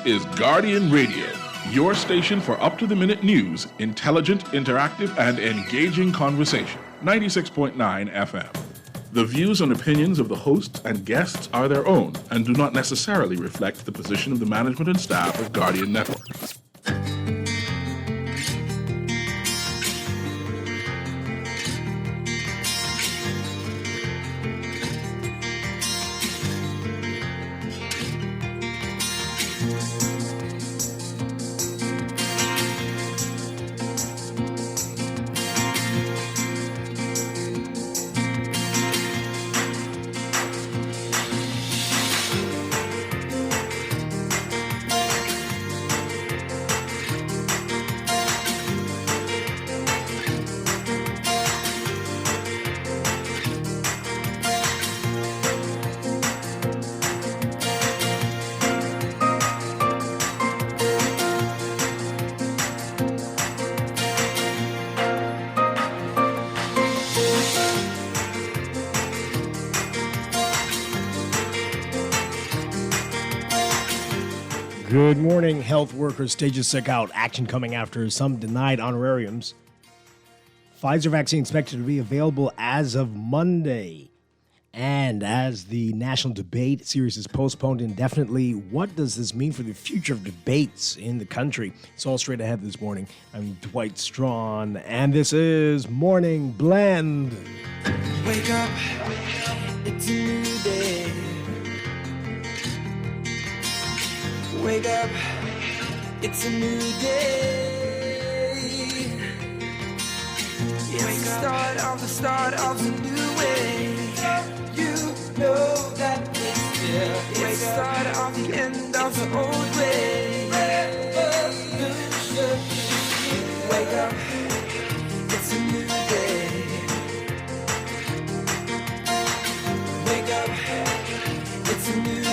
is Guardian Radio, your station for up-to-the-minute news, intelligent, interactive, and engaging conversation. 96.9 FM. The views and opinions of the hosts and guests are their own and do not necessarily reflect the position of the management and staff of Guardian Network. Good morning. Health workers stages sick out. Action coming after some denied honorariums. Pfizer vaccine expected to be available as of Monday. And as the national debate series is postponed indefinitely, what does this mean for the future of debates in the country? It's all straight ahead this morning. I'm Dwight Strachan, and this is Morning Blend. Wake up, it's a new day. Wake up, it's a new day. It's the start of a new way. You know that it's here. It's the start of the end of the old way. Revolution. Wake up, it's a new day. Wake up, it's a new day.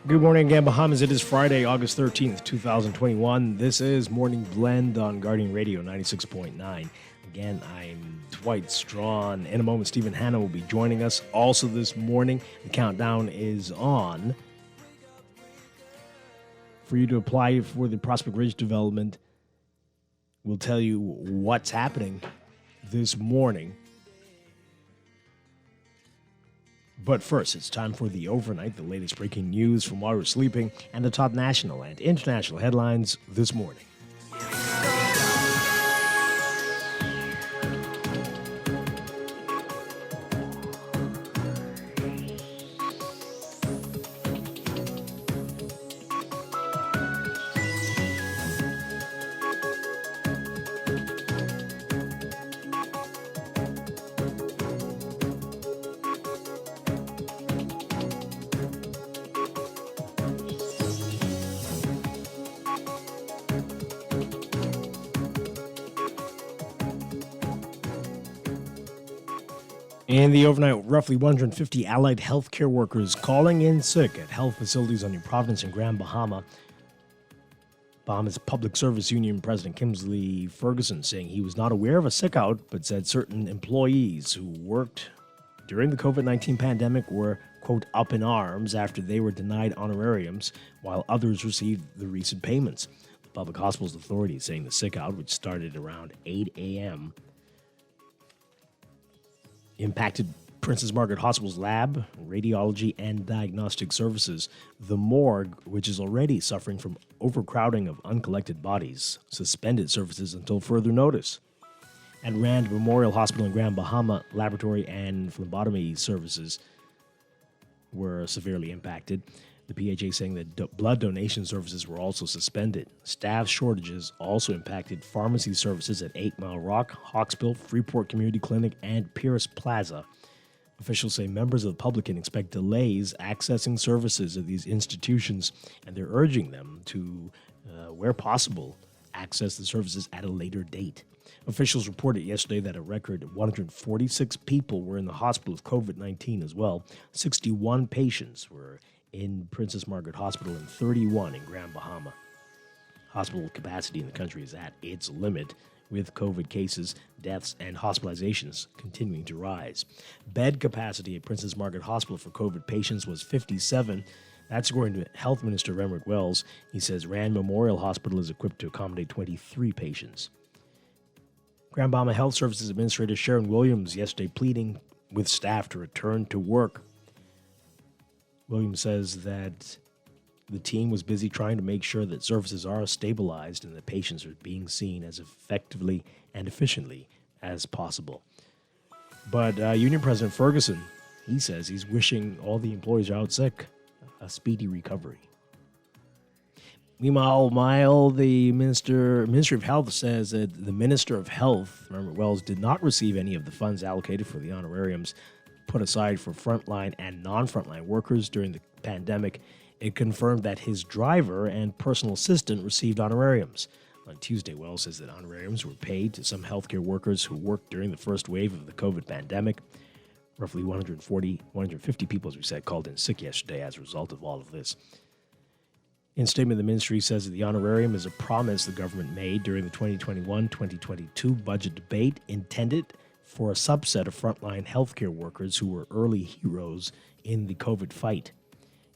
Good morning again, Bahamas. It is Friday, August 13th, 2021. This is Morning Blend on Guardian Radio 96.9. Again, I'm Dwight Strachan. In a moment, Stephen Hanna will be joining us. Also this morning, the countdown is on for you to apply for the Prospect Ridge development. We'll tell you what's happening this morning. But first, it's time for the overnight, the latest breaking news from while we're sleeping, and the top national and international headlines this morning. In the overnight, roughly 150 allied healthcare workers calling in sick at health facilities on New Providence and Grand Bahama. Bahama's Public Service Union President Kimsley Ferguson saying he was not aware of a sick out, but said certain employees who worked during the COVID-19 pandemic were, quote, up in arms after they were denied honorariums, while others received the recent payments. The Public Hospitals Authority is saying the sick out, which started around 8 a.m., impacted Princess Margaret Hospital's lab, radiology, and diagnostic services. The morgue, which is already suffering from overcrowding of uncollected bodies, suspended services until further notice. At Rand Memorial Hospital in Grand Bahama, laboratory and phlebotomy services were severely impacted. The PHA saying that blood donation services were also suspended. Staff shortages also impacted pharmacy services at 8 Mile Rock, Hawksbill, Freeport Community Clinic, and Pierce Plaza. Officials say members of the public can expect delays accessing services at these institutions, and they're urging them to, where possible, access the services at a later date. Officials reported yesterday that a record 146 people were in the hospital with COVID-19 as well. 61 patients were in Princess Margaret Hospital and 31 in Grand Bahama. Hospital capacity in the country is at its limit, with COVID cases, deaths, and hospitalizations continuing to rise. Bed capacity at Princess Margaret Hospital for COVID patients was 57. That's according to Health Minister Renwick Wells. He says Rand Memorial Hospital is equipped to accommodate 23 patients. Grand Bahama Health Services Administrator Sharon Williams yesterday pleading with staff to return to work. Williams says that the team was busy trying to make sure that services are stabilized and that patients are being seen as effectively and efficiently as possible. But Union President Ferguson, he says he's wishing all the employees who are out sick a speedy recovery. Meanwhile, the Ministry of Health says that the Minister of Health, Renwick Wells, did not receive any of the funds allocated for the honorariums put aside for frontline and non-frontline workers during the pandemic. It confirmed that his driver and personal assistant received honorariums. On Tuesday, Wells says that honorariums were paid to some healthcare workers who worked during the first wave of the COVID pandemic. Roughly 150 people, as we said, called in sick yesterday as a result of all of this. In a statement, the ministry says that the honorarium is a promise the government made during the 2021-2022 budget debate intended for a subset of frontline healthcare workers who were early heroes in the COVID fight.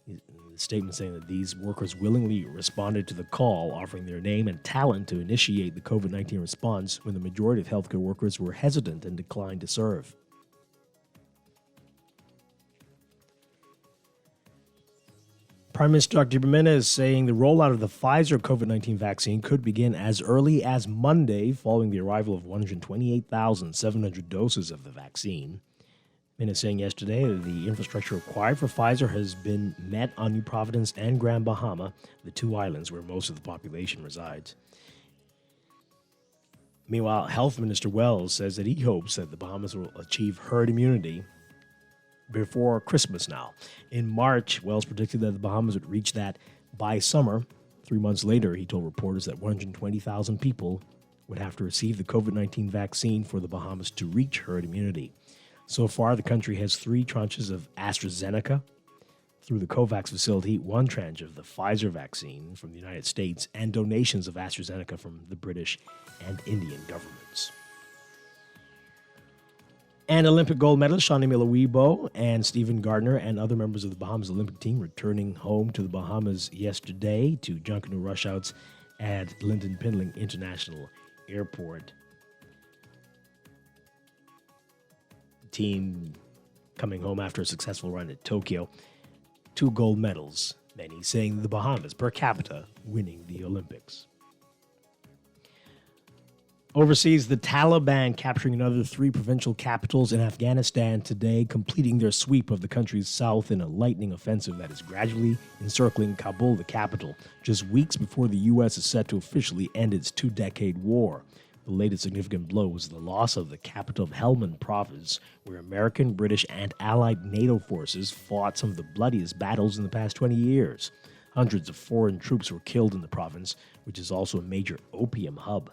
The statement saying that these workers willingly responded to the call, offering their name and talent to initiate the COVID-19 response when the majority of healthcare workers were hesitant and declined to serve. Prime Minister Dr. Jimenez is saying the rollout of the Pfizer COVID-19 vaccine could begin as early as Monday following the arrival of 128,700 doses of the vaccine. Jimenez saying yesterday that the infrastructure required for Pfizer has been met on New Providence and Grand Bahama, the two islands where most of the population resides. Meanwhile, Health Minister Wells says that he hopes that the Bahamas will achieve herd immunity before Christmas now. In March, Wells predicted that the Bahamas would reach that by summer. 3 months later, he told reporters that 120,000 people would have to receive the COVID-19 vaccine for the Bahamas to reach herd immunity. So far, the country has 3 tranches of AstraZeneca through the COVAX facility, 1 tranche of the Pfizer vaccine from the United States, and donations of AstraZeneca from the British and Indian governments. And Olympic gold medalist Shawnee Miller-Uibo and Stephen Gardner and other members of the Bahamas Olympic team returning home to the Bahamas yesterday to Junkanoo rushouts at Lyndon Pindling International Airport. The team coming home after a successful run at Tokyo. 2 gold medals, many saying the Bahamas per capita winning the Olympics. Overseas, the Taliban capturing another 3 provincial capitals in Afghanistan today, completing their sweep of the country's south in a lightning offensive that is gradually encircling Kabul, the capital, just weeks before the U.S. is set to officially end its 2-decade war. The latest significant blow was the loss of the capital of Helmand province, where American, British, and allied NATO forces fought some of the bloodiest battles in the past 20 years. Hundreds of foreign troops were killed in the province, which is also a major opium hub.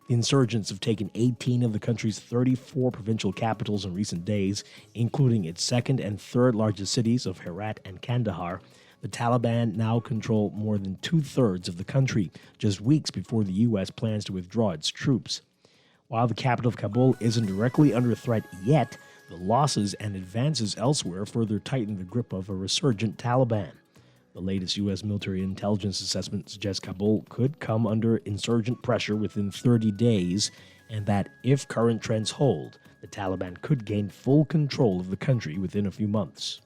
The insurgents have taken 18 of the country's 34 provincial capitals in recent days, including its second and third largest cities of Herat and Kandahar. The Taliban now control more than 2/3 of the country, just weeks before the U.S. plans to withdraw its troops. While the capital of Kabul isn't directly under threat yet, the losses and advances elsewhere further tighten the grip of a resurgent Taliban. The latest U.S. military intelligence assessment suggests Kabul could come under insurgent pressure within 30 days, and that if current trends hold, the Taliban could gain full control of the country within a few months.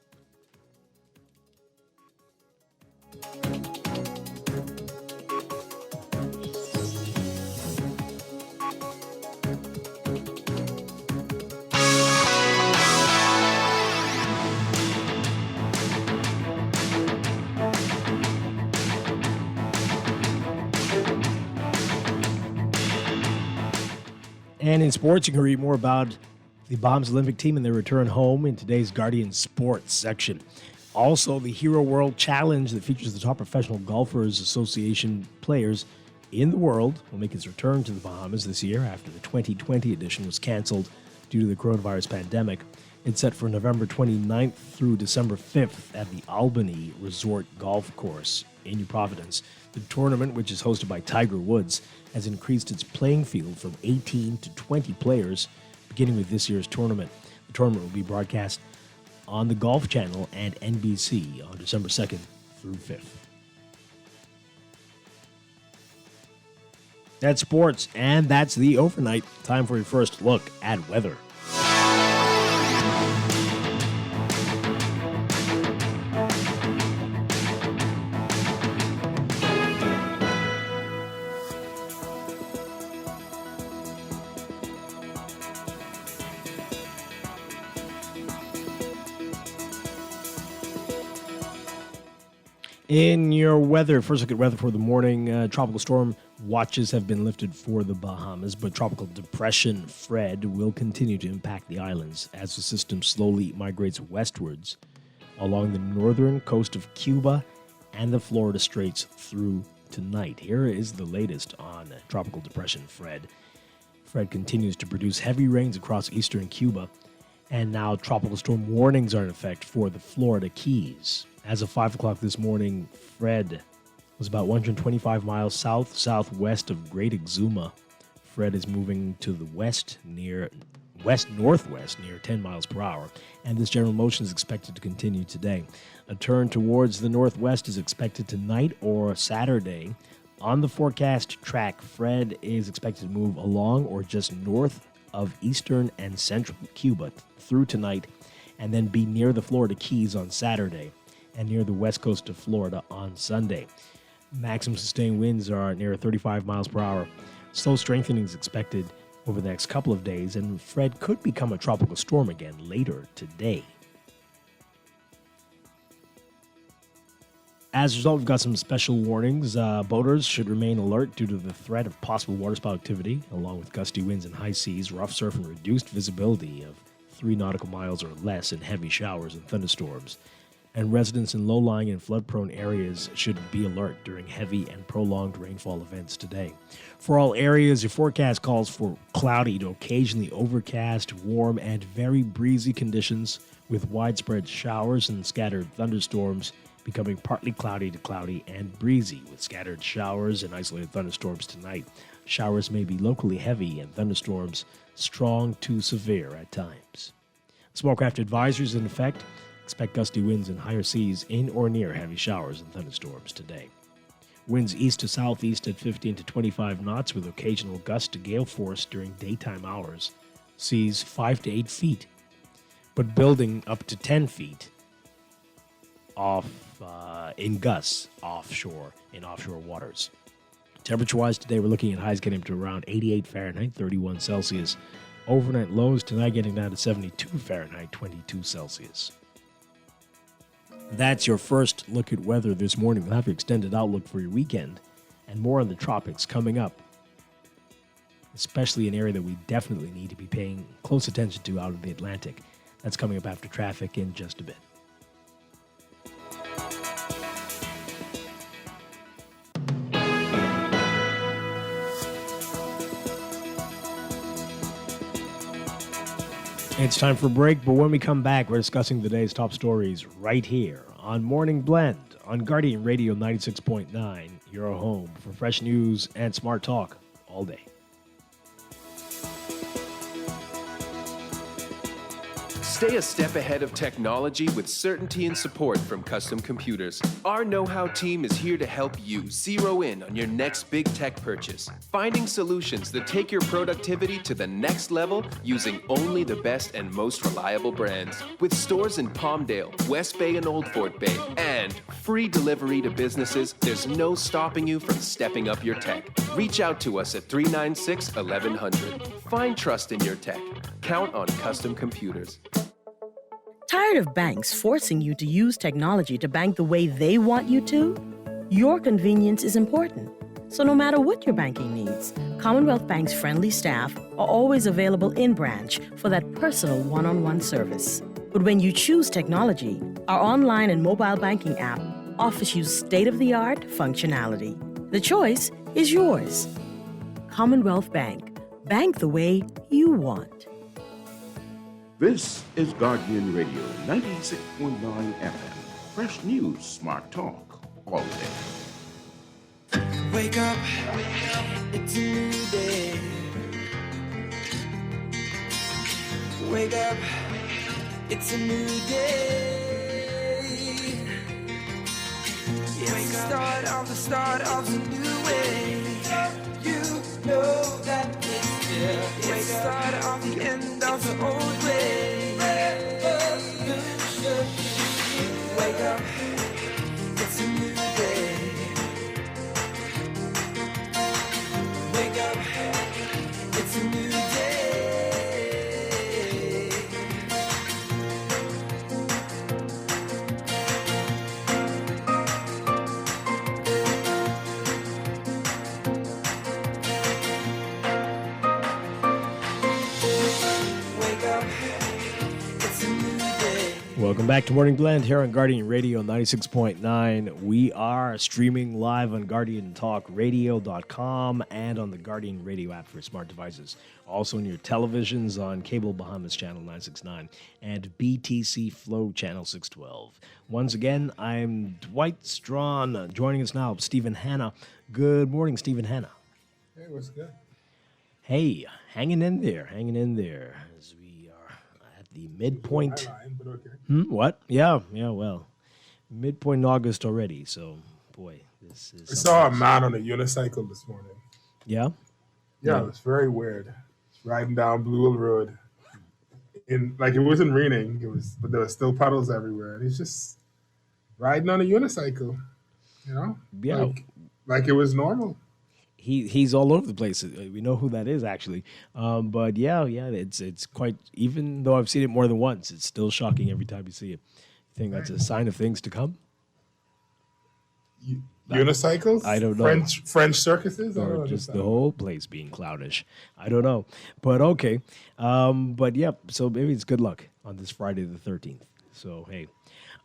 And in sports, you can read more about the Bahamas Olympic team and their return home in today's Guardian Sports section. Also, the Hero World Challenge that features the top professional golfers association players in the world will make its return to the Bahamas this year after the 2020 edition was canceled due to the coronavirus pandemic. It's set for November 29th through December 5th at the Albany Resort Golf Course in New Providence. The tournament, which is hosted by Tiger Woods, has increased its playing field from 18 to 20 players, beginning with this year's tournament. The tournament will be broadcast on the Golf Channel and NBC on December 2nd through 5th. That's sports, and that's the overnight. Time for your first look at weather. In your weather, first look at weather for the morning. Tropical storm watches have been lifted for the Bahamas, but tropical depression Fred will continue to impact the islands as the system slowly migrates westwards along the northern coast of Cuba and the Florida Straits through tonight. Here is the latest on tropical depression Fred. Fred continues to produce heavy rains across eastern Cuba, and now tropical storm warnings are in effect for the Florida Keys. As of 5 o'clock this morning, Fred was about 125 miles south-southwest of Great Exuma. Fred is moving to the west-northwest near 10 miles per hour, and this general motion is expected to continue today. A turn towards the northwest is expected tonight or Saturday. On the forecast track, Fred is expected to move along or just north of eastern and central Cuba through tonight, and then be near the Florida Keys on Saturday and near the west coast of Florida on Sunday. Maximum sustained winds are near 35 miles per hour. Slow strengthening is expected over the next couple of days, and Fred could become a tropical storm again later today. As a result, we've got some special warnings. Boaters should remain alert due to the threat of possible waterspout activity, along with gusty winds and high seas, rough surf, and reduced visibility of 3 nautical miles or less, and heavy showers and thunderstorms. And residents in low-lying and flood-prone areas should be alert during heavy and prolonged rainfall events today. For all areas, your forecast calls for cloudy to occasionally overcast, warm, and very breezy conditions with widespread showers and scattered thunderstorms, becoming partly cloudy to cloudy and breezy with scattered showers and isolated thunderstorms tonight. Showers may be locally heavy and thunderstorms strong to severe at times. Smallcraft advisories in effect. Expect gusty winds and higher seas in or near heavy showers and thunderstorms today. Winds east to southeast at 15 to 25 knots with occasional gusts to gale force during daytime hours. Seas 5 to 8 feet, but building up to 10 feet in gusts offshore in offshore waters. Temperature-wise today, we're looking at highs getting up to around 88 Fahrenheit, 31 Celsius. Overnight lows tonight getting down to 72 Fahrenheit, 22 Celsius. That's your first look at weather this morning. We'll have your extended outlook for your weekend and more on the tropics coming up, especially an area that we definitely need to be paying close attention to out of the Atlantic. That's coming up after traffic in just a bit. It's time for a break, but when we come back, we're discussing the day's top stories right here on Morning Blend on Guardian Radio 96.9, your home for fresh news and smart talk all day. Stay a step ahead of technology with certainty and support from Custom Computers. Our know-how team is here to help you zero in on your next big tech purchase, finding solutions that take your productivity to the next level using only the best and most reliable brands. With stores in Palmdale, West Bay, and Old Fort Bay, and free delivery to businesses, there's no stopping you from stepping up your tech. Reach out to us at 396-1100. Find trust in your tech. Count on Custom Computers. Tired of banks forcing you to use technology to bank the way they want you to? Your convenience is important. So no matter what your banking needs, Commonwealth Bank's friendly staff are always available in branch for that personal one-on-one service. But when you choose technology, our online and mobile banking app offers you state-of-the-art functionality. The choice is yours. Commonwealth Bank. Bank the way you want. This is Guardian Radio 96.9 FM. Fresh news, smart talk, all day. Wake up, it's a new day. Wake up, it's a new day. It's the start of a new way. You know that it's the start of the end of the old way. Wake up, it's a new day. Wake up, it's a new day. Wake up, it's a new day. Welcome back to Morning Blend here on Guardian Radio 96.9. We are streaming live on GuardianTalkRadio.com and on the Guardian Radio app for smart devices. Also on your televisions on Cable Bahamas Channel 969 and BTC Flow Channel 612. Once again, I'm Dwight Strachan. Joining us now, Stephen Hanna. Good morning, Stephen Hanna. Hey, what's good? Hey, hanging in there as we are at the midpoint. But okay. What? Yeah, well, midpoint in August already. So, boy, this is. I saw a man on a unicycle this morning. Yeah. Yeah, it was very weird. Riding down Blue Hill Road. It wasn't raining. But there were still puddles everywhere. And he's just riding on a unicycle. You know? Yeah. Like it was normal. He's all over the place. We know who that is, actually. But yeah, it's quite. Even though I've seen it more than once, it's still shocking every time you see it. You think that's a sign of things to come? Unicycles? I don't know. French circuses? I don't Or just understand. the whole place being cloudish. I don't know. But okay. But yeah, so maybe it's good luck on this Friday the 13th. So, hey.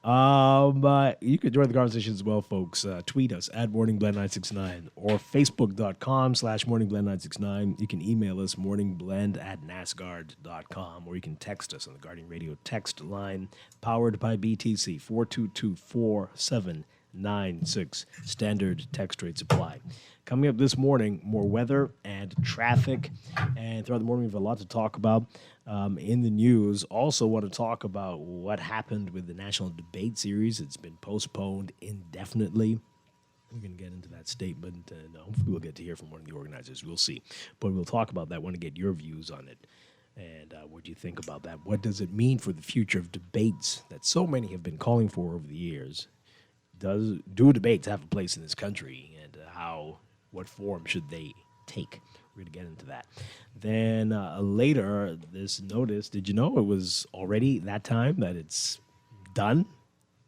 You could join the conversation as well, folks. Tweet us at morningblend969 or facebook.com/morningblend969. You can email us morningblend@nasguard.com, or you can text us on the Guardian Radio text line powered by BTC 422-4796. Standard text rates apply. Coming up this morning, more weather and traffic. And throughout the morning, we have a lot to talk about in the news. Also want to talk about what happened with the National Debate Series. It's been postponed indefinitely. We're going to get into that statement, and hopefully we'll get to hear from one of the organizers. We'll see. But we'll talk about that. I want to get your views on it. And what do you think about that? What does it mean for the future of debates that so many have been calling for over the years? Do debates have a place in this country, and what form should they take? We're going to get into that. Then later, this notice, did you know it was already that time that it's done?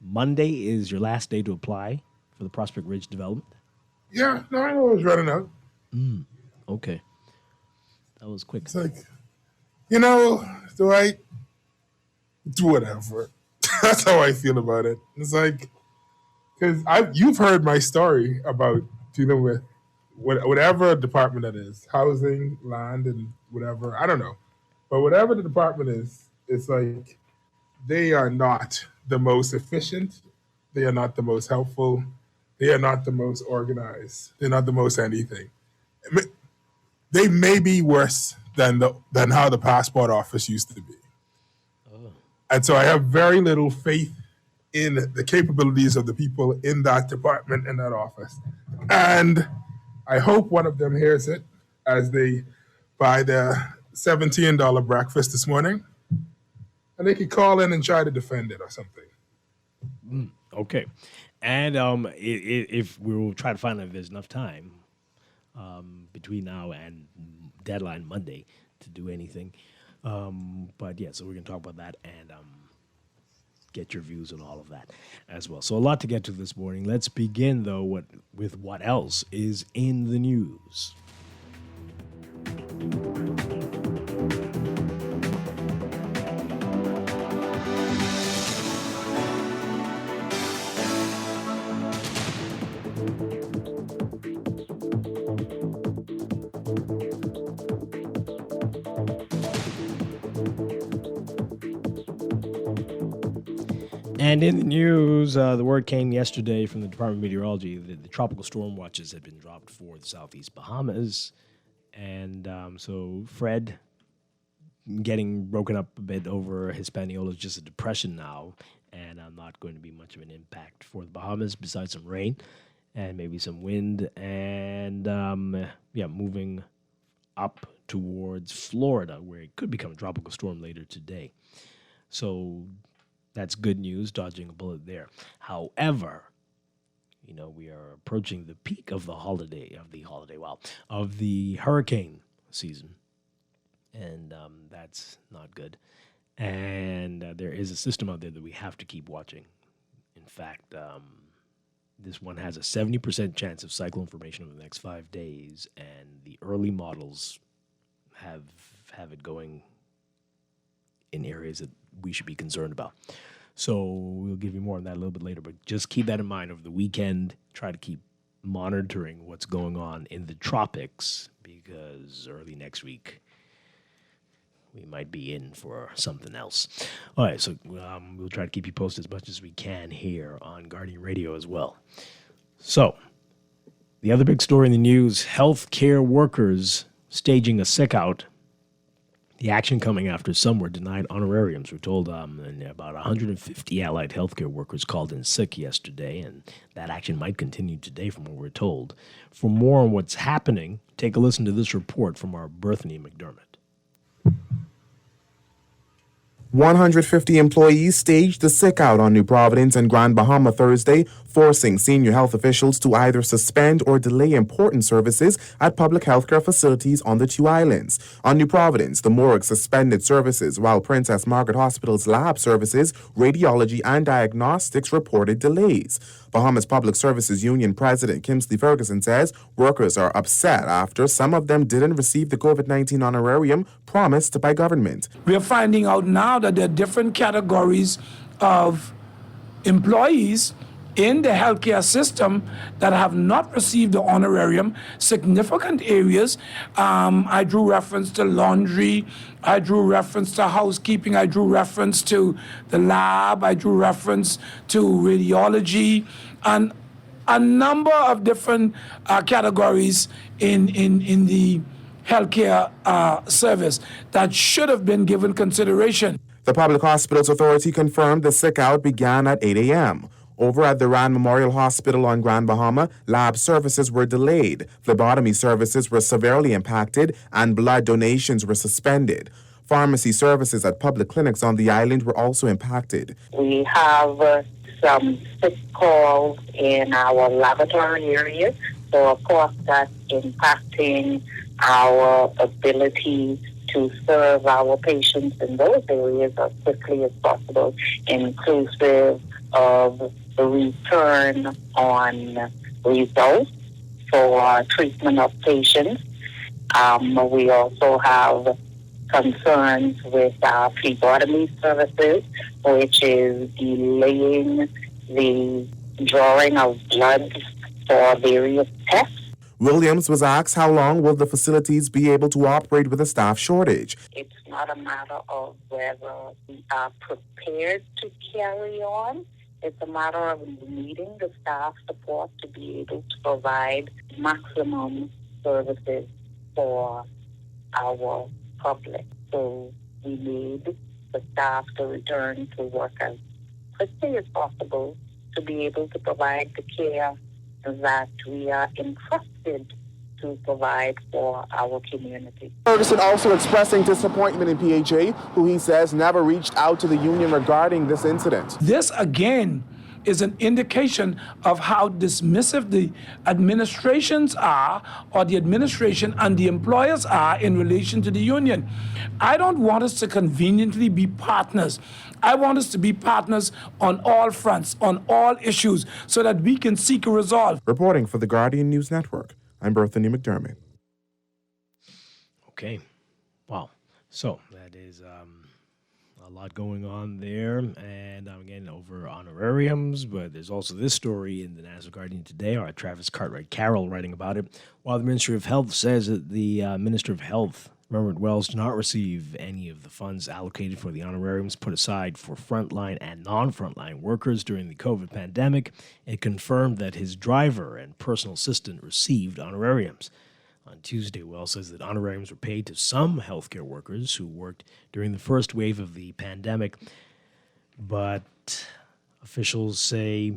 Monday is your last day to apply for the Prospect Ridge development? Yeah, no, I know it was running out. Okay. That was quick. It's like, do I do whatever? That's how I feel about it. It's like, because you've heard my story about dealing with whatever department that is, housing, land, and whatever. I don't know. But whatever the department is, it's like they are not the most efficient. They are not the most helpful. They are not the most organized. They're not the most anything. They may be worse than how the passport office used to be. And so I have very little faith in the capabilities of the people in that department, in that office. And I hope one of them hears it as they buy their $17 breakfast this morning, and they could call in and try to defend it or something. Okay. And if we will try to find out if there's enough time between now and deadline Monday to do anything. But yeah, so we're going to talk about that and get your views on all of that as well. So a lot to get to this morning. Let's begin, though, with what else is in the news. And in the news, the word came yesterday from the Department of Meteorology that the tropical storm watches had been dropped for the southeast Bahamas. And so Fred getting broken up a bit over Hispaniola is just a depression now, and not going to be much of an impact for the Bahamas besides some rain and maybe some wind. And, moving up towards Florida, where it could become a tropical storm later today. So that's good news, dodging a bullet there. However, we are approaching the peak of the hurricane season, and that's not good. And there is a system out there that we have to keep watching. In fact, this one has a 70% chance of cyclone formation over the next 5 days, and the early models have it going in areas that we should be concerned about. So we'll give you more on that a little bit later, but just keep that in mind over the weekend. Try to keep monitoring what's going on in the tropics, because early next week we might be in for something else. All right, so we'll try to keep you posted as much as we can here on Guardian Radio as well. So the other big story in the news, healthcare workers staging a sick out. The action coming after some were denied honorariums. We're told about 150 allied healthcare workers called in sick yesterday, and that action might continue today from what we're told. For more on what's happening, take a listen to this report from our Berthany McDermott. 150 employees staged the sick out on New Providence and Grand Bahama Thursday, forcing senior health officials to either suspend or delay important services at public healthcare facilities on the two islands. On New Providence, the morgue suspended services, while Princess Margaret Hospital's lab services, radiology, and diagnostics reported delays. Bahamas Public Services Union President Kimsley Ferguson says workers are upset after some of them didn't receive the COVID-19 honorarium promised by government. We are finding out now that there are different categories of employees in the healthcare system that have not received the honorarium. Significant areas. I drew reference to laundry. I drew reference to housekeeping. I drew reference to the lab. I drew reference to radiology, and a number of different categories in the healthcare service that should have been given consideration. The Public Hospitals Authority confirmed the sick out began at 8 a.m. Over at the Rand Memorial Hospital on Grand Bahama, lab services were delayed, phlebotomy services were severely impacted, and blood donations were suspended. Pharmacy services at public clinics on the island were also impacted. We have some sick calls in our laboratory area, so of course that's impacting our ability to serve our patients in those areas as quickly as possible, inclusive of the return on results for treatment of patients. We also have concerns with our phlebotomy services, which is delaying the drawing of blood for various tests. Williams was asked how long will the facilities be able to operate with a staff shortage. It's not a matter of whether we are prepared to carry on. It's a matter of needing the staff support to be able to provide maximum services for our public. So we need the staff to return to work as quickly as possible to be able to provide the care that we are entrusted to provide for our community. Ferguson also expressing disappointment in PHA, who he says never reached out to the union regarding this incident. This, again, is an indication of how dismissive the administrations are, or the administration and the employers are in relation to the union. I don't want us to conveniently be partners. I want us to be partners on all fronts, on all issues, so that we can seek a resolve. Reporting for the Guardian News Network, I'm Berthany McDermott. Okay. Wow. So that is a lot going on there. And I'm getting over honorariums, but there's also this story in the National Guardian today. Our Travis Cartwright Carroll writing about it. While the Ministry of Health says that the Minister of Health Remember, Wells did not receive any of the funds allocated for the honorariums put aside for frontline and non-frontline workers during the COVID pandemic. It confirmed that his driver and personal assistant received honorariums. On Tuesday, Wells says that honorariums were paid to some healthcare workers who worked during the first wave of the pandemic, but officials say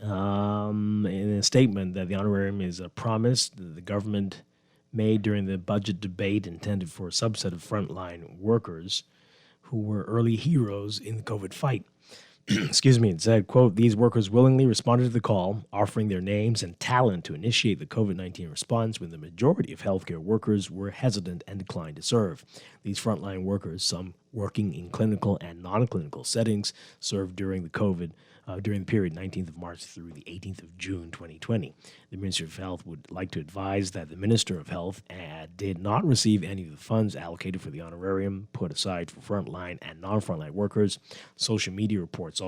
in a statement that the honorarium is a promise that the government made during the budget debate intended for a subset of frontline workers who were early heroes in the COVID fight. Excuse me, it said, quote, these workers willingly responded to the call, offering their names and talent to initiate the COVID-19 response when the majority of healthcare workers were hesitant and declined to serve. These frontline workers, some working in clinical and non-clinical settings, served during the period 19th of March through the 18th of June 2020. The Ministry of Health would like to advise that the Minister of Health did not receive any of the funds allocated for the honorarium put aside for frontline and non-frontline workers. Social media reports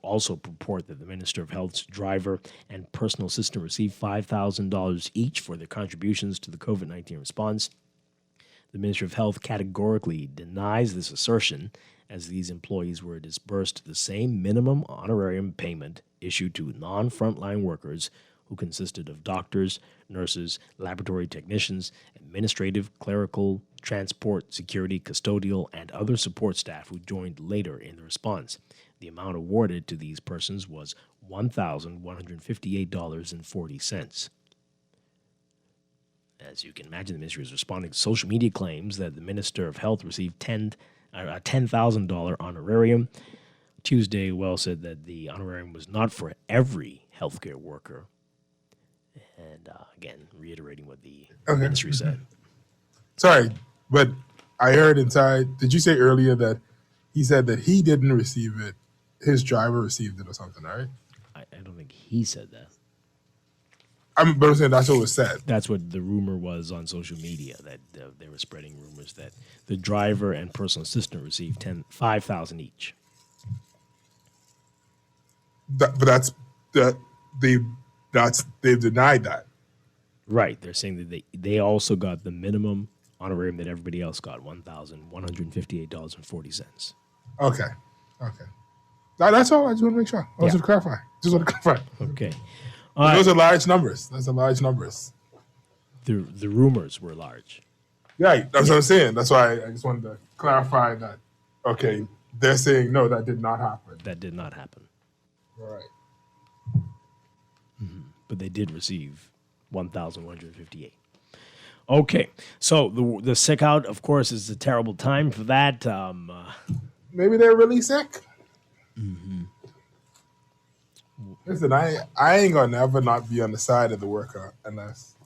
also purport that the Minister of Health's driver and personal assistant received $5,000 each for their contributions to the COVID-19 response. The Ministry of Health categorically denies this assertion, as these employees were disbursed the same minimum honorarium payment issued to non-frontline workers who consisted of doctors, nurses, laboratory technicians, administrative, clerical, transport, security, custodial, and other support staff who joined later in the response. The amount awarded to these persons was $1,158.40. As you can imagine, the ministry is responding to social media claims that the Minister of Health received a $10,000 honorarium. Tuesday, Wells said that the honorarium was not for every healthcare worker. And again, reiterating what the ministry said. Sorry, but I heard inside, did you say earlier that he said that he didn't receive it, his driver received it or something, right? I don't think he said that. But I'm saying that's what was said. That's what the rumor was on social media, that they were spreading rumors that the driver and personal assistant received $5,000 each. They've denied that. Right. They're saying that they also got the minimum honorarium that everybody else got, $1,158.40. Okay. That's all. I just want to make sure. I want to clarify. Okay. Those are large numbers. Those are large numbers. The rumors were large. Right. That's what I'm saying. That's why I just wanted to clarify that. Okay. They're saying, no, that did not happen. That did not happen. Right. Mm-hmm. But they did receive $1,158. Okay. So the sick out, of course, is a terrible time for that. Maybe they're really sick. Mm-hmm. Listen, I ain't gonna never not be on the side of the worker unless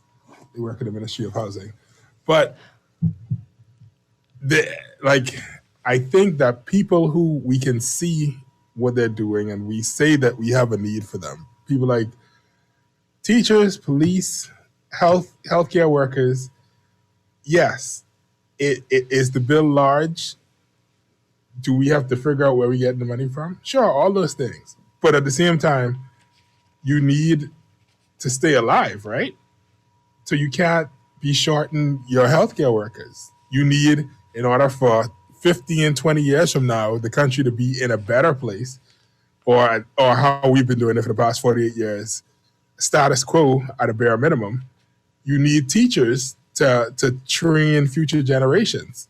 they work in the Ministry of Housing. But I think that people who we can see what they're doing and we say that we have a need for them, people like teachers, police, healthcare workers, yes, it is the bill large. Do we have to figure out where we're getting the money from? Sure, all those things. But at the same time, you need to stay alive, right? So you can't be shorting your healthcare workers. You need, in order for 50 and 20 years from now, the country to be in a better place, or how we've been doing it for the past 48 years, status quo at a bare minimum, you need teachers to train future generations.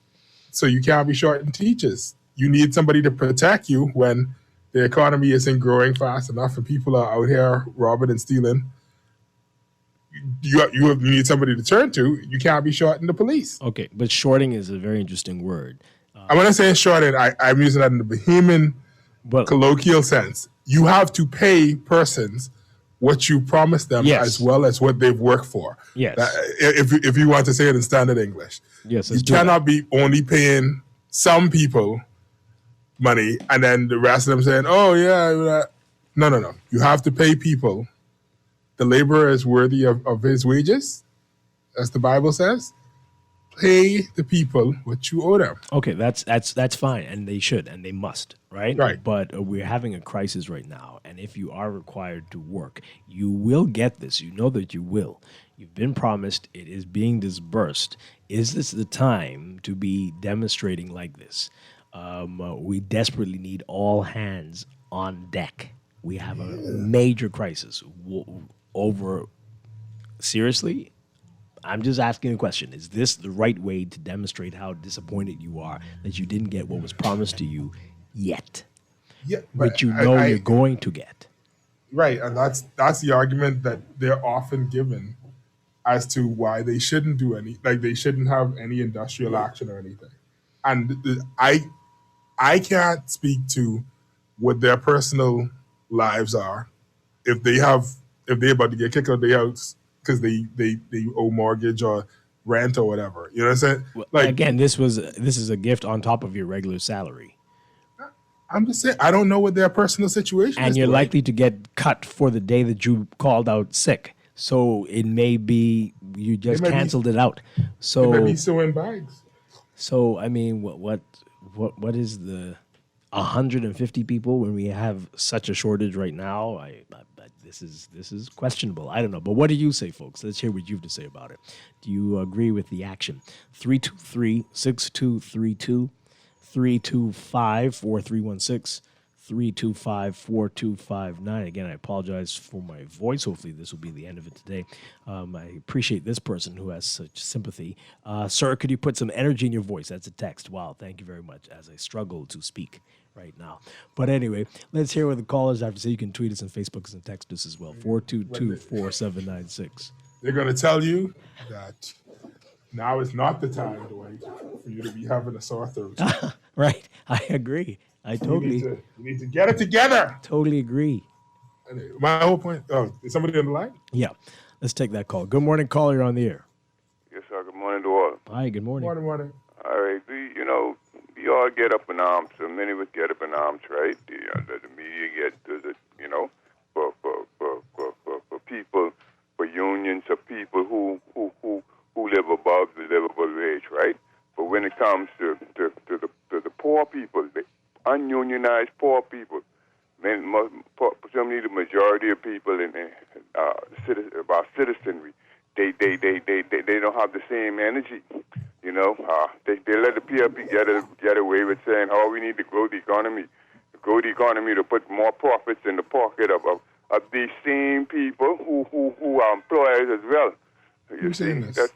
So you can't be shorting teachers. You need somebody to protect you when the economy isn't growing fast enough and people are out here robbing and stealing. You need somebody to turn to. You can't be shorting the police. Okay, but shorting is a very interesting word. I want to say shorting, I'm using that in the Bahamian colloquial sense. You have to pay persons what you promised them, as well as what they've worked for. Yes. If you want to say it in standard English. Yes. You cannot be only paying some people money and then the rest of them saying, oh, yeah. No. You have to pay people. The laborer is worthy of his wages, as the Bible says. Pay the people what you owe them. Okay, that's fine, and they should, and they must, right? Right. But we're having a crisis right now, and if you are required to work, you will get this. You know that you will. You've been promised. It is being disbursed. Is this the time to be demonstrating like this? We desperately need all hands on deck. We have a major crisis over. Seriously, I'm just asking a question. Is this the right way to demonstrate how disappointed you are that you didn't get what was promised to you yet, which you know you're going to get? Right, and that's the argument that they're often given as to why they shouldn't do they shouldn't have any industrial action or anything. And I can't speak to what their personal lives are if they're about to get kicked out of their house because they owe mortgage or rent or whatever. You know what I'm saying? Well, again, this is a gift on top of your regular salary. I'm just saying I don't know what their personal situation is. And you're likely to get cut for the day that you called out sick. So it may be you just canceled it out. So it may be sewing bags. So I mean, what is the 150 people when we have such a shortage right now? This is questionable. I don't know. But what do you say, folks? Let's hear what you have to say about it. Do you agree with the action? 323-6232, 325-4316. 325-4259. Again, I apologize for my voice. Hopefully this will be the end of it today. I appreciate this person who has such sympathy. Sir, could you put some energy in your voice? That's a text. Wow, thank you very much, as I struggle to speak right now. But anyway, let's hear what the callers have to say. You can tweet us on Facebook and text us as well. 422-4796. They're going to tell you that now is not the time, Dwight, for you to be having a sore throat. Right. I agree. You need to get it together. Totally agree. My whole point. Oh, is somebody on the line? Yeah. Let's take that call. Good morning, caller. You're on the air. Yes, sir. Good morning to all. Hi, good morning. Morning. All right. We all get up in arms. So many of us get up in arms, right? The media gets for people, for unions of people who live above the livable wage, right? But when it comes to the poor people, the ununionized poor people, certainly the majority of people in about citizenry, they don't have the same energy. They let the PLP get away with saying, "Oh, we need to grow the economy to put more profits in the pocket of these same people who are employers as well." You see, that's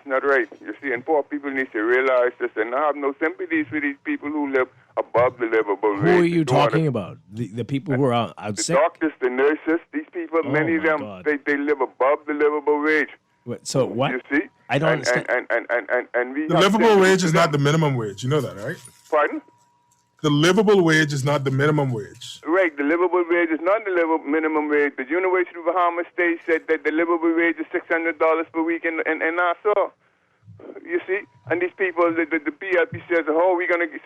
not right. You see, and poor people need to realize this, and I have no sympathies for these people who live above the livable wage. Who are you talking about? The people who are out the sick? doctors, the nurses, these people, many of them, they live above the livable wage. So what? You see? I don't understand. And we the livable wage is not the minimum wage. You know that, right? Pardon? The livable wage is not the minimum wage. Right, the livable wage is not the minimum wage. The University of Bahamas State said that the livable wage is $600 per week in Nassau. You see? And these people, the PLP says, "Oh, we're going to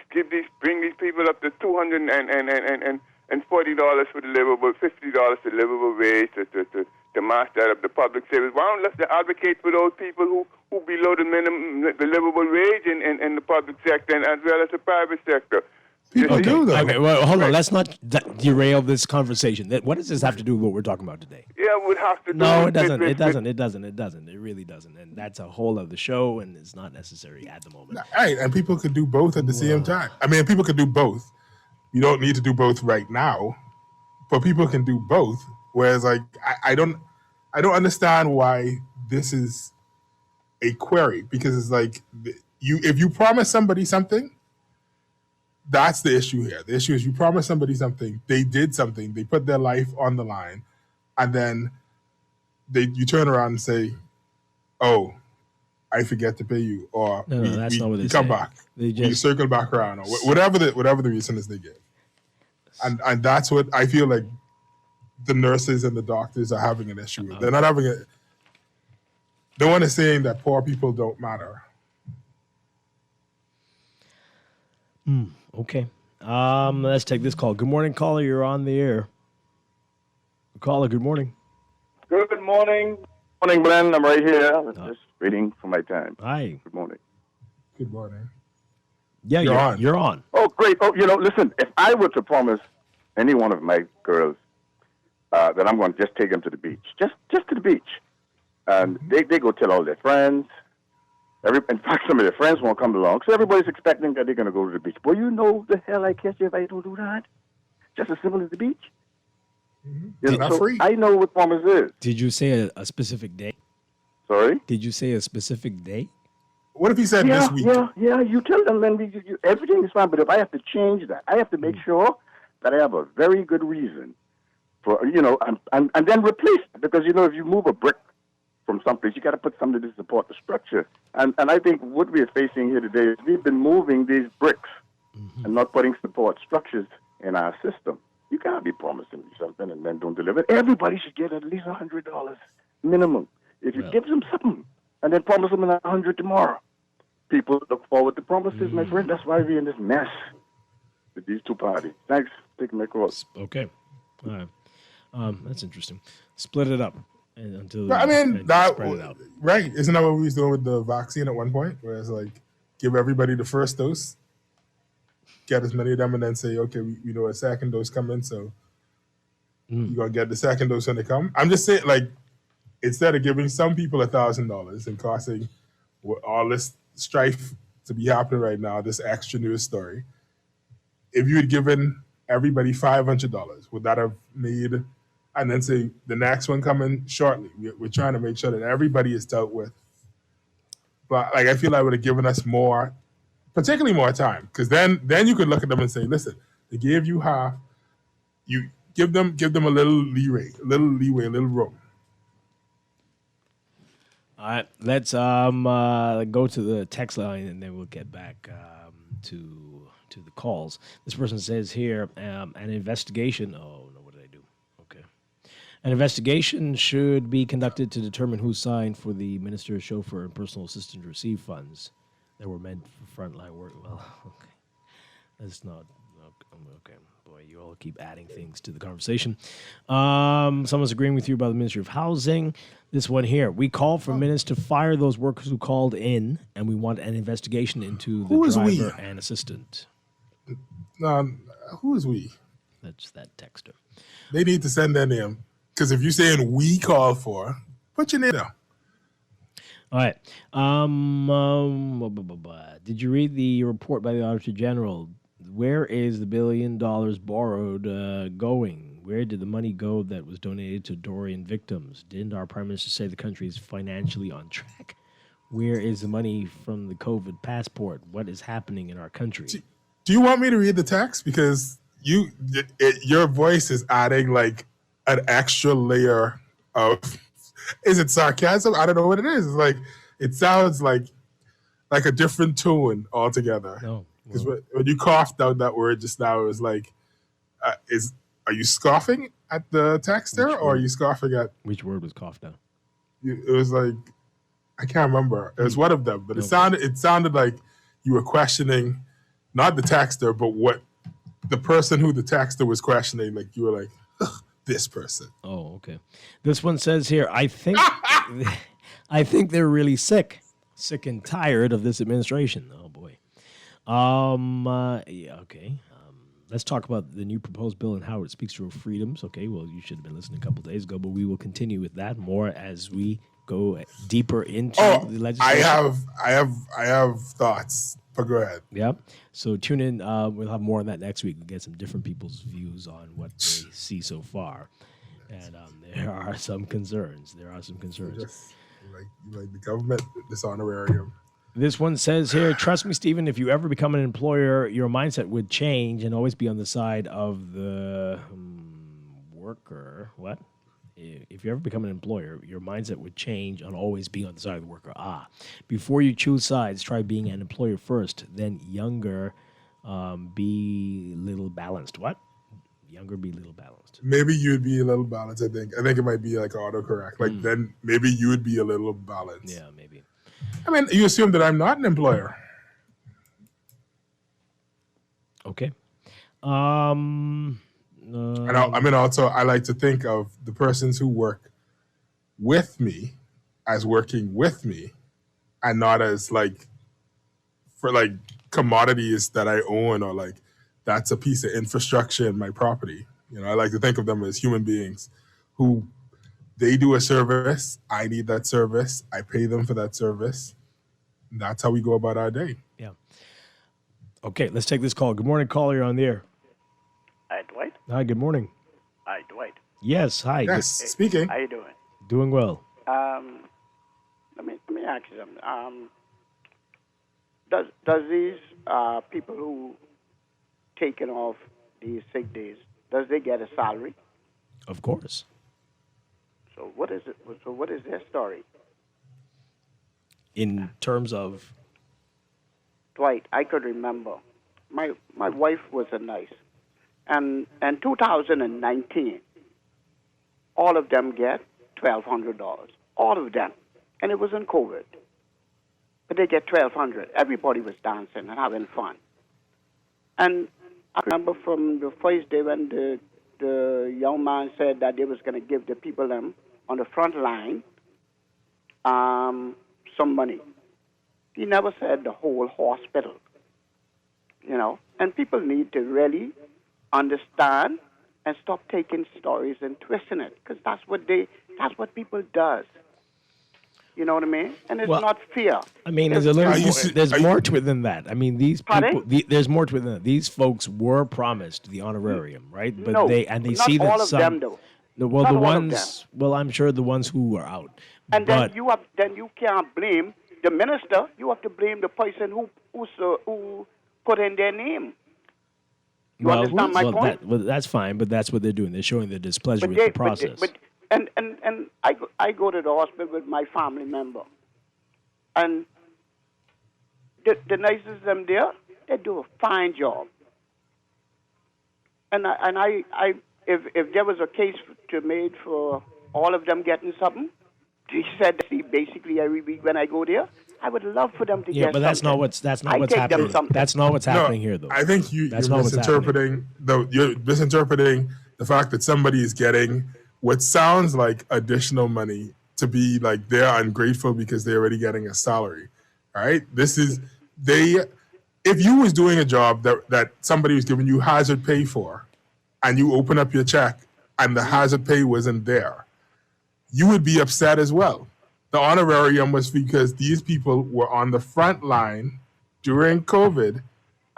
bring these people up to $240 for the livable, $50 the livable wage to match that of the public service." Why don't let's advocate for those people who below the livable wage in the public sector as well as the private sector? People do that. Okay, well, hold on. Let's not derail this conversation. What does this have to do with what we're talking about today? Yeah, it would have to do No, it with- doesn't. with- It doesn't. It doesn't. It doesn't. It really doesn't. And that's a whole other show, and it's not necessary at the moment. Right, and people could do both at the same time. I mean, people could do both. You don't need to do both right now, but people can do both. Whereas, I don't understand why this is a query, because it's like if you promise somebody something, that's the issue here. The issue is you promise somebody something, they did something, they put their life on the line, and then you turn around and say, "Oh, I forget to pay you," or No, that's not what they come say. back. They You just circle back around, or whatever the reason is they give. And that's what I feel like the nurses and the doctors are having an issue with. They're not having it. No one is saying that poor people don't matter. okay. Let's take this call. Good morning, caller. You're on the air. Caller, good morning. Good morning. Morning, Glenn. I'm right here. I was just waiting for my time. Hi. Good morning. Good morning. Yeah, you're on. Oh, great. Oh, listen, if I were to promise any one of my girls that I'm going to just take them to the beach, just to the beach, And they go tell all their friends. In fact, some of their friends won't come along. So everybody's expecting that they're going to go to the beach. Well, you know the hell I catch you if I don't do that. Just as simple as the beach. You know, so I know what promise is. Did you say a specific day? Sorry? Did you say a specific day? What if he said this week? Yeah, you tell them then everything is fine. But if I have to change that, I have to make sure that I have a very good reason for, and then replace it. Because, if you move a brick from someplace, you got to put something to support the structure. And I think what we're facing here today is we've been moving these bricks and not putting support structures in our system. You can't be promising me something and then don't deliver it. Everybody should get at least $100 minimum. If you give them something and then promise them $100 tomorrow, people look forward to promises, my friend. That's why we're in this mess with these two parties. Thanks for taking my call. Okay. All right. That's interesting. Split it up until I mean, spread it out. Right? Isn't that what we was doing with the vaccine at one point? Where it's like, give everybody the first dose, get as many of them, and then say, okay, we know a second dose coming, so you're gonna get the second dose when they come. I'm just saying, like, instead of giving some people $1,000 and causing all this strife to be happening right now, this extra news story, if you had given everybody $500, would that have made? And then say the next one coming shortly. We're trying to make sure that everybody is dealt with. But like, I feel like would have given us more, particularly more time, because then you could look at them and say, listen, they gave you half. You give them a little leeway, a little room. All right, let's go to the text line and then we'll get back to the calls. This person says here, an investigation. Oh no, what did I do? Okay, an investigation should be conducted to determine who signed for the minister's chauffeur and personal assistant to receive funds that were meant for frontline work. Well, okay, that's not okay. Boy, you all keep adding things to the conversation. Someone's agreeing with you about the Ministry of Housing. This one here. We call for minutes to fire those workers who called in, and we want an investigation into the driver and assistant. Who is we? That's that texter. They need to send their name. Because if you're saying we call for, put your name down. All right. Did you read the report by the Auditor General? Where is the $1 billion borrowed going? Where did the money go that was donated to Dorian victims? Didn't our Prime Minister say the country is financially on track? Where is the money from the COVID passport? What is happening in our country? Do you want me to read the text? Because your voice is adding like an extra layer of, is it sarcasm? I don't know what it is. It's like, it sounds like a different tone altogether. No. Because when you coughed out that word just now, it was like, are you scoffing at the text there, or are you scoffing at... Which word was coughed out? It was like, I can't remember. It was one of them, but it sounded like you were questioning not the texter, but what the person who the texter was questioning. Like, you were like, this person. Oh, okay. This one says here, I think they're really sick and tired of this administration. Oh boy. Yeah, okay. Let's talk about the new proposed bill and how it speaks to our freedoms. Okay, well, you should have been listening a couple days ago, but we will continue with that more as we go deeper into the legislation. I have thoughts, but go ahead. Yep. So tune in. We'll have more on that next week. We'll get some different people's views on what they see so far. And there are some concerns. Just like the government, this honorarium. This one says here, trust me, Stephen, if you ever become an employer, your mindset would change and always be on the side of the worker. What? If you ever become an employer, your mindset would change and always be on the side of the worker. Before you choose sides, try being an employer first, then younger, be little balanced. What? Younger, be little balanced. Maybe you'd be a little balanced, I think. I think it might be like autocorrect. Like then maybe you would be a little balanced. Yeah, maybe. I mean, you assume that I'm not an employer. Okay. And I mean, also, I like to think of the persons who work with me as working with me and not as like for like commodities that I own or like that's a piece of infrastructure in my property. You know, I like to think of them as human beings who They do a service. I need that service. I pay them for that service. And that's how we go about our day. Yeah. Okay, let's take this call. Good morning, caller. You're on the air. Hi, Dwight. Hi, good morning. Hi, Dwight. Yes, hi. Yes, speaking. How you doing? Doing well. Let me ask you something. Does these people who taken off these sick days, does they get a salary? Of course. So what is it? So what is their story? In terms of, Dwight, I could remember my wife was a nurse, and in 2019, all of them get $1,200. All of them, and it was in COVID. But they get $1,200. Everybody was dancing and having fun. And I remember from the first day when the young man said that they was going to give the people them on the front line some money. He never said the whole hospital, you know. And people need to really understand and stop taking stories and twisting it, because that's what people does. You know what I mean? And it's not fear. I mean, there's more to it than that. I mean, these people, there's more to it than that. These folks were promised the honorarium, right? But no, they not see that all of some, them, though. Well, Not the all of ones, well, I'm sure the ones who are out. And but, then you can't blame the minister. You have to blame the person who put in their name. You understand my point? That's fine, but that's what they're doing. They're showing their displeasure with the process. And I go to the hospital with my family member, and the nurses them there, they do a fine job. And if there was a case made for all of them getting something, he said that basically every week when I go there, I would love for them to get something. Yeah, but that's not what's happening. That's not what's happening here, though. I think you're misinterpreting the fact that somebody is getting what sounds like additional money to be like they're ungrateful because they're already getting a salary. All right? If you was doing a job that somebody was giving you hazard pay for, and you open up your check and the hazard pay wasn't there, you would be upset as well. The honorarium was because these people were on the front line during COVID,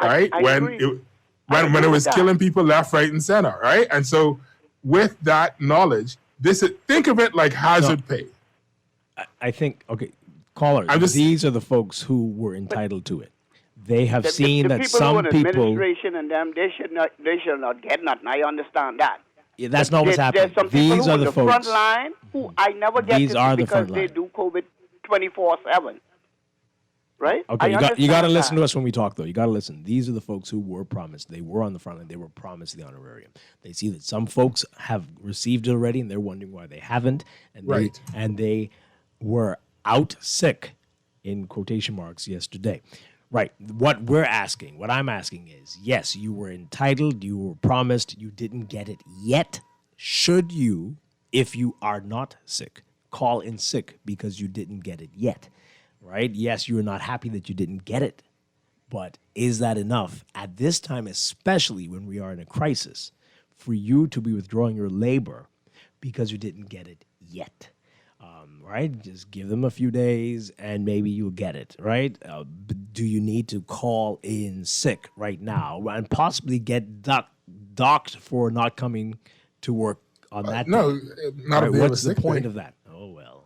right? When it was killing people left, right, and center, right? And so with that knowledge, think of it like hazard pay. I think, okay, callers, these are the folks who were entitled to it. They have seen that some people... administration and them, they should not get nothing. I understand that. Yeah, that's not what's happening. There's some people these who are the the folks. front line who I never get these to are see the because front they line. do COVID 24/7. Right? Okay, you got to listen to us when we talk, though. You got to listen. These are the folks who were promised. They were on the front line. They were promised the honorarium. They see that some folks have received it already, and they're wondering why they haven't. And they were out sick, in quotation marks, yesterday. Right. What I'm asking is, yes, you were entitled, you were promised, you didn't get it yet. Should you, if you are not sick, call in sick because you didn't get it yet? Right? Yes, you're not happy that you didn't get it, but is that enough at this time, especially when we are in a crisis, for you to be withdrawing your labor because you didn't get it yet? Right? Just give them a few days and maybe you'll get it, right? Do you need to call in sick right now and possibly get docked for not coming to work on that No, day? not Right, a what's the sick point day. of that? Oh, well,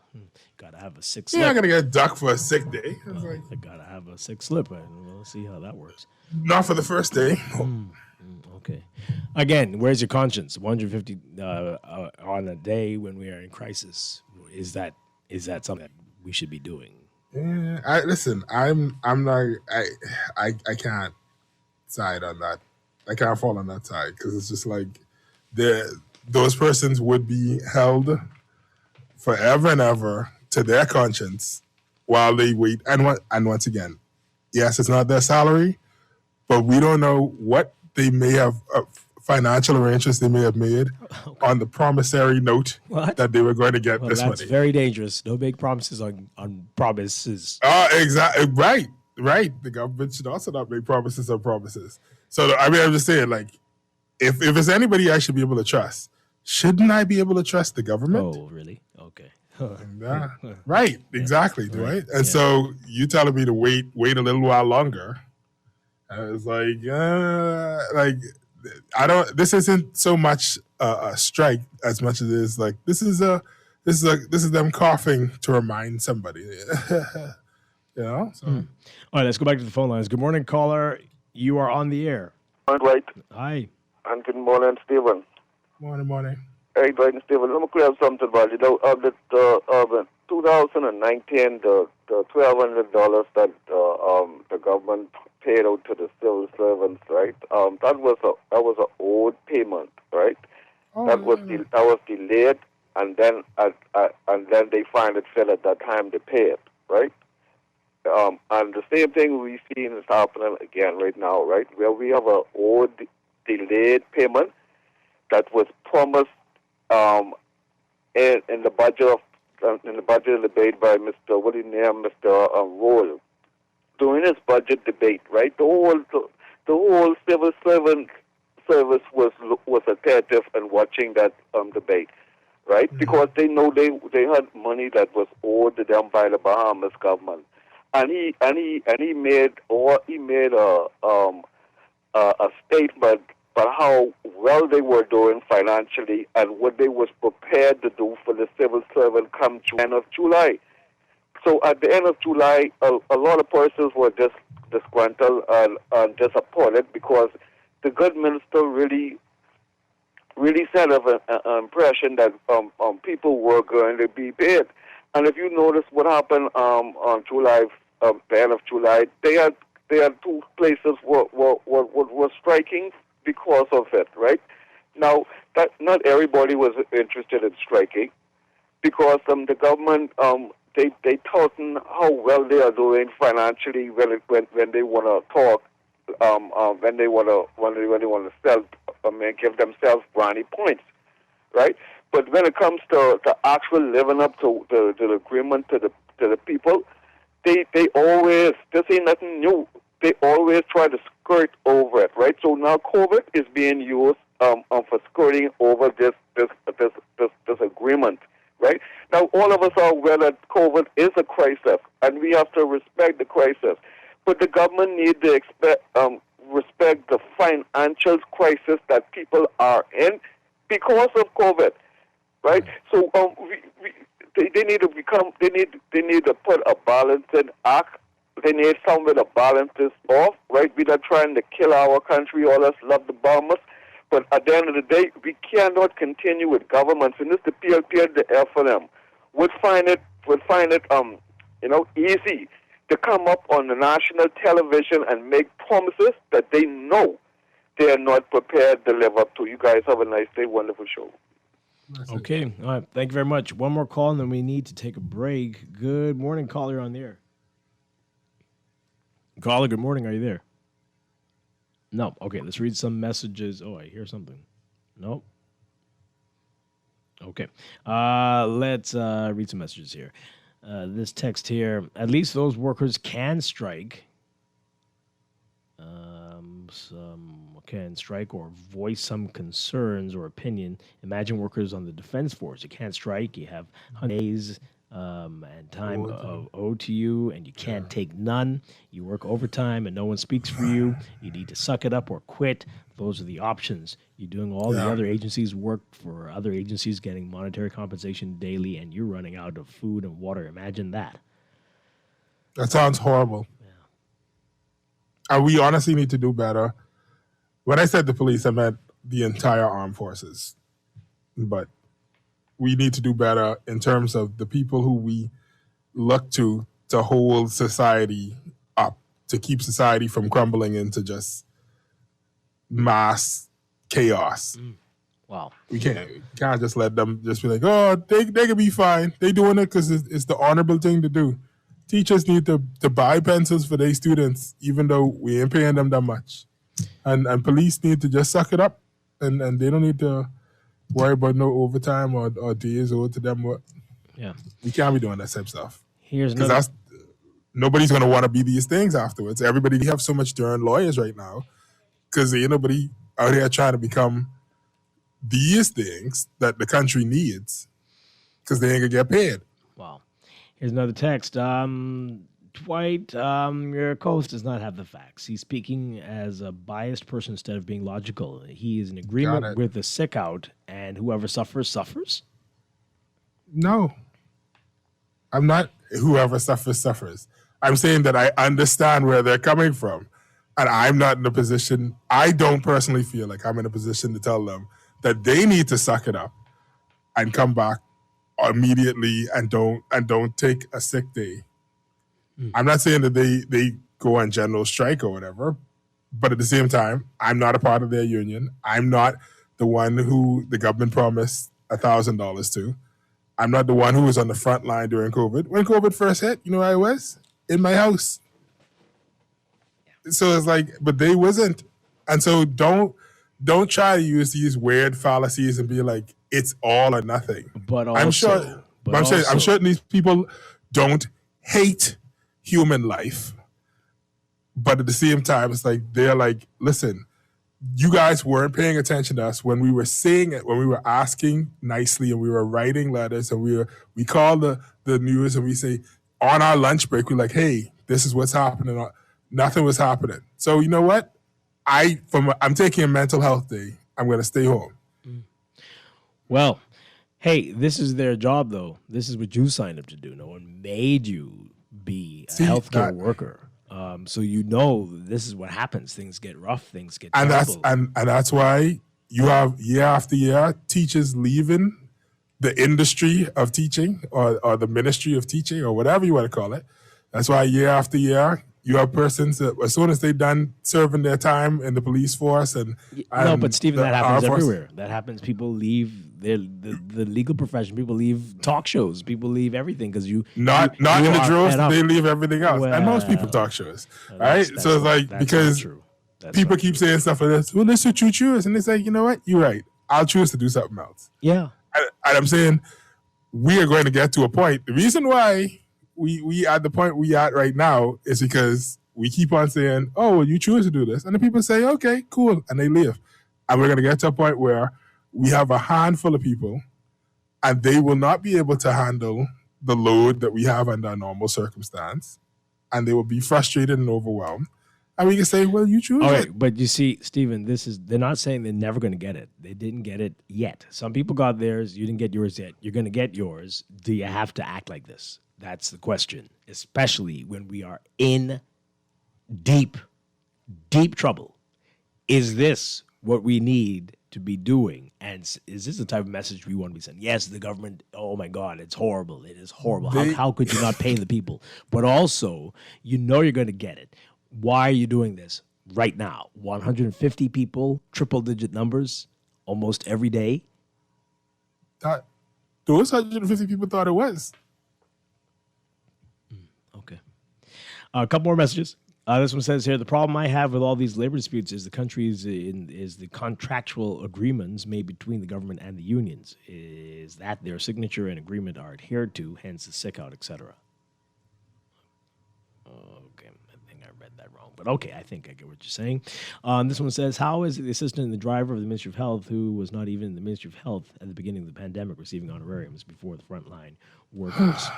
got to have a sick You're slip. not going to get docked for a sick day. I got to have a sick slip. We'll see how that works. Not for the first day. Okay. Again, where's your conscience? 150 on a day when we are in crisis. Is that something that we should be doing? Yeah, I'm not. I can't side on that. I can't fall on that side because it's just like those persons would be held forever and ever to their conscience while they wait. And once again, yes, it's not their salary, but we don't know what they may have financial arrangements they may have made on the promissory note that they were going to get this that's money. Very dangerous. Don't make promises on promises. Exactly. Right. The government should also not make promises on promises. So, I'm just saying, like, if it's anybody I should be able to trust, shouldn't I be able to trust the government? Oh, really? Okay. Right, exactly, Dwight. And so you telling me to wait a little while longer. I was like I don't. This isn't so much a strike as much as it is like this is them coughing to remind somebody. You know. So. All right, let's go back to the phone lines. Good morning, caller. You are on the air. Dwight. Hi. And good morning, Stephen. Morning. Hey, Dwight and Stephen. Let me clear up something about it. The 2019, the $1,200 that the government paid out to the civil servants, right? That was an old payment, right? That was delayed, and then they find it fit at that time to pay it, right? And the same thing we see is happening again right now, right? Where we have an old delayed payment that was promised in the budget debate by Mr. What do you name Mr. Roll during his budget debate, right? The whole civil servant service was attentive and watching that debate, right? Mm-hmm. Because they know they had money that was owed to them by the Bahamas government. And he made a statement about how well they were doing financially and what they was prepared to do for the civil servant come end of July. So at the end of July, a lot of persons were just disgruntled and disappointed because the good minister really set up an impression that people were going to be paid. And if you notice what happened on July, the end of July, they had two places were striking because of it, right? Now, that not everybody was interested in striking because the government they touting how well they are doing financially when they want to talk, when they want to sell, give themselves brownie points, right? But when it comes to actual living up to the agreement to the people, they always, this ain't nothing new. They always try to skirt over it, right? So now COVID is being used for skirting over this agreement, right? Now all of us are aware that COVID is a crisis, and we have to respect the crisis. But the government needs to respect the financial crisis that people are in because of COVID, right? So they need to put a balanced act. They need somewhere to balance this off, right? We're not trying to kill our country. All us love the Bahamas. But at the end of the day, we cannot continue with governments, and this the PLP, the FLM, would find it easy to come up on the national television and make promises that they know they are not prepared to live up to. You guys have a nice day. Wonderful show. Okay. All right. Thank you very much. One more call, and then we need to take a break. Good morning, caller on the air. Caller, good morning. Are you there? No. Okay, let's read some messages. Oh, I hear something. Nope. Okay. Let's read some messages here. This text here, at least those workers can strike. Can strike or voice some concerns or opinion. Imagine workers on the defense force. You can't strike. You have 100 days and time owed to you, and you can't take none. You work overtime and no one speaks for you. You need to suck it up or quit. Those are the options. You're doing all the other agencies' work for other agencies, getting monetary compensation daily, and you're running out of food and water. Imagine that. That sounds horrible. Yeah. And we honestly need to do better. When I said the police, I meant the entire armed forces. But we need to do better in terms of the people who we look to hold society up, to keep society from crumbling into just mass chaos. Wow. We can't just let them just be like, oh, they can be fine. They doing it because it's the honorable thing to do. Teachers need to buy pencils for their students, even though we ain't paying them that much. And police need to just suck it up, and they don't need to worry about no overtime or days owed to them. Yeah, we can't be doing that type of stuff. Here's another. Nobody's going to want to be these things afterwards. Everybody have so much to earn lawyers right now because ain't nobody out here trying to become these things that the country needs because they ain't gonna get paid. Wow. Here's another text. Dwight, your co-host does not have the facts. He's speaking as a biased person instead of being logical. He is in agreement with the sick out, and whoever suffers, suffers? No. I'm not whoever suffers. I'm saying that I understand where they're coming from. And I'm not in a position, I don't personally feel like I'm in a position to tell them that they need to suck it up and come back immediately and don't take a sick day. I'm not saying that they go on general strike or whatever, but at the same time, I'm not a part of their union. I'm not the one who the government promised $1,000 to. I'm not the one who was on the front line during COVID. When COVID first hit, you know where I was? In my house. So it's like, but they wasn't. And so don't try to use these weird fallacies and be like, it's all or nothing. But also, I'm sure these people don't hate human life. But at the same time, it's like, they're like, listen, you guys weren't paying attention to us when we were saying it, when we were asking nicely and we were writing letters and we call the news and we say on our lunch break, we're like, hey, this is what's happening. Nothing was happening. So you know what? I'm taking a mental health day. I'm going to stay home. Well, hey, this is their job, though. This is what you signed up to do. No one made you be a healthcare worker. So you know this is what happens. Things get rough. Things get terrible. And that's why you have year after year teachers leaving the industry of teaching or the ministry of teaching or whatever you want to call it. That's why year after year you have persons that as soon as they're done serving their time in the police force no, but Stephen, that happens everywhere. That happens. People leave the legal profession. People leave talk shows. People leave everything because not in the drills. They leave everything else, and most people talk shows, right? So it's like because people keep saying stuff like this. Well, this is what you choose, and it's like, you know what? You're right. I'll choose to do something else. Yeah, and I'm saying we are going to get to a point. The reason why we at the point we at right now is because we keep on saying, oh, well, you choose to do this. And the people say, okay, cool. And they leave. And we're going to get to a point where we have a handful of people and they will not be able to handle the load that we have under a normal circumstance. And they will be frustrated and overwhelmed. And we can say, well, you choose it. But you see, Stephen, they're not saying they're never going to get it. They didn't get it yet. Some people got theirs. You didn't get yours yet. You're going to get yours. Do you have to act like this? That's the question, especially when we are in deep, deep trouble. Is this what we need to be doing? And is this the type of message we want to be sending? Yes, the government, oh my God, it's horrible. It is horrible. How could you not pay the people? But also, you know you're going to get it. Why are you doing this right now? 150 people, triple-digit numbers, almost every day? Those 150 people thought it was. Okay. A couple more messages. This one says here, the problem I have with all these labor disputes is is the contractual agreements made between the government and the unions. Is that their signature and agreement are adhered to, hence the sick out, etc. Okay, I think I read that wrong. But okay, I think I get what you're saying. This one says, how is the assistant and the driver of the Ministry of Health, who was not even in the Ministry of Health at the beginning of the pandemic, receiving honorariums before the frontline workers?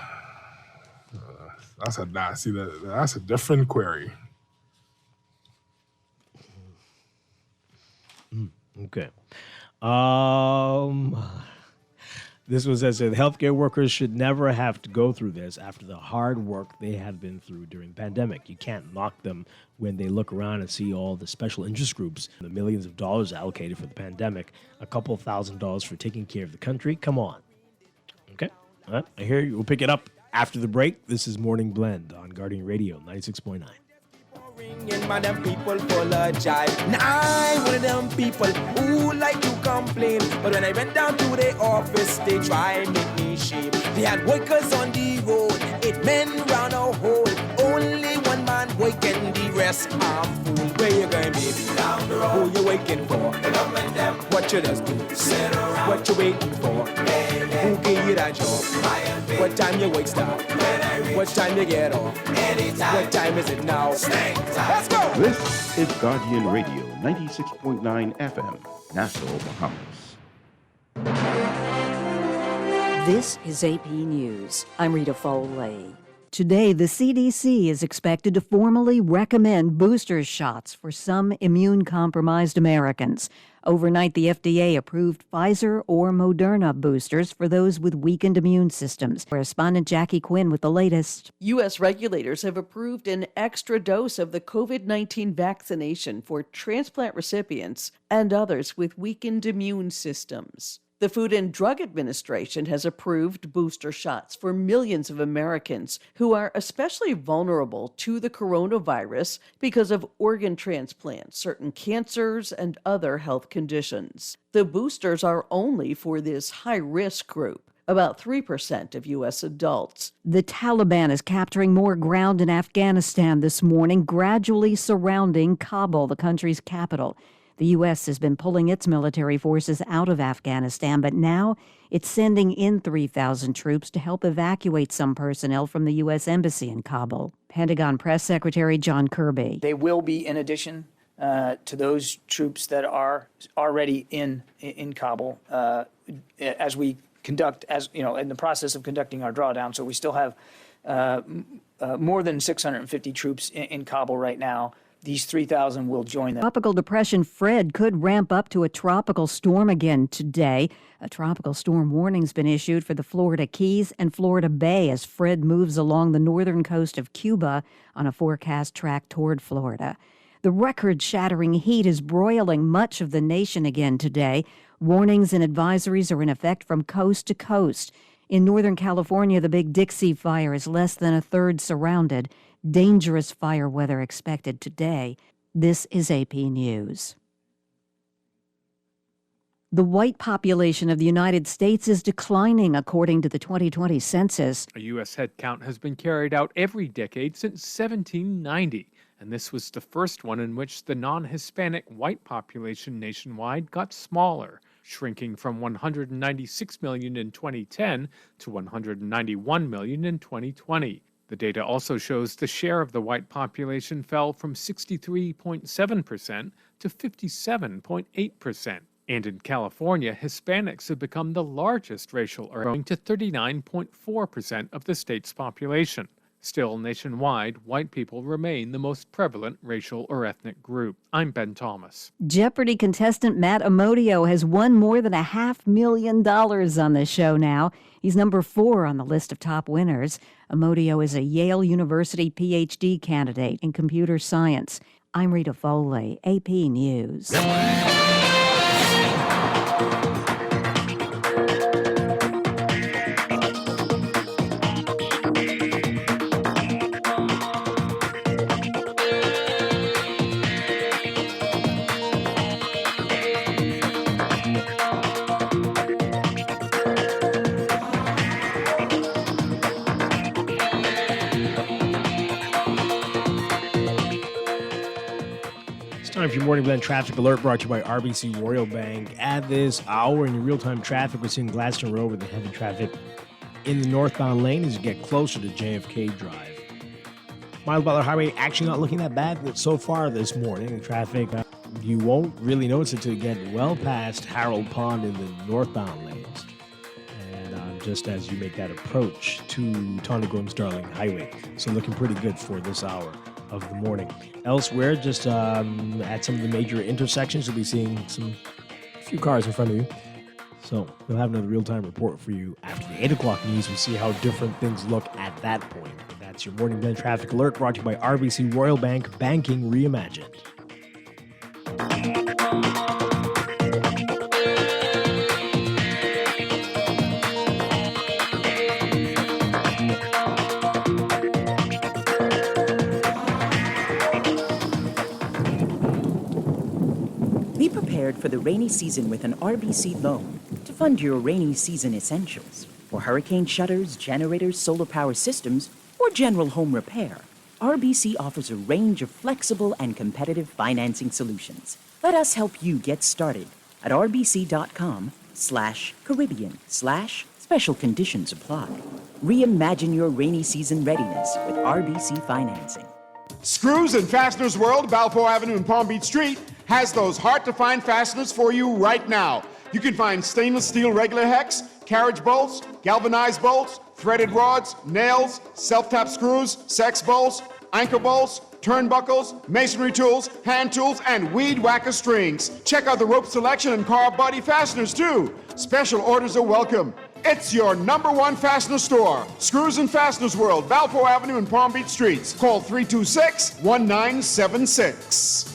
That's a different query. Okay. This one says the healthcare workers should never have to go through this after the hard work they have been through during the pandemic. You can't knock them when they look around and see all the special interest groups, the millions of dollars allocated for the pandemic, a couple $1,000s for taking care of the country. Come on. Okay. All right. I hear you. We'll pick it up after the break. This is Morning Blend on Guardian Radio 96.9. And my them people full of jive. Now I'm one of them people who like to complain, but when I went down to the office, they try and make me shame. They had workers on the road, 8 men round a hole. Only one man working, the rest harmful. Where you going, baby? Down the road. Who you waiting for? The government them. What you just do? Sit around. What you waiting for? Who gave you that job? What time you wake stop? What time you get off? Anytime. What time is it now? Let's go! This is Guardian Radio 96.9 FM, Nassau, Bahamas. This is AP News. I'm Rita Foley. Today, the CDC is expected to formally recommend booster shots for some immune-compromised Americans. Overnight, the FDA approved Pfizer or Moderna boosters for those with weakened immune systems. Correspondent Jackie Quinn with the latest. U.S. regulators have approved an extra dose of the COVID-19 vaccination for transplant recipients and others with weakened immune systems. The Food and Drug Administration has approved booster shots for millions of Americans who are especially vulnerable to the coronavirus because of organ transplants, certain cancers, and other health conditions. The boosters are only for this high-risk group, about 3% of U.S. adults. The Taliban is capturing more ground in Afghanistan this morning, gradually surrounding Kabul, the country's capital. The U.S. has been pulling its military forces out of Afghanistan, but now it's sending in 3,000 troops to help evacuate some personnel from the U.S. Embassy in Kabul. Pentagon Press Secretary John Kirby. They will be in addition to those troops that are already in Kabul as we conduct, in the process of conducting our drawdown. So we still have more than 650 troops in Kabul right now. These 3,000 will join them. Tropical depression Fred could ramp up to a tropical storm again today. A tropical storm warning's been issued for the Florida Keys and Florida Bay as Fred moves along the northern coast of Cuba on a forecast track toward Florida. The record-shattering heat is broiling much of the nation again today. Warnings and advisories are in effect from coast to coast. In Northern California, the Big Dixie Fire is less than a third surrounded. Dangerous fire weather expected today. This is AP News. The white population of the United States is declining, according to the 2020 census. A U.S. head count has been carried out every decade since 1790, and this was the first one in which the non-Hispanic white population nationwide got smaller, shrinking from 196 million in 2010 to 191 million in 2020. The data also shows the share of the white population fell from 63.7% to 57.8%. And in California, Hispanics have become the largest racial growing to 39.4% of the state's population. Still, nationwide, white people remain the most prevalent racial or ethnic group. I'm Ben Thomas. Jeopardy contestant Matt Amodio has won more than $500,000 on the show now. He's number 4 on the list of top winners. Amodio is a Yale University PhD candidate in computer science. I'm Rita Foley, AP News. Time for your Morning Blend Traffic Alert brought to you by RBC Royal Bank. At this hour in your real-time traffic, we're seeing Gladstone Road with the heavy traffic in the northbound lane as you get closer to JFK Drive. Miles Butler Highway actually not looking that bad so far this morning. The traffic, you won't really notice it until you get well past Harold Pond in the northbound lanes. And just as you make that approach to Tawny Darling Highway. So looking pretty good for this hour of the morning. Elsewhere, just at some of the major intersections, you'll be seeing a few cars in front of you. So we'll have another real-time report for you after the 8 o'clock news. We'll see how different things look at that point. But that's your Morning Blend Traffic Alert brought to you by RBC Royal Bank, banking reimagined. Be prepared for the rainy season with an RBC loan to fund your rainy season essentials. For hurricane shutters, generators, solar power systems, or general home repair, RBC offers a range of flexible and competitive financing solutions. Let us help you get started at rbc.com/Caribbean/special conditions apply. Reimagine your rainy season readiness with RBC financing. Screws and Fasteners World, Balfour Avenue and Palm Beach Street, has those hard-to-find fasteners for you right now. You can find stainless steel regular hex, carriage bolts, galvanized bolts, threaded rods, nails, self-tap screws, sex bolts, anchor bolts, turnbuckles, masonry tools, hand tools, and weed whacker strings. Check out the rope selection and car body fasteners too. Special orders are welcome. It's your #1 fastener store. Screws and Fasteners World, Balfour Avenue and Palm Beach Streets. Call 326-1976.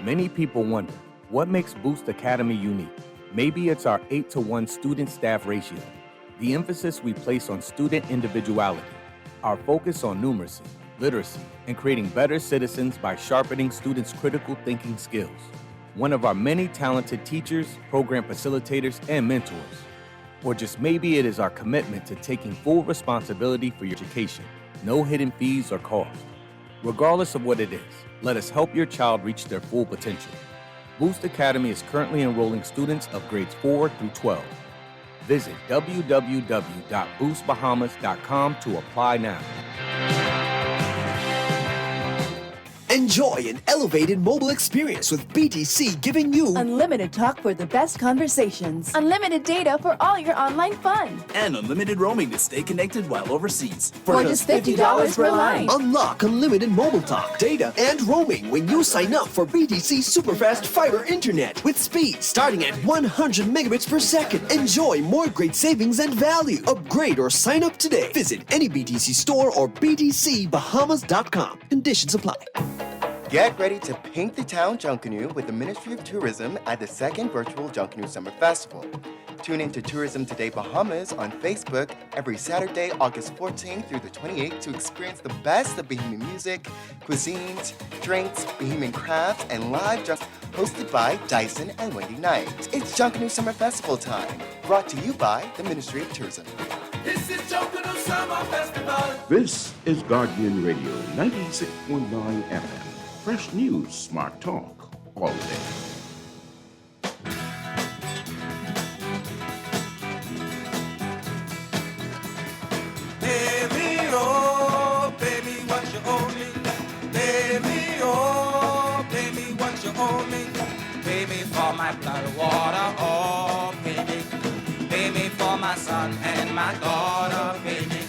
Many people wonder, what makes Boost Academy unique? Maybe it's our 8-to-1 student-staff ratio, the emphasis we place on student individuality, our focus on numeracy, literacy, and creating better citizens by sharpening students' critical thinking skills. One of our many talented teachers, program facilitators, and mentors. Or just maybe it is our commitment to taking full responsibility for your education, no hidden fees or costs. Regardless of what it is, let us help your child reach their full potential. Boost Academy is currently enrolling students of grades 4 through 12. Visit www.boostbahamas.com to apply now. Enjoy an elevated mobile experience with BTC, giving you unlimited talk for the best conversations, unlimited data for all your online fun, and unlimited roaming to stay connected while overseas. For just $50 per line. Unlock unlimited mobile talk, data, and roaming when you sign up for BTC Superfast Fiber Internet with speed starting at 100 megabits per second. Enjoy more great savings and value. Upgrade or sign up today. Visit any BTC store or btcbahamas.com. Conditions apply. Get ready to paint the town Junkanoo with the Ministry of Tourism at the second virtual Junkanoo Summer Festival. Tune in to Tourism Today Bahamas on Facebook every Saturday, August 14th through the 28th to experience the best of Bahamian music, cuisines, drinks, Bahamian crafts, and live just hosted by Dyson and Wendy Knight. It's Junkanoo Summer Festival time, brought to you by the Ministry of Tourism. This is Junkanoo Summer Festival. This is Guardian Radio 96.9 FM. Fresh news, smart talk, all day. Baby, oh, baby, what you owe me? Baby, oh, baby, what you owe me? Pay me for my blood, water, oh, pay me. Pay me for my son and my daughter, pay me.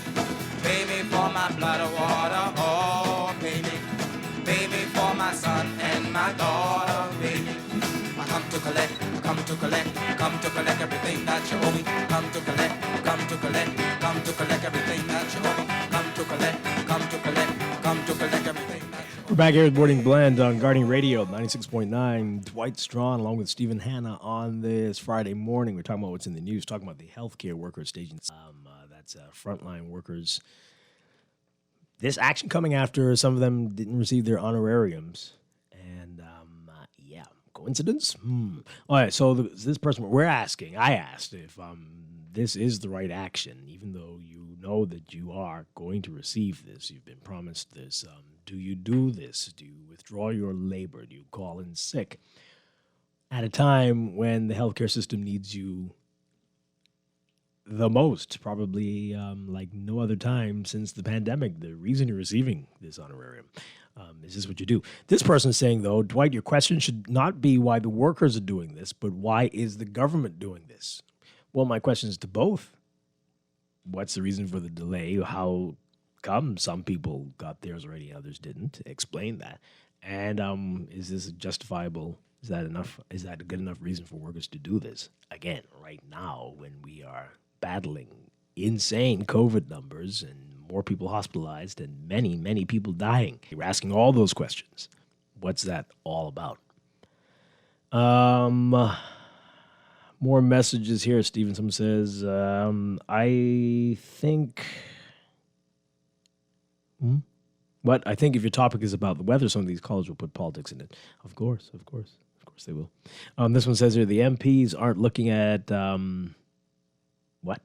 Pay me for my blood, water, oh, pay me. Pay me for my son and my daughter, baby. I come to collect, come to collect, come to collect everything that you owe me. Come to collect, come to collect, come to collect everything that you owe me. Come to collect, come to collect, come to collect everything that you owe me. We're back here at Morning Blend on Guardian Radio 96.9. Dwight Strachan along with Stephen Hanna on this Friday morning. We're talking about what's in the news, talking about the healthcare workers stations. That's frontline workers. This action coming after some of them didn't receive their honorariums. And, yeah, coincidence? All right, so this person, I asked if this is the right action, even though you know that you are going to receive this. You've been promised this. Do you do this? Do you withdraw your labor? Do you call in sick? At a time when the healthcare system needs you the most, probably like no other time since the pandemic, the reason you're receiving this honorarium. Is this what you do? This person is saying, though, Dwight, your question should not be why the workers are doing this, but why is the government doing this? Well, my question is to both. What's the reason for the delay? How come some people got theirs already and others didn't? Explain that. And is this justifiable? Is that enough? Is that a good enough reason for workers to do this? Again, right now, when we are battling insane COVID numbers and more people hospitalized and many, many people dying. You're asking all those questions. What's that all about? More messages here. Steven, someone says, I think... What? I think if your topic is about the weather, some of these callers will put politics in it. Of course they will. This one says here, the MPs aren't looking at... What?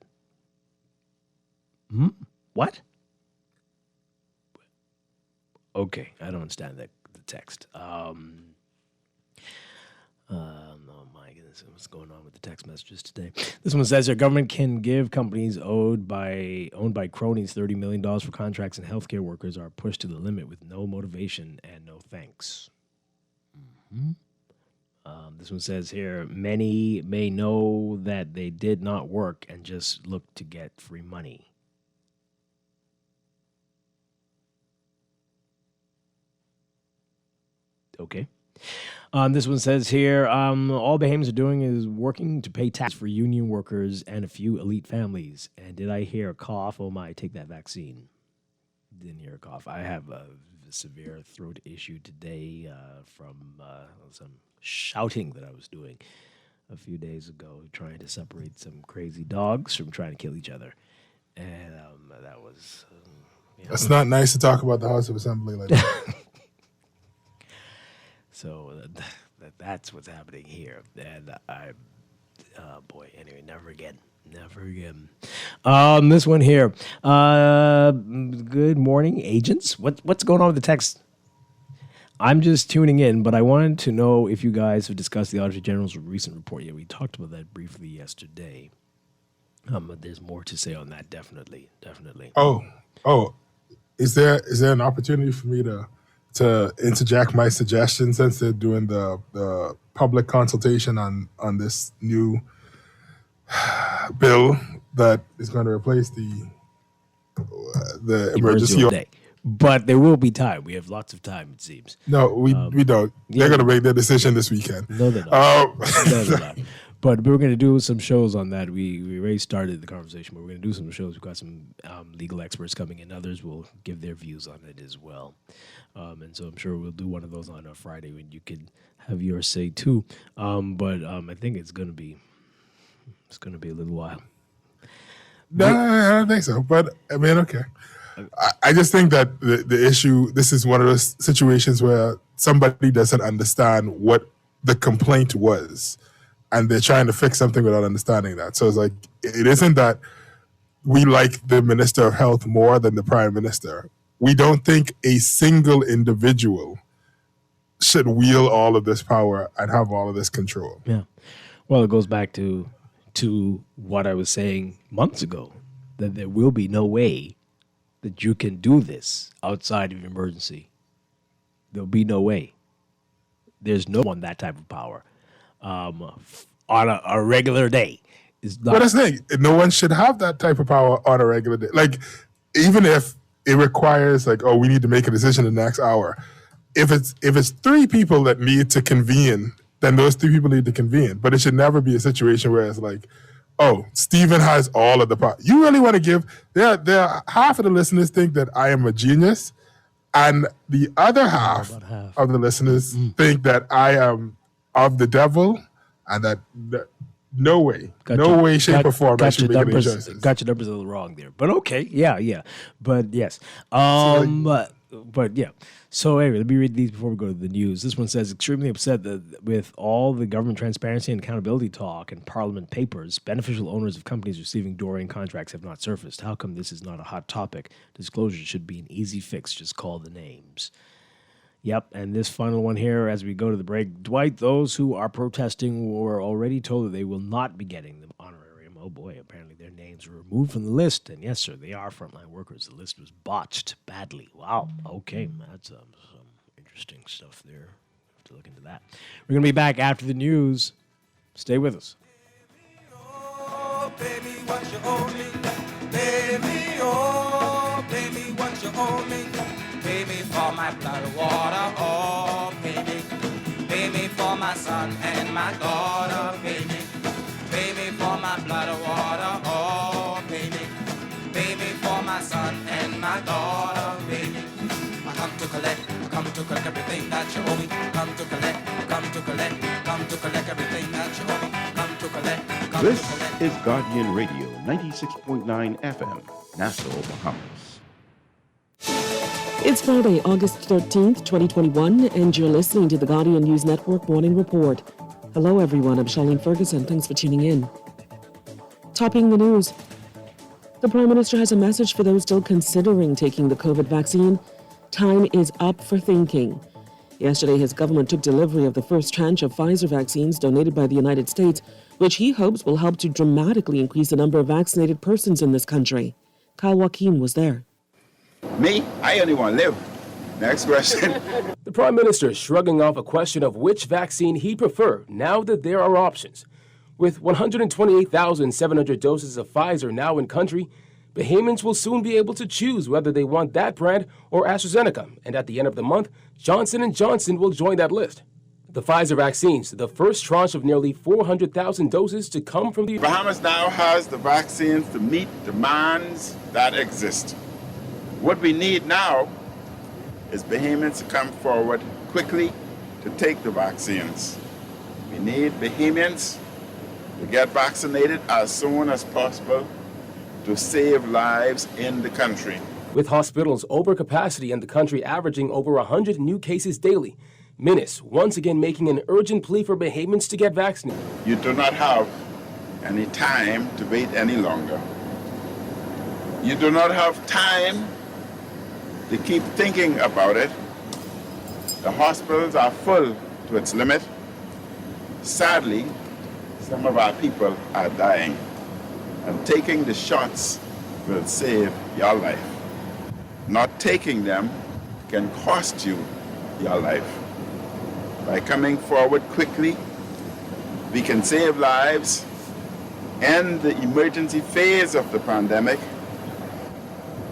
What? Okay, I don't understand the text. Oh my goodness, what's going on with the text messages today? This one says your government can give companies owned by cronies $30 million for contracts, and healthcare workers are pushed to the limit with no motivation and no thanks. This one says here, many may know that they did not work and just look to get free money. Okay. This one says here, all Bahamians are doing is working to pay tax for union workers and a few elite families. And did I hear a cough? Oh my, take that vaccine. Didn't hear a cough. I have a severe throat issue today from some shouting that I was doing a few days ago, trying to separate some crazy dogs from trying to kill each other. And that was... It's not nice to talk about the House of Assembly like that. So that's what's happening here. And anyway, never again. Never again. This one here. Good morning, agents. What's going on with the text? I'm just tuning in, but I wanted to know if you guys have discussed the Auditor General's recent report yet. We talked about that briefly yesterday. But there's more to say on that, definitely. Oh. Is there an opportunity for me to interject my suggestion since they're doing the public consultation on this new bill that is going to replace the emergency day? But there will be time. We have lots of time, it seems. No, we don't. They're going to make their decision this weekend. No, they're not. No, they're not. But we're going to do some shows on that. We already started the conversation, but we're going to do some shows. We've got some legal experts coming in. Others will give their views on it as well. And so I'm sure we'll do one of those on a Friday when you can have your say too. But I think it's going to be a little while. No, I don't think so. But I mean, okay. I just think that the issue, this is one of those situations where somebody doesn't understand what the complaint was, and they're trying to fix something without understanding that. So it's like, it isn't that we like the Minister of Health more than the Prime Minister. We don't think a single individual should wield all of this power and have all of this control. Yeah. Well, it goes back to what I was saying months ago, that there will be no way that you can do this outside of emergency. There'll be no way. There's no one that type of power on a regular day. Is not. But that's the thing. No one should have that type of power on a regular day. Like, even if it requires, like, we need to make a decision in the next hour. If it's three people that need to convene, then those three people need to convene. But it should never be a situation where it's like, Stephen has all of the power. You really want to give... There are half of the listeners think that I am a genius, and the other half of the listeners think that I am of the devil, and that no way, shape, or form I should make any choices. Got your numbers a little wrong there. But okay, yeah. But yes. But yeah. So anyway, let me read these before we go to the news. This one says, extremely upset that with all the government transparency and accountability talk and Parliament papers, beneficial owners of companies receiving Doreen contracts have not surfaced. How come this is not a hot topic? Disclosure should be an easy fix. Just call the names. Yep, and this final one here as we go to the break. Dwight, those who are protesting were already told that they will not be getting the honorarium. Oh boy, apparently their names were removed from the list. And yes, sir, they are frontline workers. The list was botched badly. Wow, okay, that's some interesting stuff there. Have to look into that. We're going to be back after the news. Stay with us. Oh, pay me what you owe me. Pay me, oh, pay me what you owe me. Pay me for my blood, water, oh, pay me. Pay me for my son and my daughter, pay me. Pay me for my blood, water, oh, pay me. Pay me for my son and my daughter, pay me. I come to collect everything that you owe me. Come to collect everything that you owe me. Come to collect. This is Guardian Radio, 96.9 FM, Nassau, Bahamas. It's Friday, August 13th, 2021, and you're listening to the Guardian News Network Morning Report. Hello, everyone. I'm Charlene Ferguson. Thanks for tuning in. Topping the news. The Prime Minister has a message for those still considering taking the COVID vaccine. Time is up for thinking. Yesterday, his government took delivery of the first tranche of Pfizer vaccines donated by the United States, which he hopes will help to dramatically increase the number of vaccinated persons in this country. Kyle Joaquin was there. Me, I only want to live. Next question. The Prime Minister is shrugging off a question of which vaccine he'd prefer now that there are options. With 128,700 doses of Pfizer now in country, Bahamians will soon be able to choose whether they want that brand or AstraZeneca, and at the end of the month, Johnson & Johnson will join that list. The Pfizer vaccines, the first tranche of nearly 400,000 doses to come from the Bahamas now has the vaccines to meet demands that exist. What we need now is Bahamians to come forward quickly to take the vaccines. We need Bahamians to get vaccinated as soon as possible to save lives in the country. With hospitals over capacity and the country averaging over 100 new cases daily, Minis once again making an urgent plea for Bahamians to get vaccinated. You do not have any time to wait any longer. You do not have time to keep thinking about it. The hospitals are full to its limit. Sadly, some of our people are dying, and taking the shots will save your life. Not taking them can cost you your life. By coming forward quickly, we can save lives, end the emergency phase of the pandemic,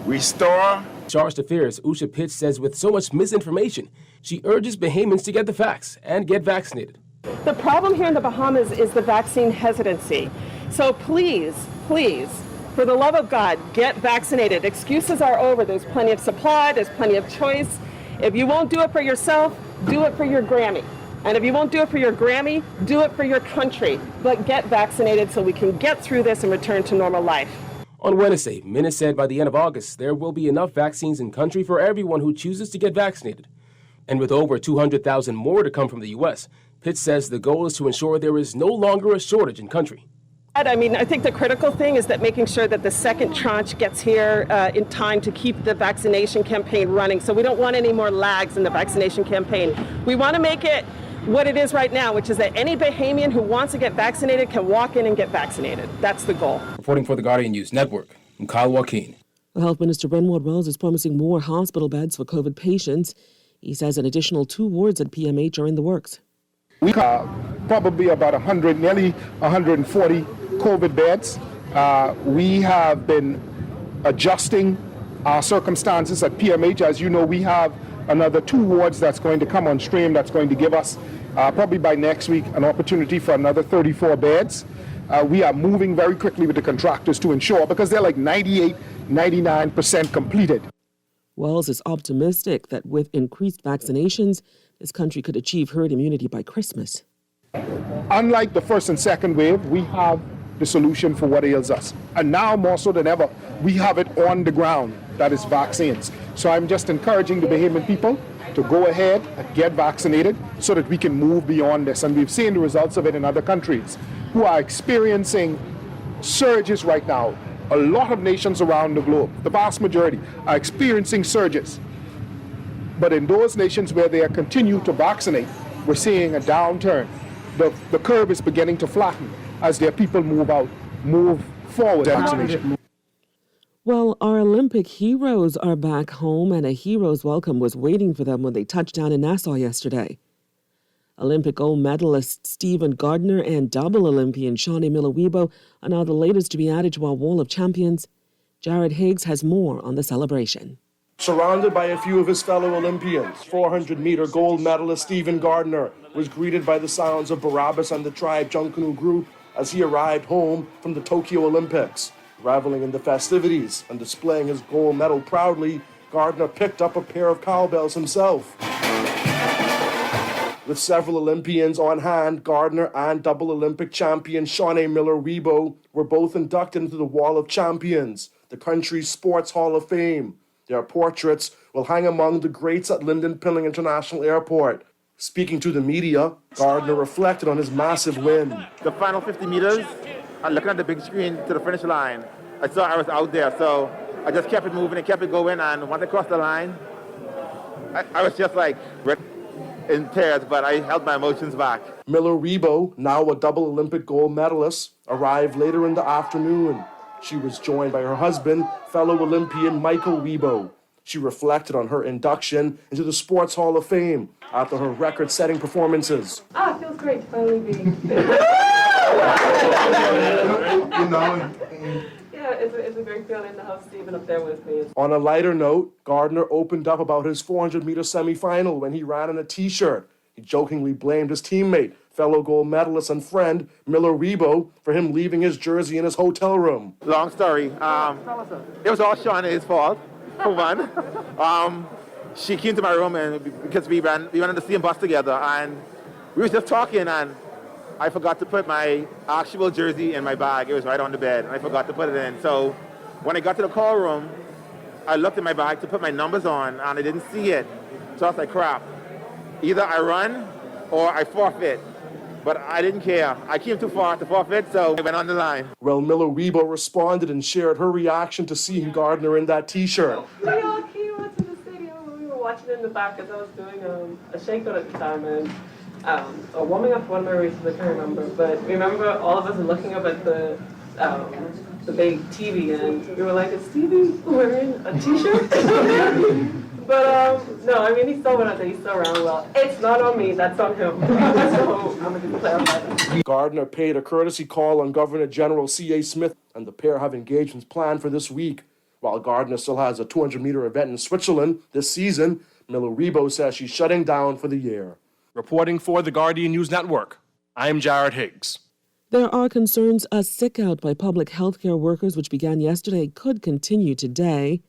restore. Charged Affairs Usha Pitts says with so much misinformation, she urges Bahamians to get the facts and get vaccinated. The problem here in the Bahamas is the vaccine hesitancy. So please, please, for the love of God, get vaccinated. Excuses are over. There's plenty of supply. There's plenty of choice. If you won't do it for yourself, do it for your Grammy. And if you won't do it for your Grammy, do it for your country. But get vaccinated so we can get through this and return to normal life. On Wednesday, Minis said by the end of August, there will be enough vaccines in country for everyone who chooses to get vaccinated. And with over 200,000 more to come from the U.S., Pitts says the goal is to ensure there is no longer a shortage in country. I mean, I think the critical thing is that making sure that the second tranche gets here in time to keep the vaccination campaign running. So we don't want any more lags in the vaccination campaign. We want to make it what it is right now, which is that any Bahamian who wants to get vaccinated can walk in and get vaccinated. That's the goal. Reporting for the Guardian News Network, I'm Kyle Joaquin. Health Minister Brenward Wells is promising more hospital beds for COVID patients. He says an additional 2 wards at PMH are in the works. We have probably about 100, nearly 140 COVID beds. We have been adjusting our circumstances at PMH. As you know, we have another 2 wards that's going to come on stream that's going to give us probably by next week an opportunity for another 34 beds. We are moving very quickly with the contractors to ensure, because they're like 98, 99% completed. Wells is optimistic that with increased vaccinations, this country could achieve herd immunity by Christmas. Unlike the first and second wave, we have the solution for what ails us. And now more so than ever, we have it on the ground, that is vaccines. So I'm just encouraging the Bahamian people to go ahead and get vaccinated so that we can move beyond this. And we've seen the results of it in other countries who are experiencing surges right now. A lot of nations around the globe, the vast majority, are experiencing surges. But in those nations where they are continue to vaccinate, we're seeing a downturn. The curve is beginning to flatten as their people move forward. Well, our Olympic heroes are back home, and a hero's welcome was waiting for them when they touched down in Nassau yesterday. Olympic gold medalist Stephen Gardner and double Olympian Shawnee Miller-Weibo are now the latest to be added to our wall of champions. Jared Higgs has more on the celebration. Surrounded by a few of his fellow Olympians, 400-meter gold medalist Stephen Gardner was greeted by the sounds of Barabbas and the Tribe Junkanoo group as he arrived home from the Tokyo Olympics. Reveling in the festivities and displaying his gold medal proudly, Gardner picked up a pair of cowbells himself. With several Olympians on hand, Gardner and double Olympic champion Shawnee Miller-Weibo were both inducted into the Wall of Champions, the country's Sports Hall of Fame. Their portraits will hang among the greats at Lynden Pilling International Airport. Speaking to the media, Gardner reflected on his massive win. The final 50 meters, and looking at the big screen to the finish line, I saw I was out there, so I just kept it moving and kept it going, and once I crossed the line, I was just like in tears, but I held my emotions back. Miller-Weibo, now a double Olympic gold medalist, arrived later in the afternoon. She was joined by her husband, fellow Olympian Michael Weibo. She reflected on her induction into the Sports Hall of Fame after her record-setting performances. It feels great to finally be. Yeah, it's a great feeling to have Stephen up there with me. On a lighter note, Gardner opened up about his 400-meter semifinal when he ran in a T-shirt. He jokingly blamed his teammate, fellow gold medalist and friend, Miller Rebo, for him leaving his jersey in his hotel room. Long story. It was all Shauna's fault, for one. She came to my room and because we ran on the same bus together, and we were just talking, and I forgot to put my actual jersey in my bag. It was right on the bed, and I forgot to put it in. So when I got to the call room, I looked in my bag to put my numbers on, and I didn't see it. So I was like, crap. Either I run or I forfeit. But I didn't care. I came too far to forfeit, so I went on the line. Well, Miller Rebo responded and shared her reaction to seeing Gardner in that T-shirt. We all came up to the stadium. We were watching in the back as I was doing a shakeout at the time, and warming up for one of my races, I can't remember. But remember, all of us were looking up at the big TV, and we were like, is Stevie wearing a T-shirt? But no, I mean, he's still went out there, he's still around well. It's not on me, that's on him. So I'm going to clarify that. Gardner paid a courtesy call on Governor General C.A. Smith, and the pair have engagements planned for this week. While Gardner still has a 200-meter event in Switzerland this season, Miller Rebo says she's shutting down for the year. Reporting for the Guardian News Network, I'm Jared Higgs. There are concerns a sick-out by public healthcare workers, which began yesterday, could continue today.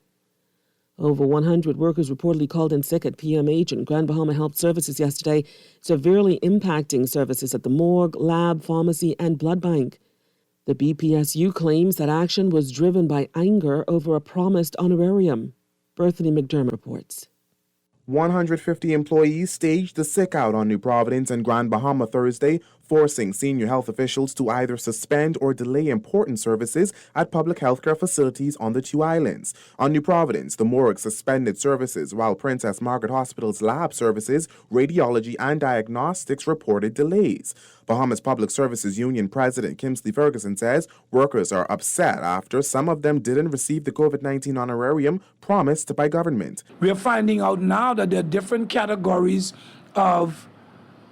Over 100 workers reportedly called in sick at PMH and Grand Bahama Health Services yesterday, severely impacting services at the morgue, lab, pharmacy, and blood bank. The BPSU claims that action was driven by anger over a promised honorarium. Berthany McDermott reports. 150 employees staged the sick-out on New Providence and Grand Bahama Thursday, forcing senior health officials to either suspend or delay important services at public healthcare facilities on the two islands. On New Providence, the morgue suspended services, while Princess Margaret Hospital's lab services, radiology, and diagnostics reported delays. Bahamas Public Services Union President Kimsley Ferguson says workers are upset after some of them didn't receive the COVID-19 honorarium promised by government. We are finding out now that there are different categories of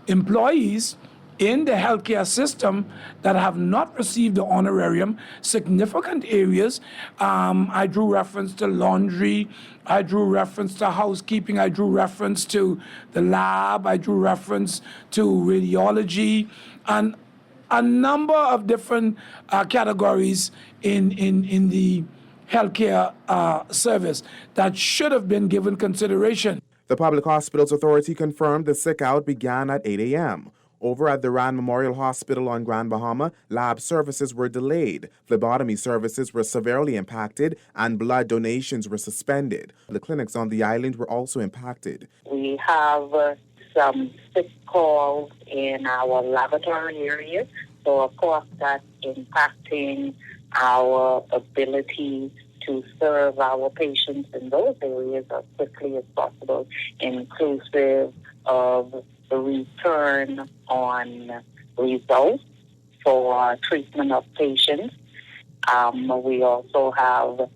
employees in the healthcare system that have not received the honorarium, significant areas. I drew reference to laundry, I drew reference to housekeeping, I drew reference to the lab, I drew reference to radiology, and a number of different categories in the healthcare service that should have been given consideration. The Public Hospitals Authority confirmed the sick-out began at 8 a.m. Over at the Rand Memorial Hospital on Grand Bahama, lab services were delayed, phlebotomy services were severely impacted, and blood donations were suspended. The clinics on the island were also impacted. We have some sick calls in our laboratory area, so of course that's impacting our ability to serve our patients in those areas as quickly as possible, inclusive of the return on results for treatment of patients. We also have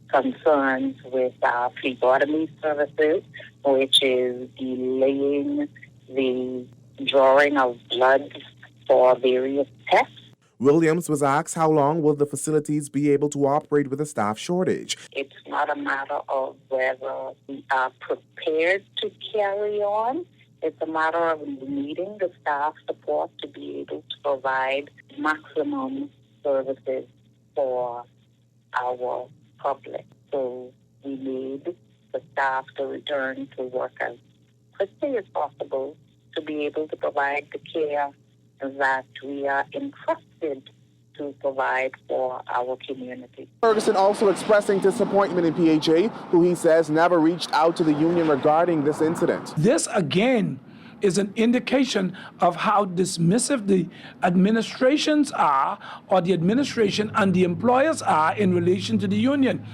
concerns with our phlebotomy services, which is delaying the drawing of blood for various tests. Williams was asked how long will the facilities be able to operate with a staff shortage. It's not a matter of whether we are prepared to carry on. It's a matter of needing the staff support to be able to provide maximum services for our public. So we need the staff to return to work as quickly as possible to be able to provide the care that we are entrusted to provide for our community. Ferguson also expressing disappointment in PHA, who he says never reached out to the union regarding this incident. This, again, is an indication of how dismissive the administrations are, or the administration and the employers are in relation to the union.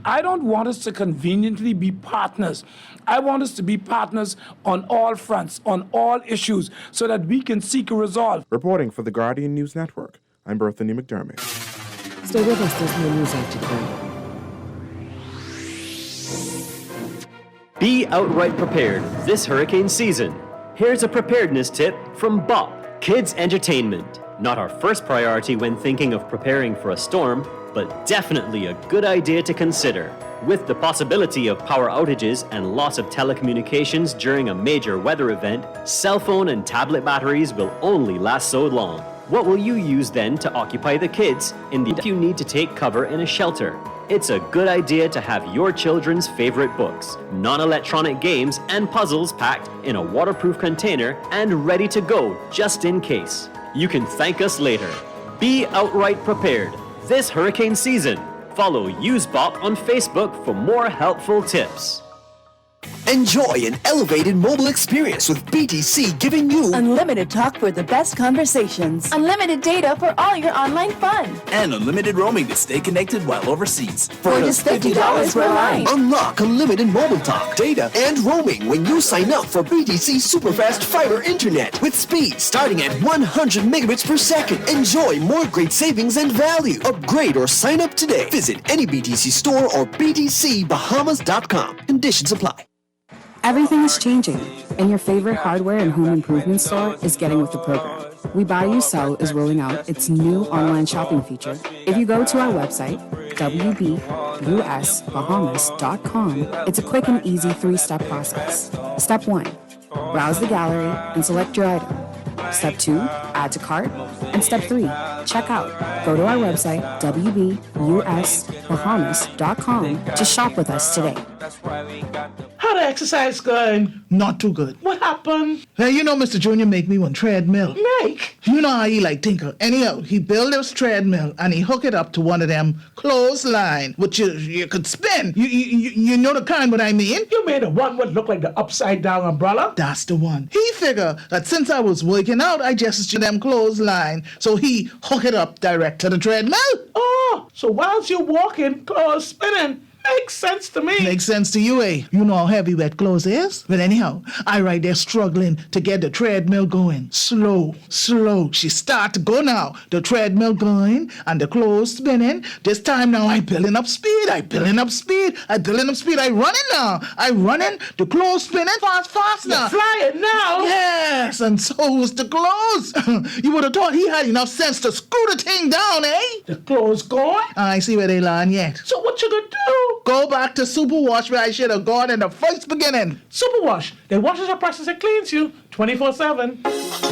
I don't want us to conveniently be partners. I want us to be partners on all fronts, on all issues, so that we can seek a resolve. Reporting for the Guardian News Network, I'm Berthany McDermott. Stay with us, there's more news after the break. Be outright prepared this hurricane season. Here's a preparedness tip from BOP Kids Entertainment. Not our first priority when thinking of preparing for a storm, but definitely a good idea to consider. With the possibility of power outages and loss of telecommunications during a major weather event, cell phone and tablet batteries will only last so long. What will you use then to occupy the kids in the event you need to take cover in a shelter? It's a good idea to have your children's favorite books, non-electronic games, and puzzles packed in a waterproof container and ready to go just in case. You can thank us later. Be outright prepared this hurricane season. Follow Use BOP on Facebook for more helpful tips. Enjoy an elevated mobile experience with BTC, giving you unlimited talk for the best conversations, unlimited data for all your online fun, and unlimited roaming to stay connected while overseas. For just $50 per line. Unlock unlimited mobile talk, data, and roaming when you sign up for BTC Superfast Fiber Internet with speed starting at 100 megabits per second. Enjoy more great savings and value. Upgrade or sign up today. Visit any BTC store or btcbahamas.com. Conditions apply. Everything is changing, and your favorite hardware and home improvement store is getting with the program. We Buy You Sell is rolling out its new online shopping feature. If you go to our website, wbusbahamas.com, it's a quick and easy 3-step process. Step 1, browse the gallery and select your item. Step 2, add to cart. And step 3, check out. Go to our website, wbusbahamas.com, to shop with us today. How the exercise going? Not too good. What happened? Well, you know Mr. Junior make me one treadmill. Make? You know how he like tinker. Anyhow, he built this treadmill and he hook it up to one of them clothesline, which you could spin. You know the kind what I mean? You made a one what look like the upside down umbrella? That's the one. He figure that since I was working out, I just do them clothesline. So he hook it up direct to the treadmill. Oh, so whilst you're walking, clothes spinning. Makes sense to me. Makes sense to you, eh? You know how heavy wet clothes is? But anyhow, I right there struggling to get the treadmill going. Slow. She start to go now. The treadmill going and the clothes spinning. This time now I building up speed. I running now. I running. The clothes spinning fast now. You're flying now? Yes, and so is the clothes. You would have thought he had enough sense to screw the thing down, eh? The clothes going? I see where they lying yet. So what you gonna do? Go back to Superwash where I should have gone in the first beginning. Superwash, they washes your presses and cleans you 24/7.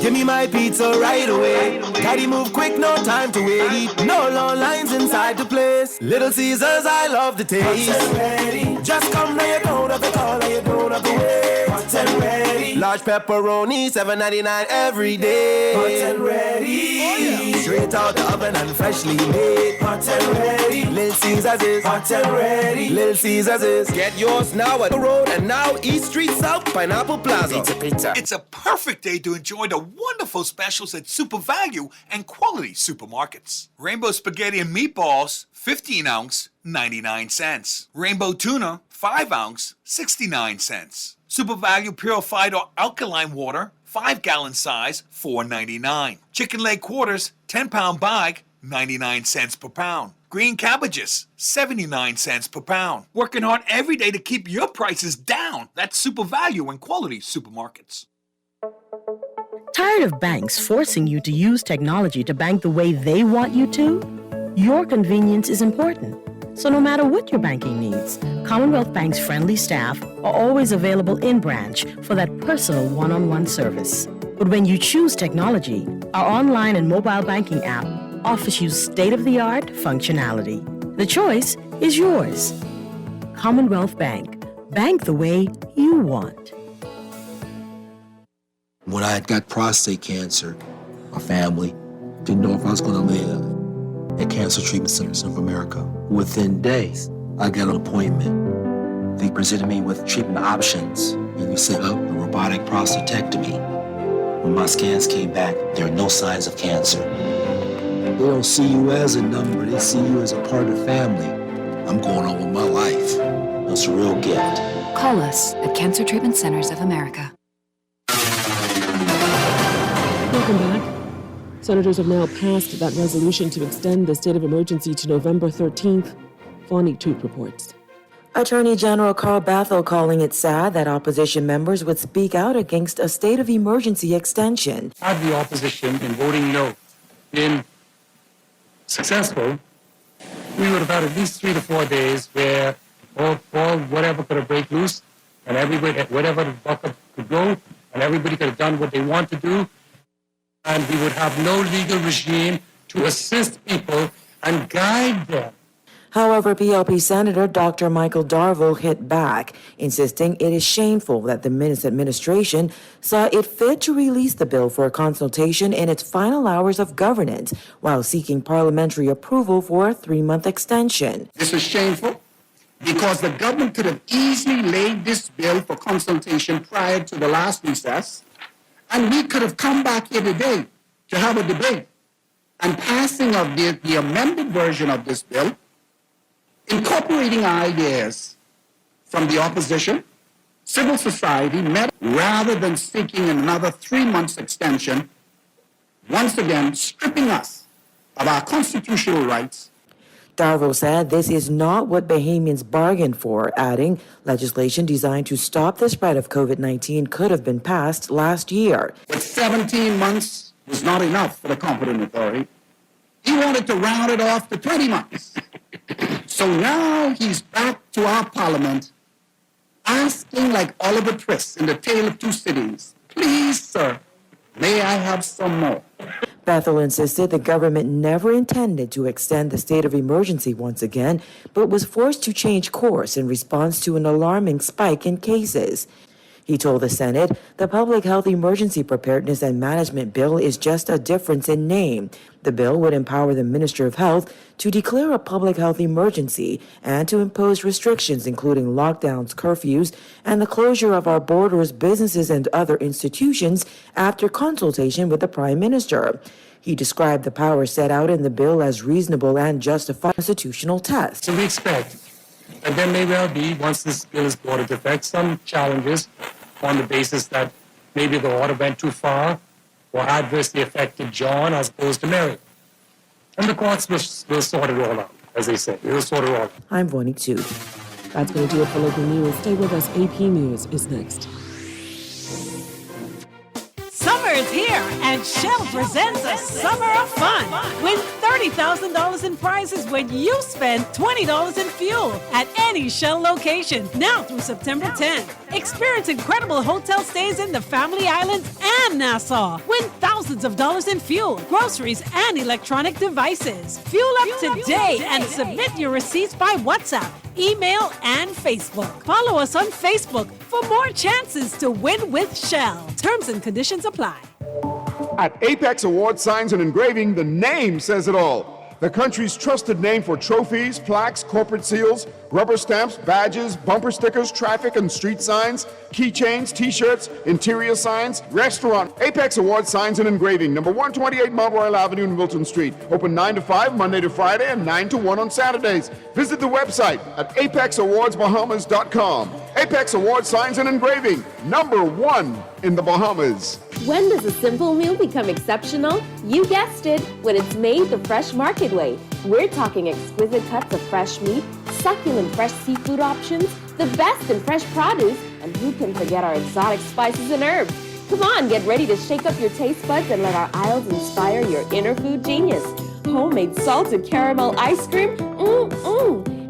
Give me my pizza right away. Gotta move quick, no time to wait. No long lines inside the place. Little Caesars, I love the taste. Hot and ready. Just come now, you don't have to call, now you don't have to wait. Hot and ready. Large pepperoni, $7.99 every day. Hot and ready. Oh, yeah. Straight out the oven and freshly made. Hot and ready. Little Caesars is hot and ready. Little Caesars is. Get yours now at the road and now East Street South, Pineapple Plaza. Pizza. It's a perfect day to enjoy the wonderful specials at Super Value and Quality Supermarkets. Rainbow Spaghetti and Meatballs, 15 ounce, 99 cents. Rainbow Tuna, 5 ounce, 69 cents. Super Value Purified or Alkaline Water, 5-gallon size, $4.99. Chicken leg quarters, 10-pound bag, 99 cents per pound. Green cabbages, 79 cents per pound. Working hard every day to keep your prices down. That's Super Value and Quality Supermarkets. Tired of banks forcing you to use technology to bank the way they want you to? Your convenience is important. So no matter what your banking needs, Commonwealth Bank's friendly staff are always available in branch for that personal one-on-one service. But when you choose technology, our online and mobile banking app offers you state-of-the-art functionality. The choice is yours. Commonwealth Bank. Bank the way you want. When I got prostate cancer, my family didn't know if I was going to live at Cancer Treatment Centers of America. Within days, I got an appointment. They presented me with treatment options, and we set up a robotic prostatectomy. When my scans came back, there are no signs of cancer. They don't see you as a number, they see you as a part of the family. I'm going on with my life. It's a real gift. Call us at Cancer Treatment Centers of America. Welcome back. Senators have now passed that resolution to extend the state of emergency to November 13th. Fawny Toot reports. Attorney General Carl Bethel calling it sad that opposition members would speak out against a state of emergency extension. Had the opposition in voting no been successful, we would have had at least 3 to 4 days where all whatever could have break loose and everybody, whatever the bucket could go, and everybody could have done what they want to do, and we would have no legal regime to assist people and guide them. However, PLP Senator Dr. Michael Darville hit back, insisting it is shameful that the Minnis administration saw it fit to release the bill for a consultation in its final hours of governance while seeking parliamentary approval for a 3-month extension. This is shameful because the government could have easily laid this bill for consultation prior to the last recess, and we could have come back here today to have a debate and passing of the amended version of this bill, incorporating ideas from the opposition, civil society, rather than seeking another 3 months extension, once again stripping us of our constitutional rights. Darville said this is not what Bahamians bargained for, adding legislation designed to stop the spread of COVID-19 could have been passed last year. But 17 months was not enough for the competent authority. He wanted to round it off to 20 months. So now he's back to our parliament asking like Oliver Twist in The Tale of Two Cities, please, sir, may I have some more? Bethel insisted the government never intended to extend the state of emergency once again, but was forced to change course in response to an alarming spike in cases. He told the Senate the Public Health Emergency Preparedness and Management Bill is just a difference in name. The bill would empower the Minister of Health to declare a public health emergency and to impose restrictions including lockdowns, curfews, and the closure of our borders, businesses, and other institutions after consultation with the Prime Minister. He described the powers set out in the bill as reasonable and justified constitutional test. So we expect that there may well be, once this bill is brought into effect, some challenges on the basis that maybe the order went too far or adversely affected John as opposed to Mary. And the courts will sort it all out, as they say. They will sort it all out. I'm Vonnie Tu. That's going to do it for local news. Stay with us. AP News is next. Summer is here, and Shell presents a summer of fun. Win $30,000 in prizes when you spend $20 in fuel at any Shell location, now through September 10th. Experience incredible hotel stays in the Family Islands and Nassau. Win thousands of dollars in fuel, groceries, and electronic devices. Fuel up today and submit your receipts by WhatsApp, email, and Facebook. Follow us on Facebook for more chances to win with Shell. Terms and conditions apply. At Apex Award Signs and Engraving, the name says it all. The country's trusted name for trophies, plaques, corporate seals, rubber stamps, badges, bumper stickers, traffic and street signs, keychains, t-shirts, interior signs, restaurant. Apex Award Signs and Engraving, number 128 Mount Royal Avenue in Wilton Street. Open 9 to 5, Monday to Friday, and 9 to 1 on Saturdays. Visit the website at apexawardsbahamas.com. Apex Award Signs and Engraving, number 1 in the Bahamas. When does a simple meal become exceptional? You guessed it, when it's made the fresh market way. We're talking exquisite cuts of fresh meat, succulent fresh seafood options, the best in fresh produce, and who can forget our exotic spices and herbs? Come on, get ready to shake up your taste buds and let our aisles inspire your inner food genius. Homemade salted caramel ice cream,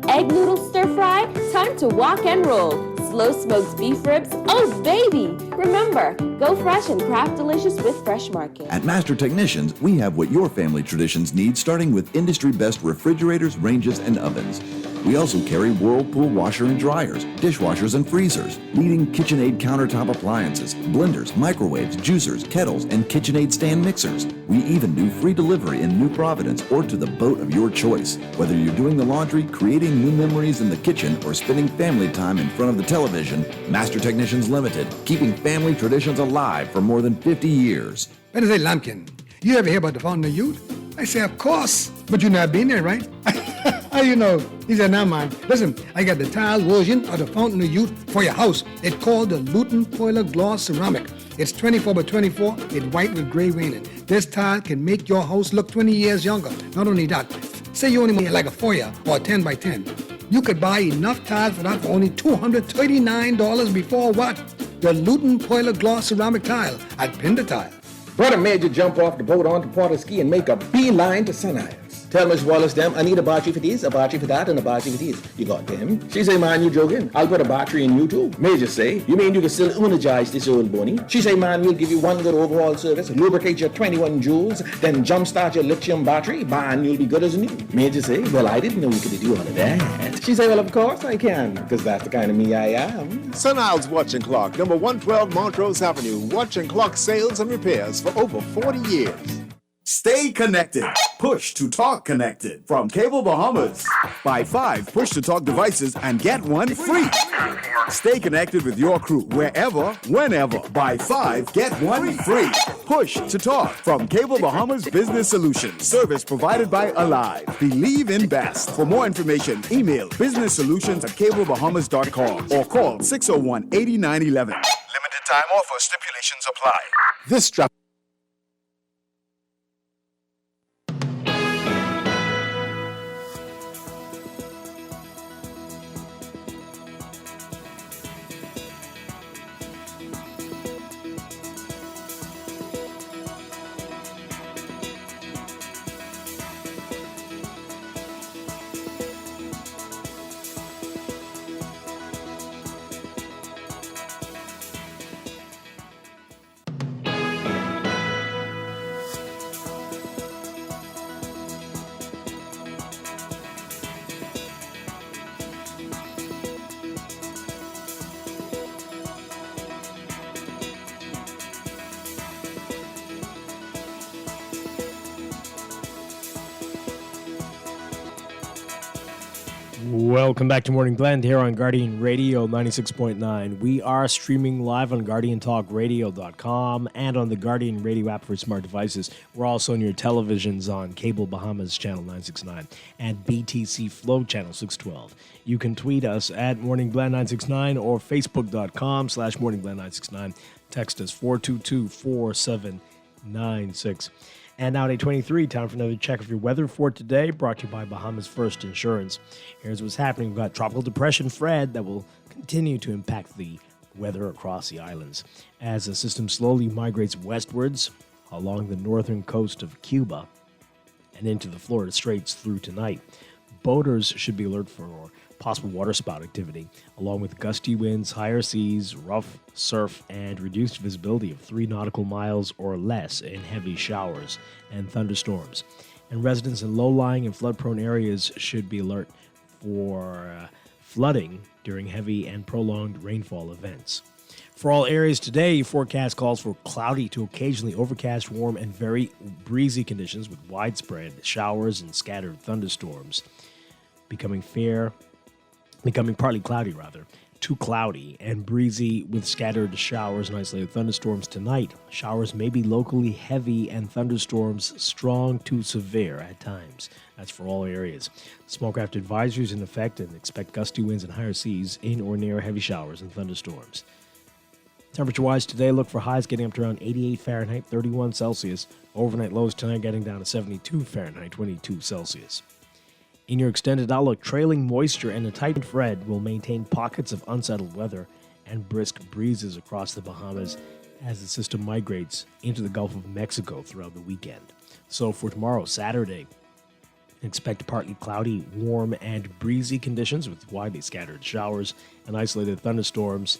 egg noodle stir fry, time to walk and roll. Slow smoked beef ribs, oh baby! Remember, go fresh and craft delicious with Fresh Market. At Master Technicians, we have what your family traditions need, starting with industry best refrigerators, ranges, and ovens. We also carry Whirlpool washer and dryers, dishwashers and freezers, leading KitchenAid countertop appliances, blenders, microwaves, juicers, kettles, and KitchenAid stand mixers. We even do free delivery in New Providence or to the boat of your choice. Whether you're doing the laundry, creating new memories in the kitchen, or spending family time in front of the television, Master Technicians Limited, keeping family traditions alive for more than 50 years. Better say, Lumpkin, you ever hear about the Fountain of Youth? I say, of course, but you not been there, right? How you know? He said, nah, man. Listen, I got the tile version of the Fountain of Youth for your house. It's called the Luton Poiler Gloss Ceramic. It's 24 by 24. It's white with gray veining. This tile can make your house look 20 years younger. Not only that, say you only make like a foyer or a 10 by 10. You could buy enough tiles for that for only $239 before what? The Luton Poiler Gloss Ceramic Tile at Pinder Tile. Brother made you jump off the boat onto Porter-Ski and make a beeline to Sun Isles. Tell Miss Wallace them, I need a battery for this, a battery for that, and a battery for this. You got them? She say, man, you joking? I'll put a battery in you too. Major say, you mean you can still energize this old bunny? She say, man, we'll give you one good overall service, lubricate your 21 joules, then jumpstart your lithium battery, man, you'll be good as new. Major say, well, I didn't know you could do all of that. She say, well, of course I can, because that's the kind of me I am. Sun Isles Watch and Clock, number 112 Montrose Avenue. Watch and clock sales and repairs for over 40 years. Stay connected. Push to talk connected from Cable Bahamas. Buy 5 push to talk devices and get one free. Stay connected with your crew wherever, whenever. Buy 5, get one free. Push to talk from Cable Bahamas Business Solutions. Service provided by Alive. Believe in best. For more information, email businesssolutions@cablebahamas.com or call 601-8911. Limited time offer. Stipulations apply. This drop. Welcome back to Morning Blend here on Guardian Radio 96.9. We are streaming live on GuardianTalkRadio.com and on the Guardian Radio app for smart devices. We're also on your televisions on Cable Bahamas Channel 969 and BTC Flow Channel 612. You can tweet us at MorningBlend969 or Facebook.com/MorningBlend969. Text us 422-4796. And now at 8:23, time for another check of your weather for today, brought to you by Bahamas First Insurance. Here's what's happening. We've got Tropical Depression Fred that will continue to impact the weather across the islands as the system slowly migrates westwards along the northern coast of Cuba and into the Florida Straits through tonight. Boaters should be alert for possible waterspout activity, along with gusty winds, higher seas, rough surf, and reduced visibility of 3 nautical miles or less in heavy showers and thunderstorms. And residents in low-lying and flood-prone areas should be alert for flooding during heavy and prolonged rainfall events. For all areas today, forecast calls for cloudy to occasionally overcast, warm, and very breezy conditions with widespread showers and scattered thunderstorms. Becoming partly cloudy, too cloudy and breezy with scattered showers and isolated thunderstorms tonight. Showers may be locally heavy and thunderstorms strong to severe at times. That's for all areas. Smallcraft advisories in effect and expect gusty winds and higher seas in or near heavy showers and thunderstorms. Temperature-wise today, look for highs getting up to around 88 Fahrenheit, 31 Celsius. Overnight lows tonight getting down to 72 Fahrenheit, 22 Celsius. In your extended outlook, trailing moisture and a tight Fred will maintain pockets of unsettled weather and brisk breezes across the Bahamas as the system migrates into the Gulf of Mexico throughout the weekend. So for tomorrow, Saturday, expect partly cloudy, warm, and breezy conditions with widely scattered showers and isolated thunderstorms.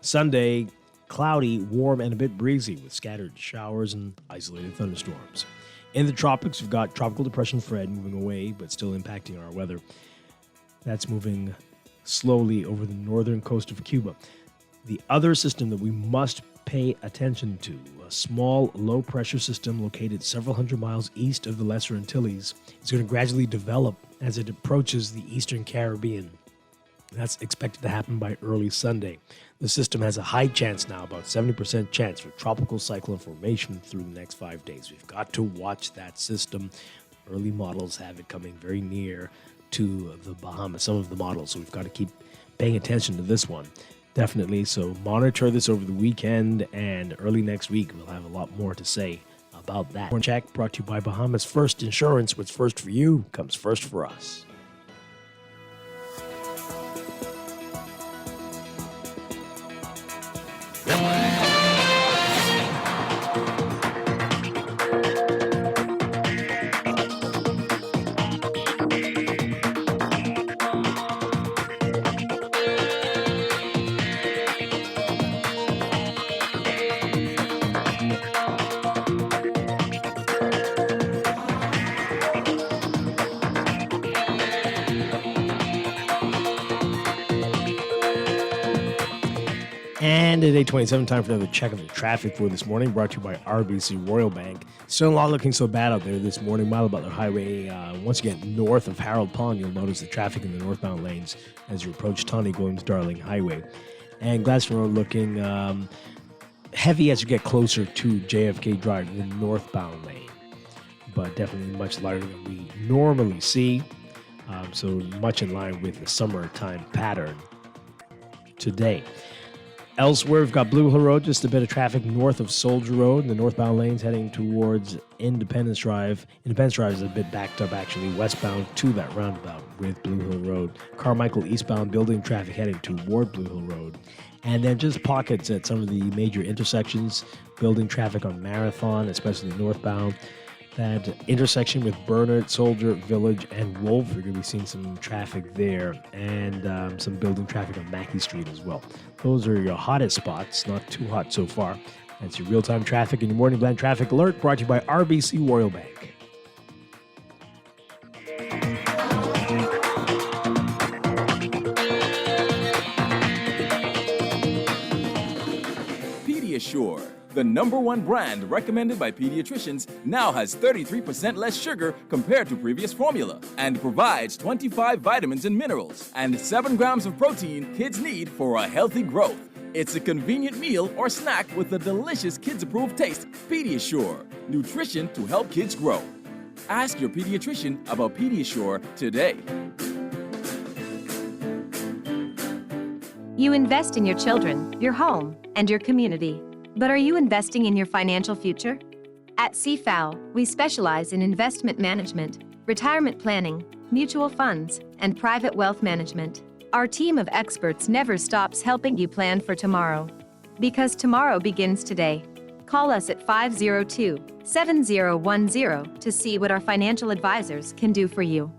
Sunday, cloudy, warm, and a bit breezy with scattered showers and isolated thunderstorms. In the tropics, we've got Tropical Depression Fred moving away, but still impacting our weather. That's moving slowly over the northern coast of Cuba. The other system that we must pay attention to, a small low-pressure system located several hundred miles east of the Lesser Antilles, is going to gradually develop as it approaches the eastern Caribbean. That's expected to happen by early Sunday. The system has a high chance now, about 70% chance for tropical cyclone formation through the next 5 days. We've got to watch that system. Early models have it coming very near to the Bahamas, some of the models, so we've got to keep paying attention to this one. Definitely, so monitor this over the weekend, and early next week we'll have a lot more to say about that. Check brought to you by Bahamas First Insurance. What's first for you comes first for us. And at 8:27, time for another check of the traffic for this morning, brought to you by RBC Royal Bank. Still not looking so bad out there this morning. Milo Butler Highway, once again, north of Harold Pond, you'll notice the traffic in the northbound lanes as you approach Tawny Williams-Darling Highway. And Gladstone Road looking heavy as you get closer to JFK Drive in the northbound lane, but definitely much lighter than we normally see. So much in line with the summertime pattern today. Elsewhere, we've got Blue Hill Road, just a bit of traffic north of Soldier Road in the northbound lanes heading towards Independence Drive. Independence Drive is a bit backed up, actually, westbound to that roundabout with Blue Hill Road. Carmichael eastbound building traffic heading toward Blue Hill Road. And then just pockets at some of the major intersections, building traffic on Marathon, especially northbound. That intersection with Bernard, Soldier, Village, and Wolf, you're going to be seeing some traffic there, and some building traffic on Mackey Street as well. Those are your hottest spots, not too hot so far. That's your real-time traffic and your morning blend traffic alert, brought to you by RBC Royal Bank. Pediasure, the #1 brand recommended by pediatricians, now has 33% less sugar compared to previous formula and provides 25 vitamins and minerals and 7 grams of protein kids need for a healthy growth. It's a convenient meal or snack with a delicious kids-approved taste. Pediasure, nutrition to help kids grow. Ask your pediatrician about Pediasure today. You invest in your children, your home, and your community. But are you investing in your financial future? At CFAO, we specialize in investment management, retirement planning, mutual funds, and private wealth management. Our team of experts never stops helping you plan for tomorrow. Because tomorrow begins today. Call us at 502-7010 to see what our financial advisors can do for you.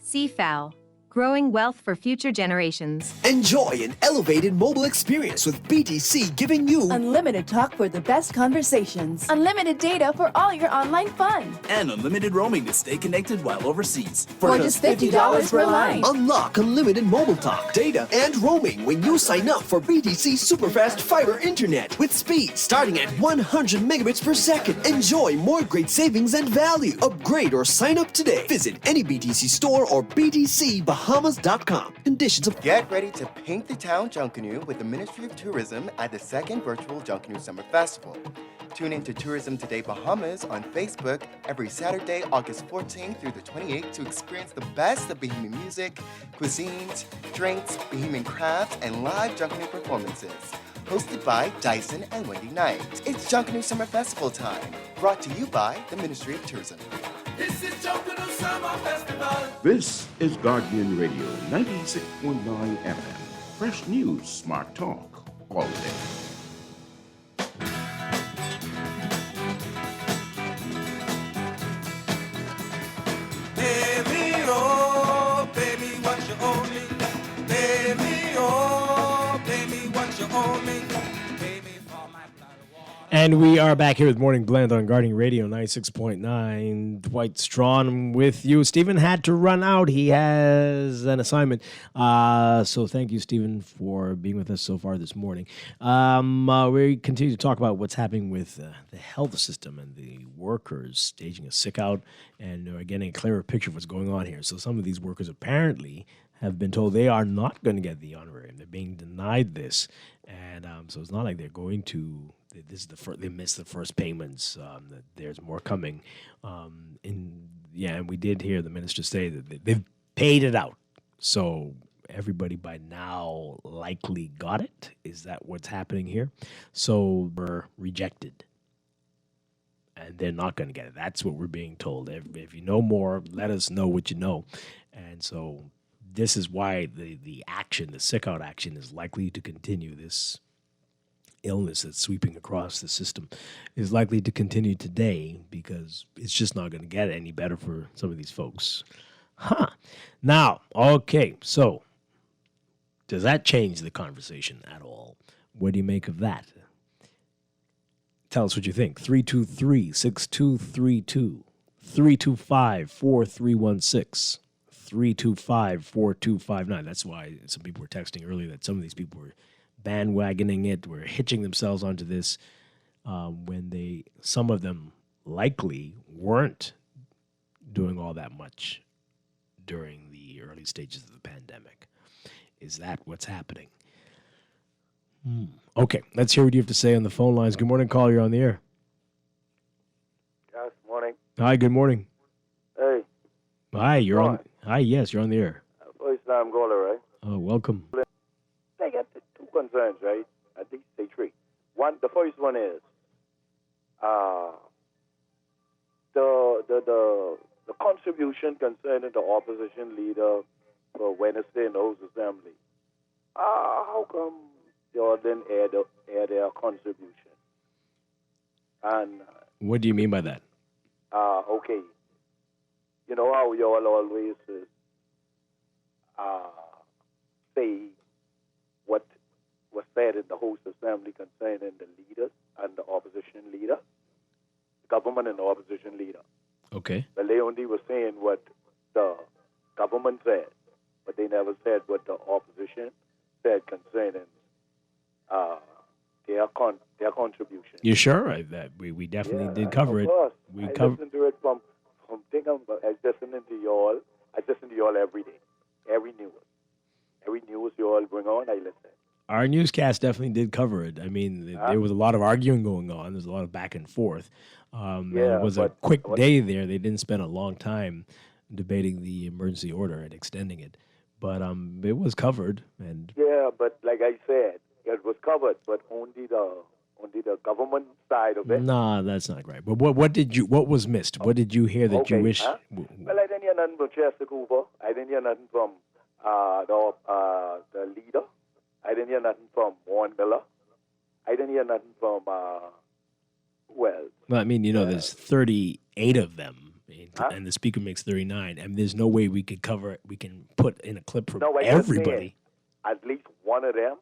CFAO. Growing wealth for future generations. Enjoy an elevated mobile experience with BTC, giving you unlimited talk for the best conversations, unlimited data for all your online fun, and unlimited roaming to stay connected while overseas. For just $50 per line. Unlock unlimited mobile talk, data, and roaming when you sign up for BTC Superfast Fiber Internet with speed starting at 100 megabits per second. Enjoy more great savings and value. Upgrade or sign up today. Visit any BTC store or BTCBahamas.com. Conditions of Get ready to paint the town Junkanoo with the Ministry of Tourism at the second virtual Junkanoo Summer Festival. Tune in to Tourism Today Bahamas on Facebook every Saturday, August 14th through the 28th to experience the best of Bahamian music, cuisines, drinks, Bahamian crafts, and live Junkanoo performances. Hosted by Dyson and Wendy Knight. It's Junkanoo Summer Festival time. Brought to you by the Ministry of Tourism. This is Junkanoo Summer Festival. This is Guardian Radio 96.9 FM. Fresh news, smart talk, all day. Baby, oh, baby, what you owe me? Baby, oh, baby, what you owe me? And we are back here with Morning Blend on Guardian Radio 96.9. Dwight Strachan with you. Stephen had to run out. He has an assignment. So thank you, Stephen, for being with us so far this morning. We continue to talk about what's happening with the health system and the workers staging a sick out and getting a clearer picture of what's going on here. So some of these workers apparently have been told they are not going to get the honorarium. They're being denied this. And so it's not like they're going to... This is they missed the first payments. That there's more coming. And we did hear the minister say that they've paid it out. So everybody by now likely got it. Is that what's happening here? So we're rejected. And they're not going to get it. That's what we're being told. If you know more, let us know what you know. And so this is why the action, the sick out action, is likely to continue. This illness that's sweeping across the system is likely to continue today because it's just not going to get any better for some of these folks. Now, okay, so does that change the conversation at all? What do you make of that? Tell us what you think. 323-6232, 325-4316, 325-4259. That's why some people were texting earlier that some of these people were bandwagoning it, were hitching themselves onto this when some of them likely weren't doing all that much during the early stages of the pandemic. Is that what's happening? Okay, let's hear what you have to say on the phone lines. Good morning, caller. You're on the air. Yes, morning. Hi, good morning. Hey. Hi, you're on. Hi, yes, you're on the air. First time caller, right? Oh, welcome. They got two concerns, right? At least say three. The first one is the contribution concerning the opposition leader for Wednesday in the House Assembly. How come y'all didn't add their contribution? And What do you mean by that? okay, you know how y'all always say what was said in the House Assembly concerning the leaders and the opposition leader, the government and the opposition leader. Okay. Well, they only were saying what the government said, but they never said what the opposition said concerning their contribution. You sure? We definitely did cover it. Course. We I covered. listen to it from thinking. I listen to y'all. I listen to y'all every day, every news you all bring on. I listen. Our newscast definitely did cover it. I mean, there was a lot of arguing going on. There's a lot of back and forth. It was a quick day there. They didn't spend a long time debating the emergency order and extending it. But it was covered. And Yeah, but like I said, it was covered, but only the government side of it. nah, that's not right. But what was missed? What did you hear that you wish? Well, I didn't hear nothing from Chester Cooper. I didn't hear nothing from the leader. I didn't hear nothing from Warren Miller. I didn't hear nothing from Well, I mean, there's 38 of them, and the speaker makes 39, and there's no way we could cover it. We can put in a clip from everybody. At least one of them.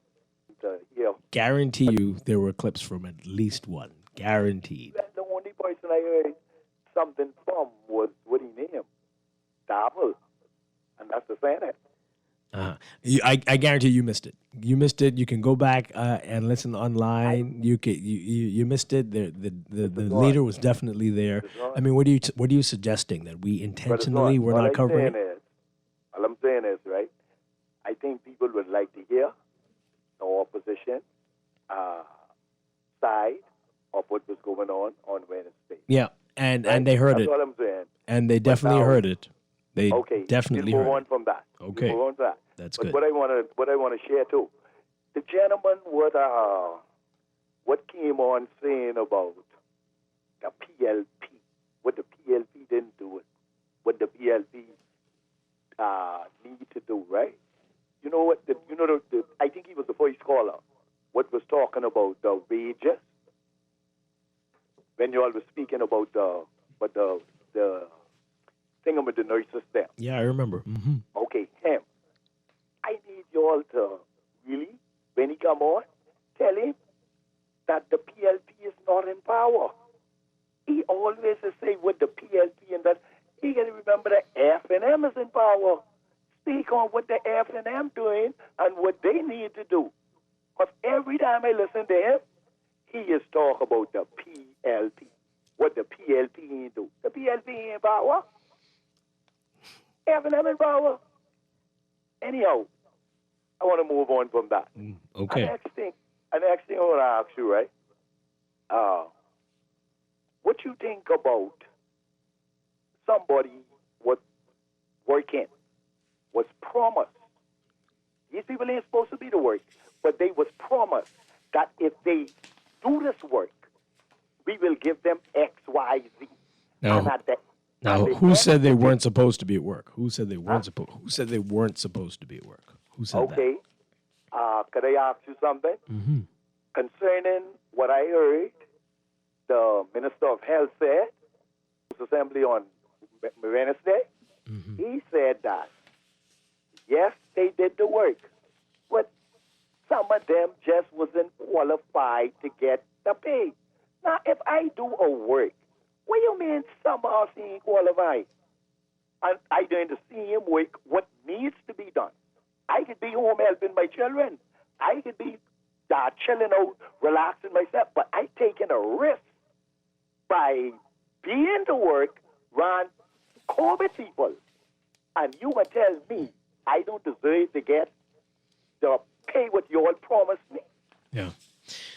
Guarantee you there were clips from at least one. Guaranteed. The only person I heard something from was what he named, Dabble, and that's the Senate. I guarantee you missed it. You missed it. You can go back and listen online. You missed it. The leader was definitely there. I mean, what are you suggesting, that we intentionally were not covering it? All I'm saying is, right, I think people would like to hear the opposition side of what was going on Wednesday. Yeah, and they heard That's it. all I'm saying. And they definitely heard it. They Okay, definitely we'll move heard on it. from that. Okay. We'll move on from that. That's but good. What I want to share too, the gentleman what came on saying about the PLP, what the PLP didn't do it, what the PLP need to do, right? You know what? I think he was the first caller. What was talking about the wages when you all were speaking about the thing with the nurses there. Yeah, I remember. Mm-hmm. Okay, him. I need you all to really, when he come on, tell him that the PLP is not in power. He always say with the PLP and that he got to remember that F&M is in power. Speak on what the F&M doing and what they need to do. Because every time I listen to him, he is talk about the PLP. What the PLP ain't do. The PLP ain't in power. F&M in power. Anyhow, I want to move on from that. Okay. The next thing I want to ask you, right? What you think about somebody was working, was promised. These people ain't supposed to be to work, but they was promised that if they do this work, we will give them X, Y, Z. Now, who said they weren't supposed to be at work? Who said they weren't supposed? Who said they weren't supposed to be at work? Who said Okay. Could I ask you something? that? Mm-hmm. concerning what I heard the Minister of Health said, Assembly on Wednesday, he said that, yes, they did the work, but some of them just wasn't qualified to get the pay. Now, if I do a work, what do you mean some are ain't qualified? And I doing the same work, what needs to be done. I could be home helping my children. I could be chilling out, relaxing myself, but I taking a risk by being to work around COVID people. And you will tell me I don't deserve to get the pay what you all promised me. Yeah.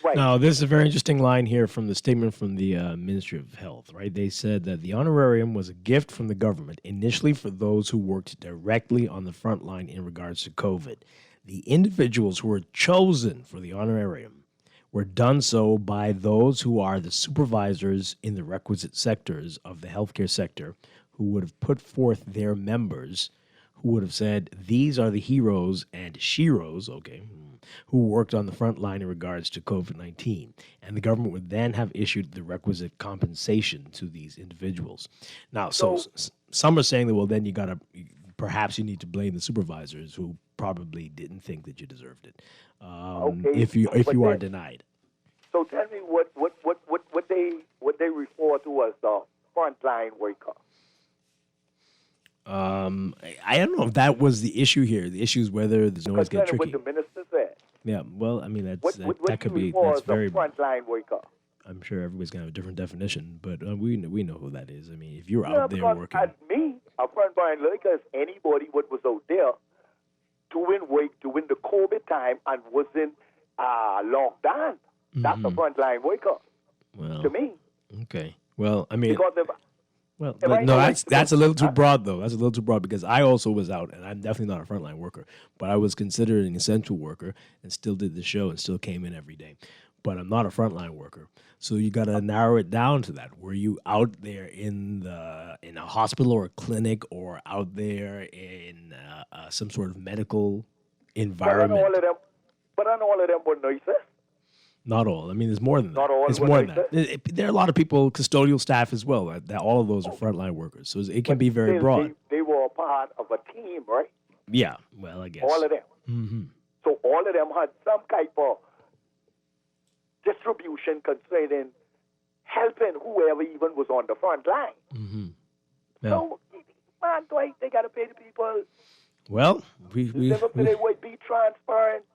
Right. Now, this is a very interesting line here from the statement from the Ministry of Health, right? They said that the honorarium was a gift from the government, initially for those who worked directly on the front line in regards to COVID. The individuals who were chosen for the honorarium were done so by those who are the supervisors in the requisite sectors of the healthcare sector, who would have put forth their members, who would have said, these are the heroes and sheroes, who worked on the front line in regards to COVID-19. And the government would then have issued the requisite compensation to these individuals. Now, so some are saying that, well, then perhaps you need to blame the supervisors who probably didn't think that you deserved it. If you are denied. So tell me what they refer to as the frontline worker. I don't know if that was the issue here. The issue is whether there's always get tricky. What the minister said. Yeah, well, I mean What could be that's very. Frontline worker. I'm sure everybody's gonna have a different definition, but we know who that is. I mean, if you're out there working, as me, a frontline worker is anybody what was out there doing work during the COVID time and wasn't locked down. That's a frontline worker. Well, to me. Okay. Well, I mean. Because that's a little too broad, though. That's a little too broad because I also was out, and I'm definitely not a frontline worker, but I was considered an essential worker and still did the show and still came in every day. But I'm not a frontline worker, so you got to narrow it down to that. Were you out there in a hospital or a clinic, or out there in some sort of medical environment? But I know all of them were nurses. Not all. I mean, there's more than that. Not all It's more than that. There are a lot of people, custodial staff as well. That all of those are frontline workers. So it can be very broad. They were a part of a team, right? Yeah. Well, I guess. All of them. Mm-hmm. So all of them had some type of distribution concerning helping whoever even was on the front line. Mm-hmm. Yeah. So, man, Dwight, they got to pay the people. Well, we would be transparent.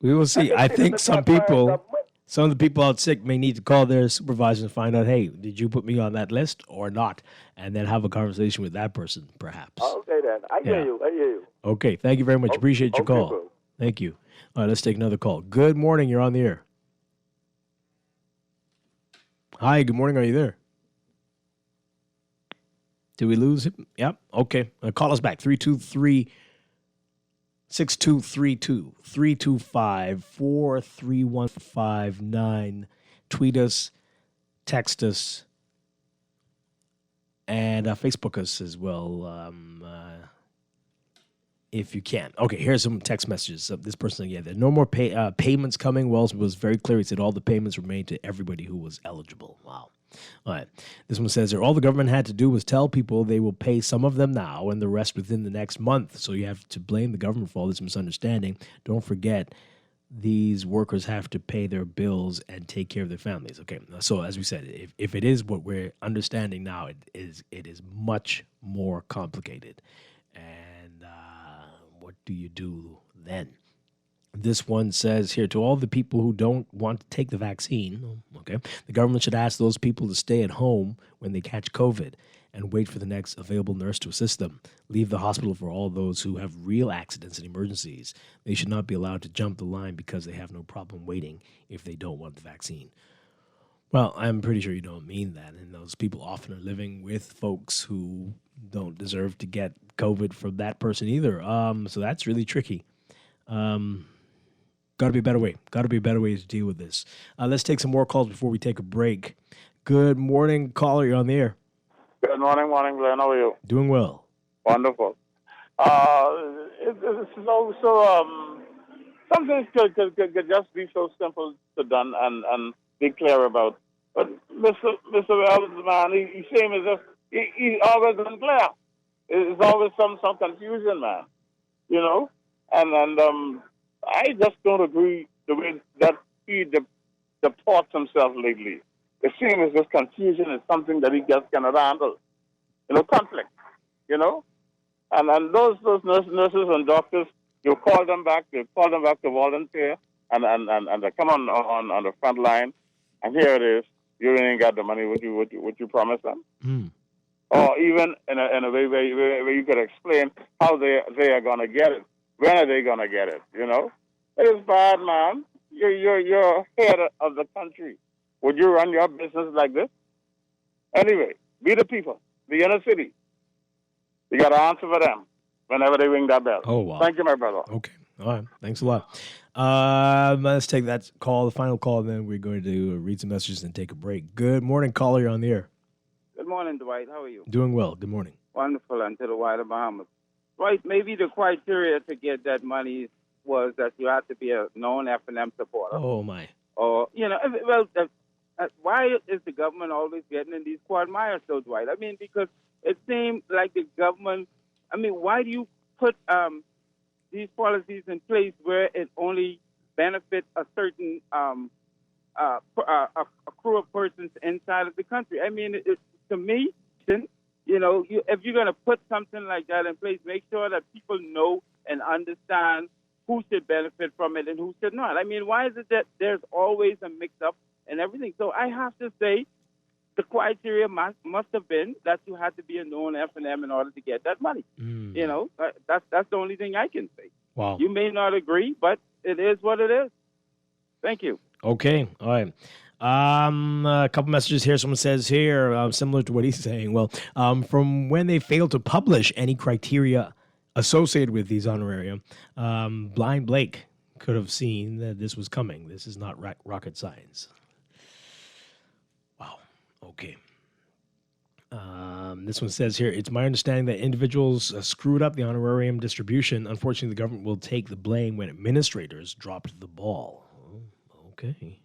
We will see. I think some of the people out sick may need to call their supervisor and find out, hey, did you put me on that list or not? And then have a conversation with that person, perhaps. Okay, then. I hear you. Okay, thank you very much. Appreciate your call. Bro. Thank you. All right, let's take another call. Good morning. You're on the air. Hi, good morning. Are you there? Did we lose him? Yep. Okay. Call us back. 323-6232, 325-43159. Tweet us, text us, and Facebook us as well, if you can. Okay, here's some text messages. This person again, there are no more payments coming. Wells was very clear. He said all the payments were made to everybody who was eligible. Wow. All right. This one says all the government had to do was tell people they will pay some of them now and the rest within the next month. So you have to blame the government for all this misunderstanding. Don't forget, these workers have to pay their bills and take care of their families. Okay. So as we said, if it is what we're understanding now, it is much more complicated. And what do you do then? This one says here, to all the people who don't want to take the vaccine, okay, the government should ask those people to stay at home when they catch COVID and wait for the next available nurse to assist them. Leave the hospital for all those who have real accidents and emergencies. They should not be allowed to jump the line because they have no problem waiting if they don't want the vaccine. Well, I'm pretty sure you don't mean that, and those people often are living with folks who don't deserve to get COVID from that person either. So that's really tricky. Got to be a better way. Got to be a better way to deal with this. Let's take some more calls before we take a break. Good morning, caller. You're on the air. Good morning, Glenn. How are you? Doing well. Wonderful. some things could just be so simple to done and be clear about. But Mr. Wells, man, he seems as if he's always unclear. It's always some confusion, man. You know, and I just don't agree the way that he deports himself lately. It seems as if confusion is something that he just cannot handle. You know, conflict. You know, and those nurses and doctors, you call them back. They call them back to volunteer, and they come on the front line, and here it is. You ain't got the money. What you promised them? Mm. Or even in a way where you could explain how they are gonna get it. When are they gonna get it? You know, it is bad, man. You're head of the country. Would you run your business like this? Anyway, be the people, the inner city. You got to answer for them whenever they ring that bell. Oh, wow. Thank you, my brother. Okay. All right. Thanks a lot. Let's take that call, the final call, and then we're going to read some messages and take a break. Good morning, caller. You're on the air. Good morning, Dwight. How are you? Doing well. Good morning. Wonderful, and to the wider Bahamas. Dwight, maybe the criteria to get that money was that you have to be a known F&M supporter. Oh, my. Or, you know, well, why is the government always getting in these quagmires, though, Dwight? I mean, because it seems like the government, I mean, why do you put these policies in place where it only benefits a certain a crew of persons inside of the country? I mean, to me, you know, if you're going to put something like that in place, make sure that people know and understand who should benefit from it and who should not. I mean, why is it that there's always a mix-up and everything? So I have to say the criteria must have been that you had to be a known F&M in order to get that money. Mm. You know, that's the only thing I can say. Wow. You may not agree, but it is what it is. Thank you. Okay. All right. A couple messages here. Someone says here, similar to what he's saying. Well, from when they failed to publish any criteria associated with these honorarium, Blind Blake could have seen that this was coming. This is not rocket science. Wow. Okay. This one says here, it's my understanding that individuals screwed up the honorarium distribution. Unfortunately, the government will take the blame when administrators dropped the ball. Oh, okay.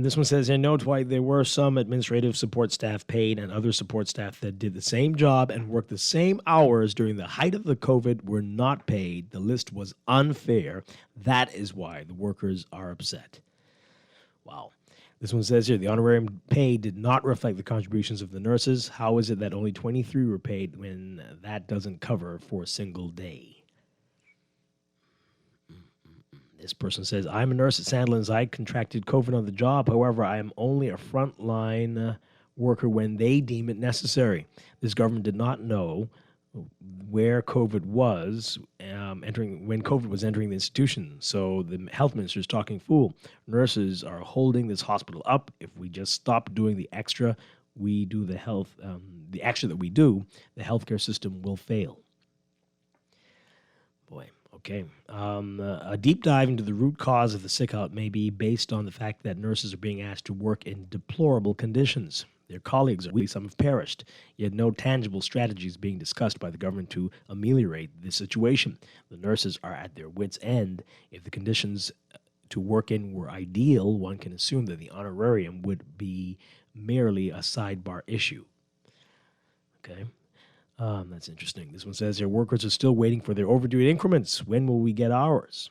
This one says, no, Dwight, there were some administrative support staff paid and other support staff that did the same job and worked the same hours during the height of the COVID were not paid. The list was unfair. That is why the workers are upset. Wow. This one says here, the honorarium pay did not reflect the contributions of the nurses. How is it that only 23 were paid when that doesn't cover for a single day? This person says, I'm a nurse at Sandlands. I contracted COVID on the job. However, I am only a frontline worker when they deem it necessary. This government did not know where COVID was when COVID was entering the institution. So the health minister is talking fool. Nurses are holding this hospital up. If we just stop doing the extra we do, the extra that we do, the healthcare system will fail. Boy. Okay. A deep dive into the root cause of the sickout may be based on the fact that nurses are being asked to work in deplorable conditions. Their colleagues, some have perished, yet no tangible strategies being discussed by the government to ameliorate the situation. The nurses are at their wits' end. If the conditions to work in were ideal, one can assume that the honorarium would be merely a sidebar issue. Okay. That's interesting. This one says here, workers are still waiting for their overdue increments. When will we get ours?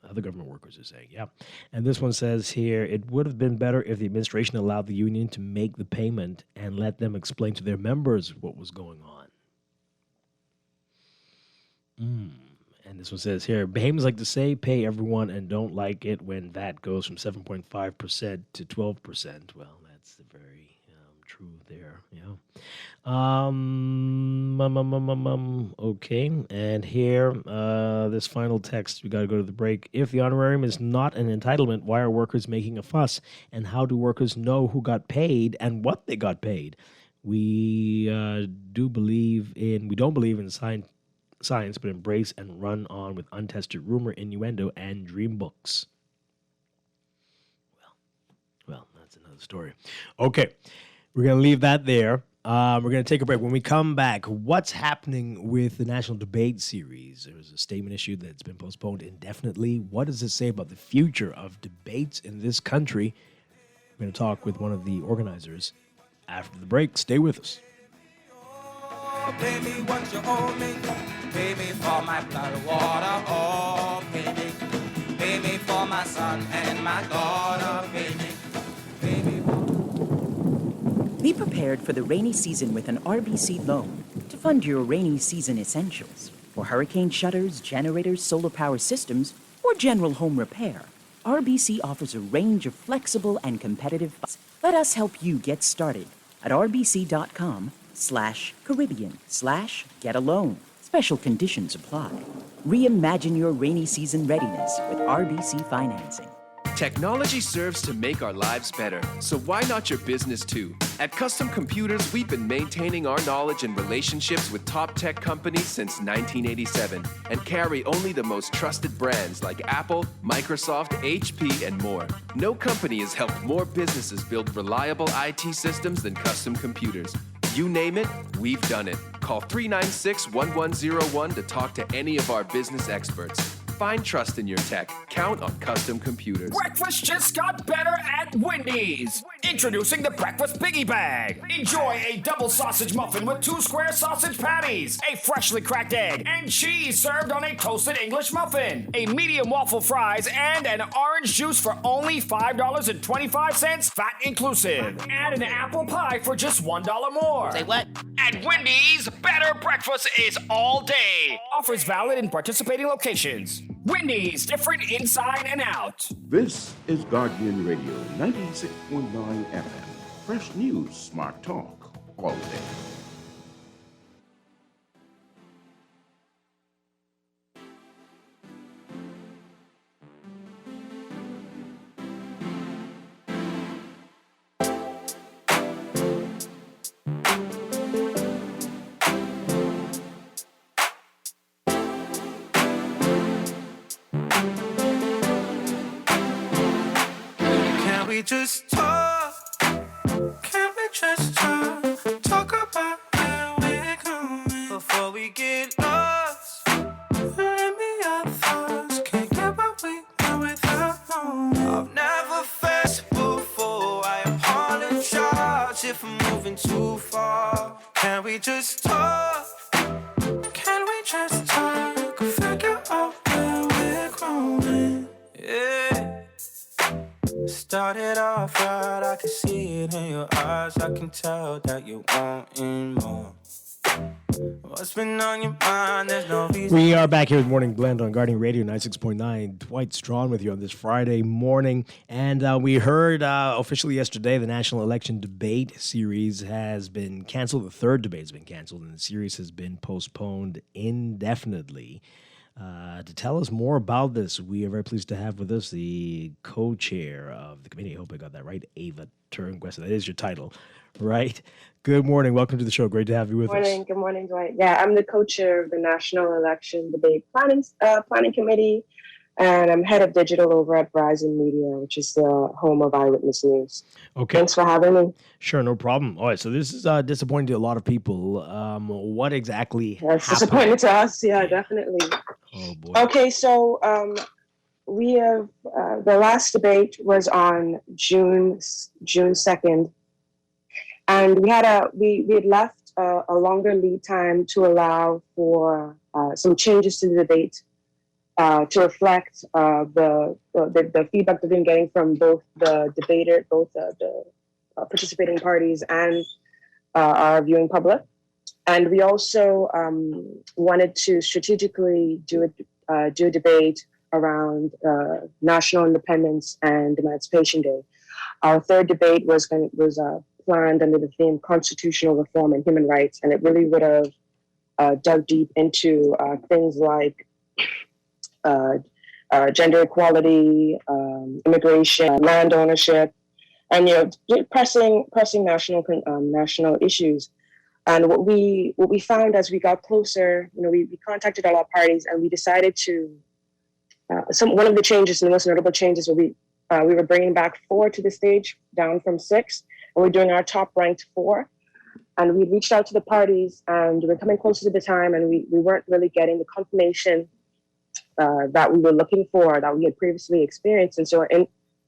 Other government workers are saying, yeah. And this one says here, it would have been better if the administration allowed the union to make the payment and let them explain to their members what was going on. And this one says here, Bahamians like to say pay everyone and don't like it when VAT goes from 7.5% to 12%. Well, that's very true there, yeah. Okay, and here, this final text, we got to go to the break. If the honorarium is not an entitlement, why are workers making a fuss? And how do workers know who got paid and what they got paid? We don't believe in science, but embrace and run on with untested rumor, innuendo, and dream books. Well, that's another story. Okay. We're going to leave that there. We're going to take a break. When we come back, what's happening with the National Debate Series? There was a statement issued that's been postponed indefinitely. What does it say about the future of debates in this country? We're going to talk with one of the organizers after the break. Stay with us. Pay me what you owe me. Pay me for my blood, water. Oh, pay me. Pay me for my son and my daughter. Pay me. Pay me. Be prepared for the rainy season with an RBC loan to fund your rainy season essentials. For hurricane shutters, generators, solar power systems, or general home repair, RBC offers a range of flexible and competitive funds. Let us help you get started at rbc.com/Caribbean/get a loan. Special conditions apply. Reimagine your rainy season readiness with RBC Financing. Technology serves to make our lives better, so why not your business too? At Custom Computers, we've been maintaining our knowledge and relationships with top tech companies since 1987 and carry only the most trusted brands like Apple, Microsoft, HP, and more. No company has helped more businesses build reliable IT systems than Custom Computers. You name it, we've done it. Call 396-1101 to talk to any of our business experts. Find trust in your tech. Count on Custom Computers. Breakfast just got better at Wendy's. Introducing the Breakfast Biggie Bag. Enjoy a double sausage muffin with 2 square sausage patties, a freshly cracked egg, and cheese served on a toasted English muffin, a medium waffle fries, and an orange juice for only $5.25, VAT inclusive. And an apple pie for just $1 more. Say what? At Wendy's, better breakfast is all day. Offers valid in participating locations. Wendy's, different inside and out. This is Guardian Radio 96.9 FM. Fresh news, smart talk, all day. We just talk. Can we just talk? Talk about where we're going before we get lost. Let me our thoughts. Can't get what we want without knowing. I've never faced before. I apologize if I'm moving too far. Can we just talk? Can we just talk? Figure out where we're growing. Yeah. Started off right, I can see it in your eyes. I can tell that you're wanting more. What's been on your mind? There's no reason. We are back here with Morning Blend on Guardian Radio 96.9. Dwight Strachan with you on this Friday morning. And we heard officially yesterday the National Election Debate Series has been canceled. The third debate has been canceled, and the series has been postponed indefinitely. To tell us more about this, we are very pleased to have with us the co-chair of the committee. I hope I got that right, Ava Turnquist. That is your title, right? Good morning. Welcome to the show. Great to have you with us. Good morning, Dwight. Yeah, I'm the co-chair of the National Election Debate Planning Committee, and I'm head of digital over at Verizon Media, which is the home of Eyewitness News. Okay. Thanks for having me. Sure, no problem. All right, so this is disappointing to a lot of people. What exactly happened? It's disappointing to us, yeah, definitely. Oh, boy. Okay, so we have, the last debate was on June 2nd, and we had left a longer lead time to allow for some changes to the debate to reflect the feedback we've been getting from both the debater, both the participating parties and our viewing public. And we also wanted to strategically do a debate around national independence and Emancipation Day. Our third debate was planned under the theme Constitutional Reform and Human Rights, and it really would have dug deep into things like gender equality, immigration, land ownership, and pressing national issues. And what we found as we got closer, we contacted all our parties, and we decided to one of the changes, the most notable changes, we were bringing back 4 to the stage, down from 6, and we're doing our top ranked 4. And we reached out to the parties, and we're coming closer to the time, and we weren't really getting the confirmation that we were looking for, that we had previously experienced. And so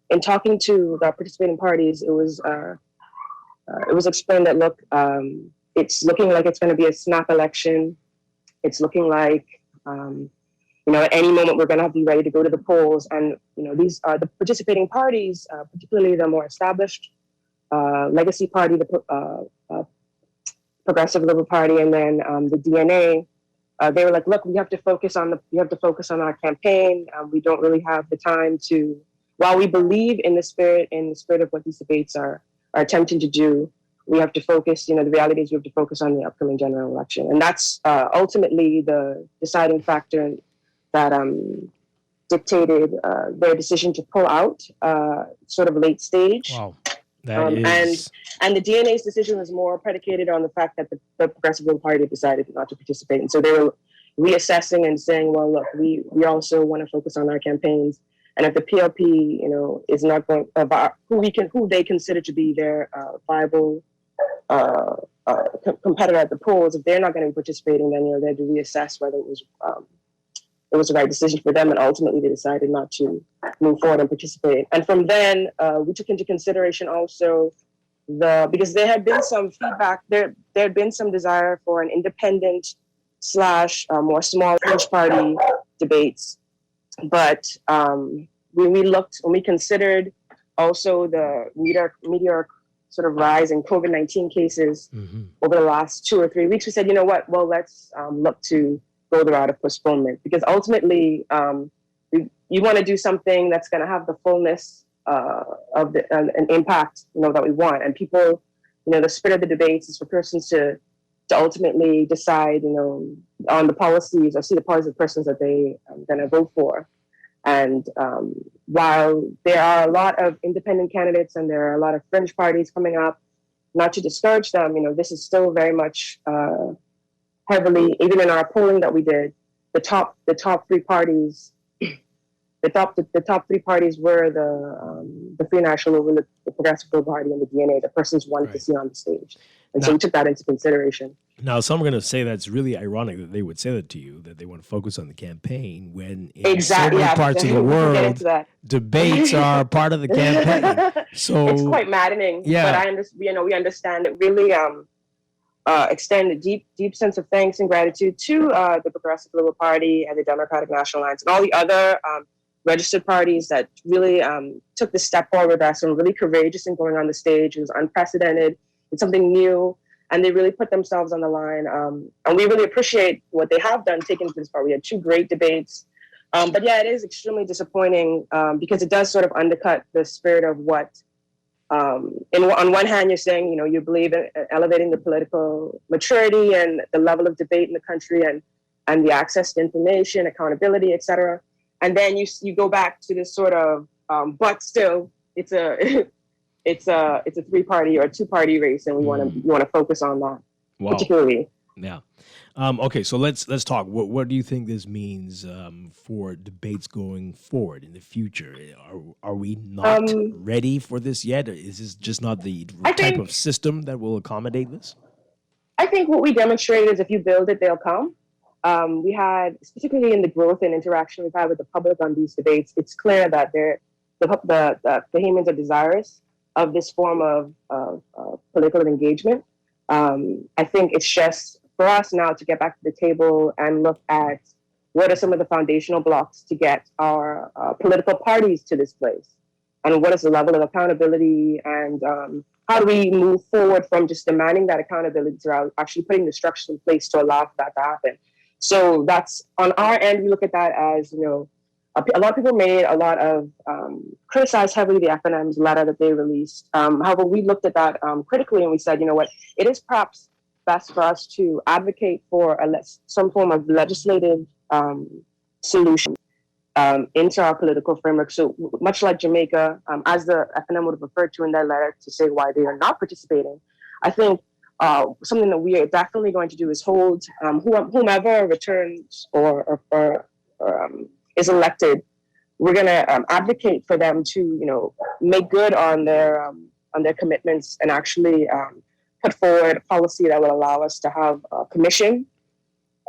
in talking to the participating parties, it was explained that, look, it's looking like it's going to be a snap election. It's looking like, at any moment we're going to have to be ready to go to the polls. And, these are the participating parties, particularly the more established Legacy Party, the Progressive Liberal Party, and then the DNA. They were like, look, we have to focus on our campaign. We don't really have the time to, while we believe in the spirit of what these debates are attempting to do, we have to focus, the reality is we have to focus on the upcoming general election. And that's ultimately the deciding factor that dictated their decision to pull out sort of late stage. Wow. That is... And the DNA's decision was more predicated on the fact that the Progressive Liberal Party decided not to participate. And so they were reassessing and saying, well, look, we also want to focus on our campaigns. And if the PLP, is not going, who they consider to be their viable competitor at the polls, if they're not going to be participating, then they had to reassess whether it was the right decision for them. And ultimately, they decided not to move forward and participate. And from then, we took into consideration also because there had been some feedback, there had been some desire for an independent / more small fringe party debates. But when we considered also the meteoric sort of rise in COVID-19 cases over the last 2 or 3 weeks, we said, you know what, well, let's look to go the route of postponement, because ultimately you want to do something that's going to have the fullness of an impact, that we want. And people, the spirit of the debates is for persons to ultimately decide, on the policies or see the policies of persons that they are going to vote for. And while there are a lot of independent candidates and there are a lot of fringe parties coming up, not to discourage them, this is still very much heavily, even in our polling that we did, the top 3 parties, the top 3 parties were the Free National Movement, the Progressive Liberal Party, and the DNA, the persons wanted to see on the stage. And so we took that into consideration. Now, some are going to say that's really ironic that they would say that to you, that they want to focus on the campain when in certain parts of the world, debates are part of the campaign. So it's quite maddening. Yeah. But we understand it really extend a deep sense of thanks and gratitude to the Progressive Liberal Party and the Democratic National Alliance and all the other registered parties that really took the step forward with us and were really courageous in going on the stage. It was unprecedented. It's something new, and they really put themselves on the line. And we really appreciate what they have done, taking this far. We had 2 great debates. But yeah, it is extremely disappointing because it does sort of undercut the spirit of what, on one hand, you're saying, you believe in elevating the political maturity and the level of debate in the country and the access to information, accountability, et cetera. And then you go back to this sort of, but still, it's a 3-party or a 2-party race, and we want to focus on that particularly. Yeah. Okay, so let's talk. What do you think this means for debates going forward in the future? Are we not ready for this yet? Or is this just not the type of system that will accommodate this? I think what we demonstrated is if you build it, they'll come. We had, particularly in the growth and interaction we've had with the public on these debates, it's clear that the Bahamians are desirous of this form of political engagement. I think it's just for us now to get back to the table and look at what are some of the foundational blocks to get our political parties to this place, and what is the level of accountability, and how do we move forward from just demanding that accountability to actually putting the structures in place to allow for that to happen. So that's on our end. We look at that as, a lot of people made a lot of criticized heavily the FNM's letter that they released. However, we looked at that critically, and we said, it is perhaps best for us to advocate for some form of legislative solution into our political framework. So much like Jamaica, as the FNM would have referred to in their letter to say why they are not participating, I think something that we are definitely going to do is hold whomever returns or is elected. We're going to advocate for them to, make good on their commitments and actually put forward a policy that would allow us to have a commission,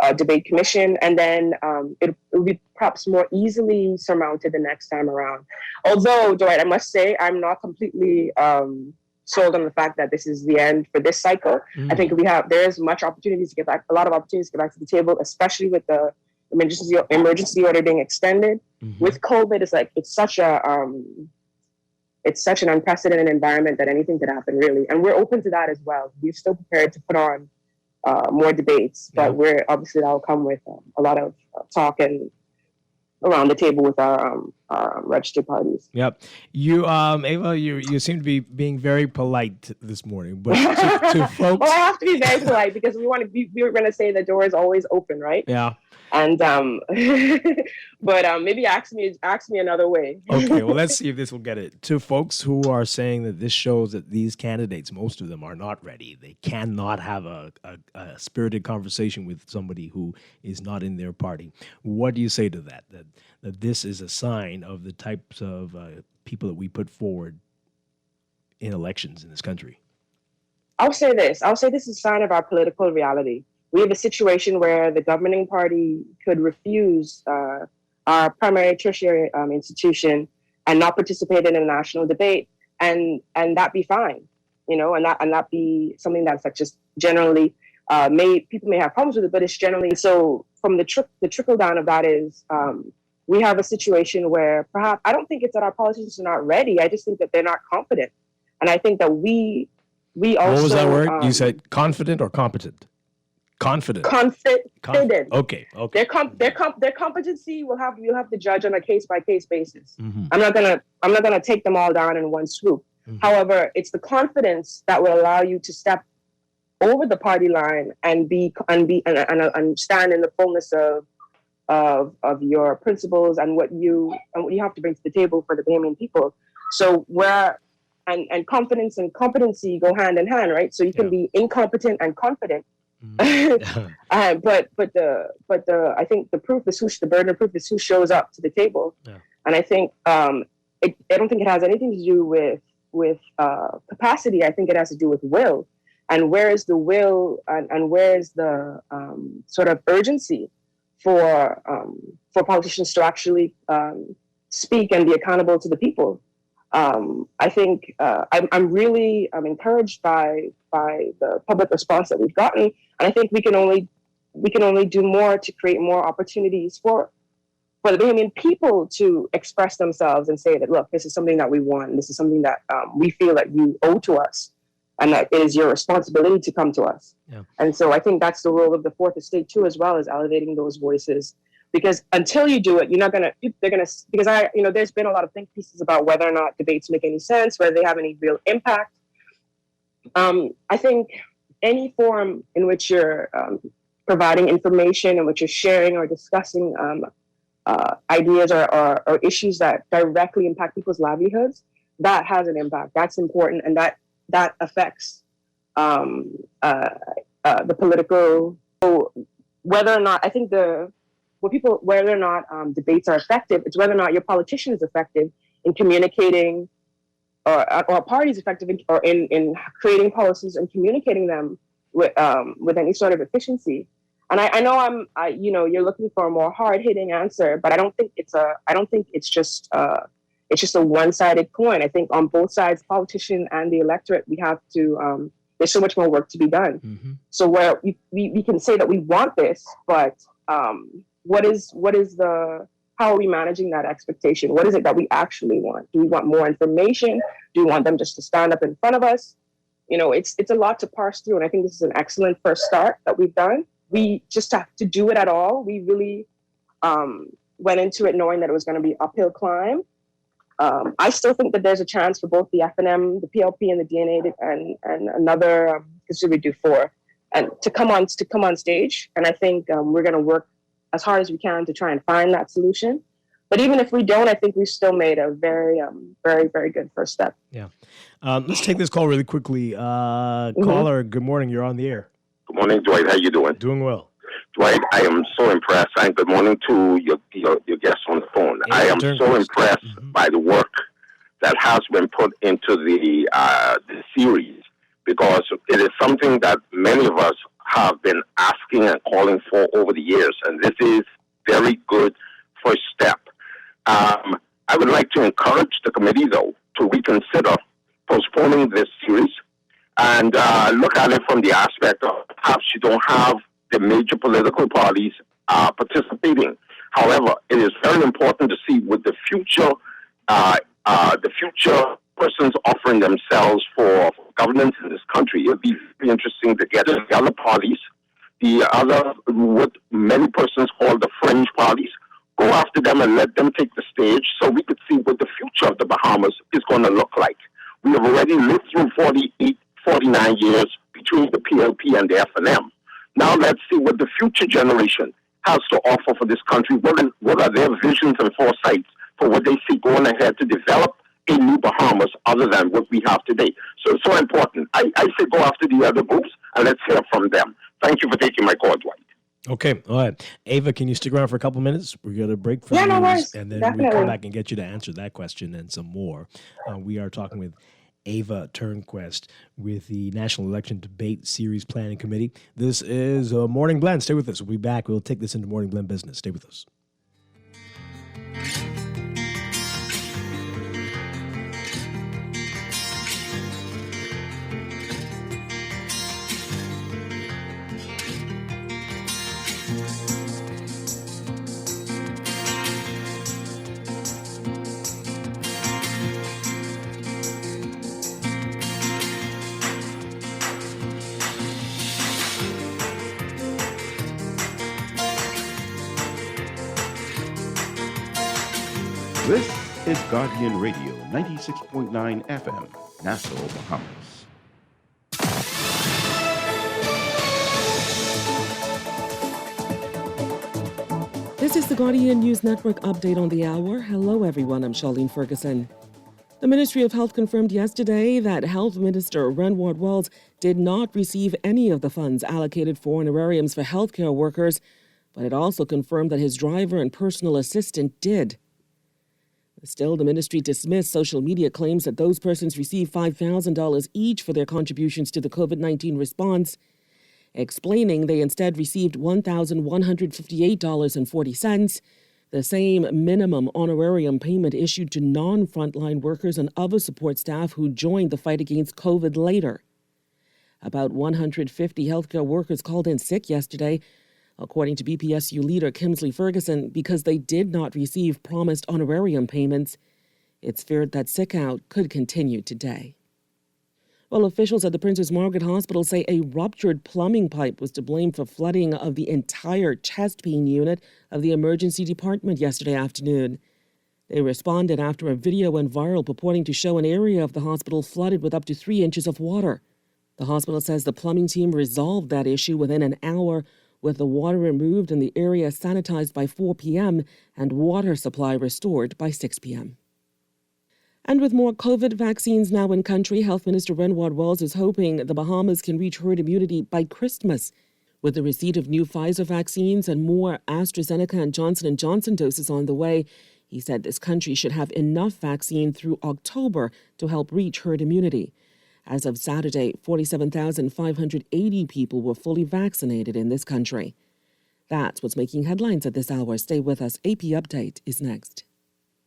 a debate commission, and then it will be perhaps more easily surmounted the next time around. Although, Dwight, I must say, I'm not completely sold on the fact that this is the end for this cycle. I think there's much opportunities to get back, a lot of opportunities to get back to the table, especially with the emergency order being extended. With COVID, it's such an unprecedented environment that anything could happen, really. And we're open to that as well. We're still prepared to put on more debates, but we're obviously that'll come with a lot of talk and around the table with our registered parties. Yep. You, Ava, you seem to be being very polite this morning, but to folks. Well, I have to be very polite because we were going to say the door is always open, right? Yeah. And but maybe ask me another way. Okay, well, let's see if this will get it. To folks who are saying that this shows that these candidates, most of them, are not ready. They cannot have a spirited conversation with somebody who is not in their party. What do you say to that? That this is a sign of the types of people that we put forward in elections in this country? I'll say this is a sign of our political reality. We have a situation where the governing party could refuse our primary tertiary institution and not participate in a national debate, and that be fine, and that be something that's like just generally people may have problems with it, but it's generally so. From the trickle down of that is we have a situation where perhaps I don't think it's that our politicians are not ready. I just think that they're not competent, and I think that we also. What was that word? You said confident or competent? Confident. Okay. Their competency you'll have to judge on a case-by-case basis. I'm not gonna take them all down in one swoop. However, it's the confidence that will allow you to step over the party line and stand in the fullness of your principles and what you have to bring to the table for the Bahamian people. So and confidence and competency go hand in hand, right? So you can be incompetent and confident. But I think the proof is the burden of proof is who shows up to the table, and I think I don't think it has anything to do with capacity. I think it has to do with will, and where is the will and where is the sort of urgency for politicians to actually speak and be accountable to the people. I think I'm really encouraged by the public response that we've gotten, and I think we can only do more to create more opportunities for the Bahamian people to express themselves and say that, look, this is something that we want, this is something that we feel that you owe to us, and that it is your responsibility to come to us. Yeah. And so I think that's the role of the Fourth Estate too, as well as elevating those voices. Because until you do it, there's been a lot of think pieces about whether or not debates make any sense, whether they have any real impact. I think any forum in which you're providing information, in which you're sharing or discussing ideas or issues that directly impact people's livelihoods, that has an impact. That's important, and that affects the political. So whether or not, I think whether or not debates are effective, it's whether or not your politician is effective in communicating, or a party is effective in creating policies and communicating them with any sort of efficiency. And I know you're looking for a more hard-hitting answer, but I don't think it's just a one-sided coin. I think on both sides, politician and the electorate, we have to. There's so much more work to be done. So where we can say that we want this, but how are we managing that expectation? What is it that we actually want? Do we want more information? Do we want them just to stand up in front of us? It's a lot to parse through, and I think this is an excellent first start that we've done. We just have to do it at all. We really went into it knowing that it was going to be an uphill climb. I still think that there's a chance for both the FNM, the PLP, and the DNA and another, because we do 4, and to come on stage. And I think we're going to work as hard as we can to try and find that solution. But even if we don't, I think we've still made a very, very, very good first step. Yeah. Let's take this call really quickly. Caller, good morning. You're on the air. Good morning, Dwight. How you doing? Doing well. Dwight, I am so impressed. And good morning to your guest on the phone. I am so impressed by the work that has been put into the series, because it is something that many of us have been asking and calling for over the years, and this is very good first step. I would like to encourage the committee, though, to reconsider postponing this series and look at it from the aspect of perhaps you don't have the major political parties participating. However, it is very important to see with the future persons offering themselves for governance in this country. It'll be very interesting to get the other parties, the other, what many persons call the fringe parties, go after them and let them take the stage so we could see what the future of the Bahamas is going to look like. We have already lived through 49 years between the PLP and the FNM. Now let's see what the future generation has to offer for this country. What are their visions and foresights for what they see going ahead to develop a new Bahamas other than what we have today? So it's so important. I say go after the other groups and let's hear from them. Thank you for taking my call, Dwight. Okay, all right. Ava, can you stick around for a couple minutes? We're going to break for no worries. and then Definitely. we'll come back and get you to answer that question and some more. We are talking with Ava Turnquest with the National Election Debate Series Planning Committee. This is Morning Blend. Stay with us. We'll be back. We'll take this into Morning Blend business. Stay with us. This is Guardian Radio, 96.9 FM, Nassau, Bahamas. This is the Guardian News Network update on the hour. Hello, everyone. I'm Charlene Ferguson. The Ministry of Health confirmed yesterday that Health Minister Renward Wells did not receive any of the funds allocated for honorariums for healthcare workers, but it also confirmed that his driver and personal assistant did. Still, the ministry dismissed social media claims that those persons received $5,000 each for their contributions to the COVID-19 response, explaining they instead received $1,158.40, the same minimum honorarium payment issued to non-frontline workers and other support staff who joined the fight against COVID later. About 150 healthcare workers called in sick yesterday, according to BPSU leader Kimsley Ferguson, because they did not receive promised honorarium payments. It's feared that sick-out could continue today. Well, officials at the Princess Margaret Hospital say a ruptured plumbing pipe was to blame for flooding of the entire chest pain unit of the emergency department yesterday afternoon. They responded after a video went viral purporting to show an area of the hospital flooded with up to 3 inches of water. The hospital says the plumbing team resolved that issue within an hour, with the water removed and the area sanitized by 4 p.m. and water supply restored by 6 p.m. And with more COVID vaccines now in country, Health Minister Renward Wells is hoping the Bahamas can reach herd immunity by Christmas. With the receipt of new Pfizer vaccines and more AstraZeneca and Johnson & Johnson doses on the way, he said this country should have enough vaccine through October to help reach herd immunity. As of Saturday, 47,580 people were fully vaccinated in this country. That's what's making headlines at this hour. Stay with us. AP Update is next.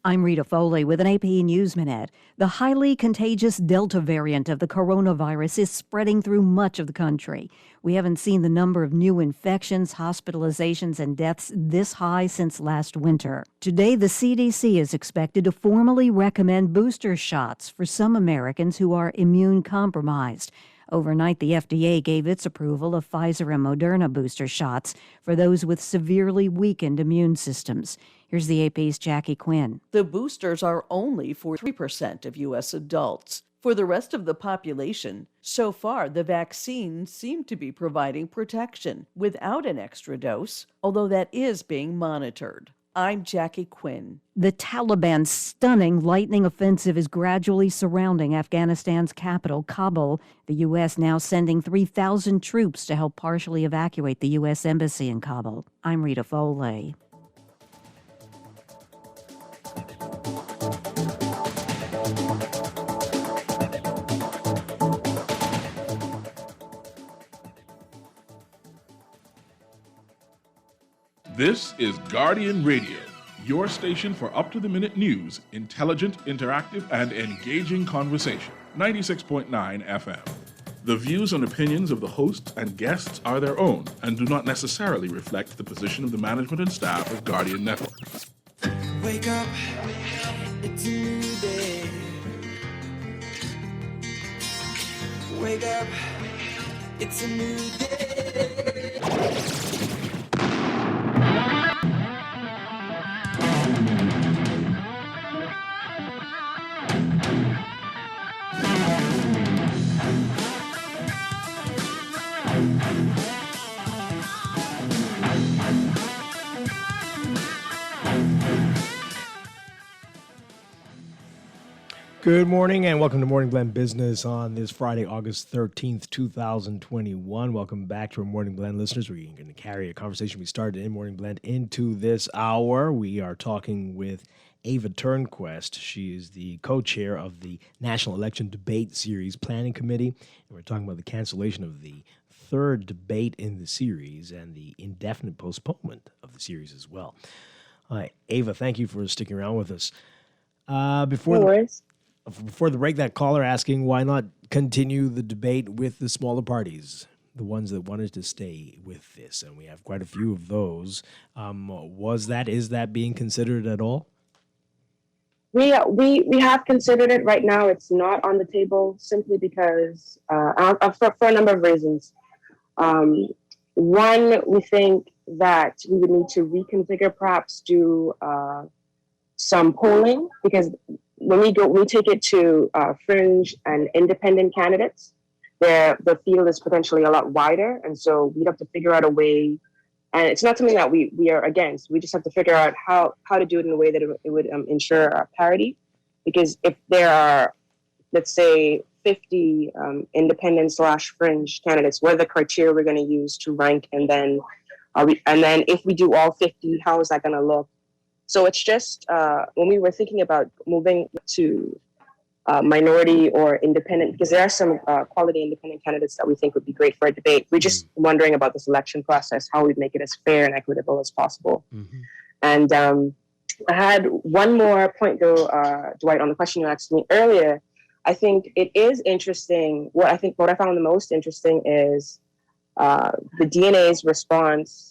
I'm Rita Foley with an AP News Minute. The highly contagious Delta variant of the coronavirus is spreading through much of the country. We haven't seen the number of new infections, hospitalizations, and deaths this high since last winter. Today, the CDC is expected to formally recommend booster shots for some Americans who are immune compromised. Overnight, the FDA gave its approval of Pfizer and Moderna booster shots for those with severely weakened immune systems. Here's the AP's Jackie Quinn. The boosters are only for 3% of U.S. adults. For the rest of the population, so far the vaccines seem to be providing protection without an extra dose, although that is being monitored. I'm Jackie Quinn. The Taliban's stunning lightning offensive is gradually surrounding Afghanistan's capital, Kabul. The U.S. now sending 3,000 troops to help partially evacuate the U.S. Embassy in Kabul. I'm Rita Foley. This is Guardian Radio, your station for up-to-the-minute news, intelligent, interactive, and engaging conversation. 96.9 FM. The views and opinions of the hosts and guests are their own and do not necessarily reflect the position of the management and staff of Guardian Network. Wake up, it's a new day. Wake up, it's a new day. Good morning and welcome to Morning Blend Business on this Friday, August 13th, 2021. Welcome back to our Morning Blend listeners. We're going to carry a conversation we started in Morning Blend into this hour. We are talking with Ava Turnquest. She is the co-chair of the National Election Debate Series Planning Committee. And we're talking about the cancellation of the third debate in the series and the indefinite postponement of the series as well. Ava, thank you for sticking around with us. Before the break, that caller asking why not continue the debate with the smaller parties, the ones that wanted to stay with this, and we have quite a few of those. Is that being considered at all? We have considered it. Right now, it's not on the table simply because for a number of reasons. One, we think that we would need to reconfigure, perhaps do some polling, because when we take it to fringe and independent candidates, the field is potentially a lot wider, and so we'd have to figure out a way. And it's not something that we are against. We just have to figure out how to do it in a way that it would ensure parity. Because if there are, let's say, 50 independent/fringe candidates, what are the criteria we're going to use to rank? And then if we do all 50, how is that going to look? So it's just when we were thinking about moving to minority or independent, because there are some quality independent candidates that we think would be great for a debate. We're just wondering about this election process, how we'd make it as fair and equitable as possible. Mm-hmm. And I had one more point, though, Dwight, on the question you asked me earlier. I think it is interesting. What I found the most interesting is the DNA's response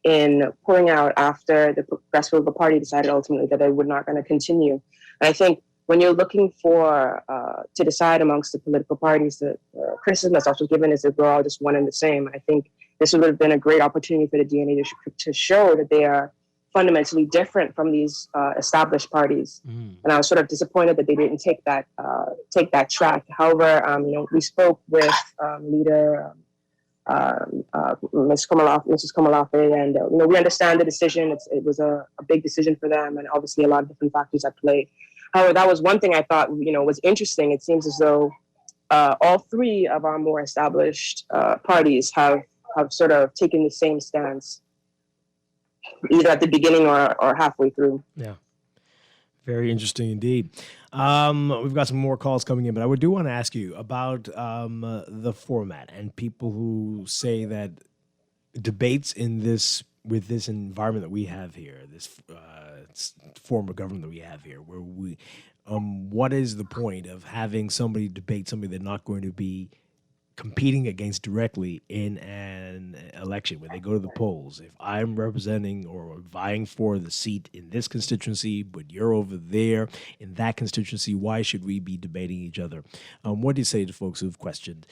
in pulling out after the Progressive Labour Party decided ultimately that they were not going to continue. And I think when you're looking for to decide amongst the political parties, the criticism that's also given is that we're all just one and the same. I think this would have been a great opportunity for the DNA to show that they are fundamentally different from these established parties. Mm. And I was sort of disappointed that they didn't take that track. However, we spoke with leader Mrs. Komalafe, and we understand the decision. It was a big decision for them, and obviously a lot of different factors at play. However, that was one thing I thought was interesting. It seems as though all three of our more established parties have sort of taken the same stance, either at the beginning or halfway through. Yeah. Very interesting indeed. We've got some more calls coming in, but I do want to ask you about the format and people who say that debates with this environment that we have here, this form of government that we have here, where what is the point of having somebody debate somebody they're not going to be competing against directly in an election when they go to the polls? If I'm representing or vying for the seat in this constituency, but you're over there in that constituency, why should we be debating each other? What do you say to folks who've questioned?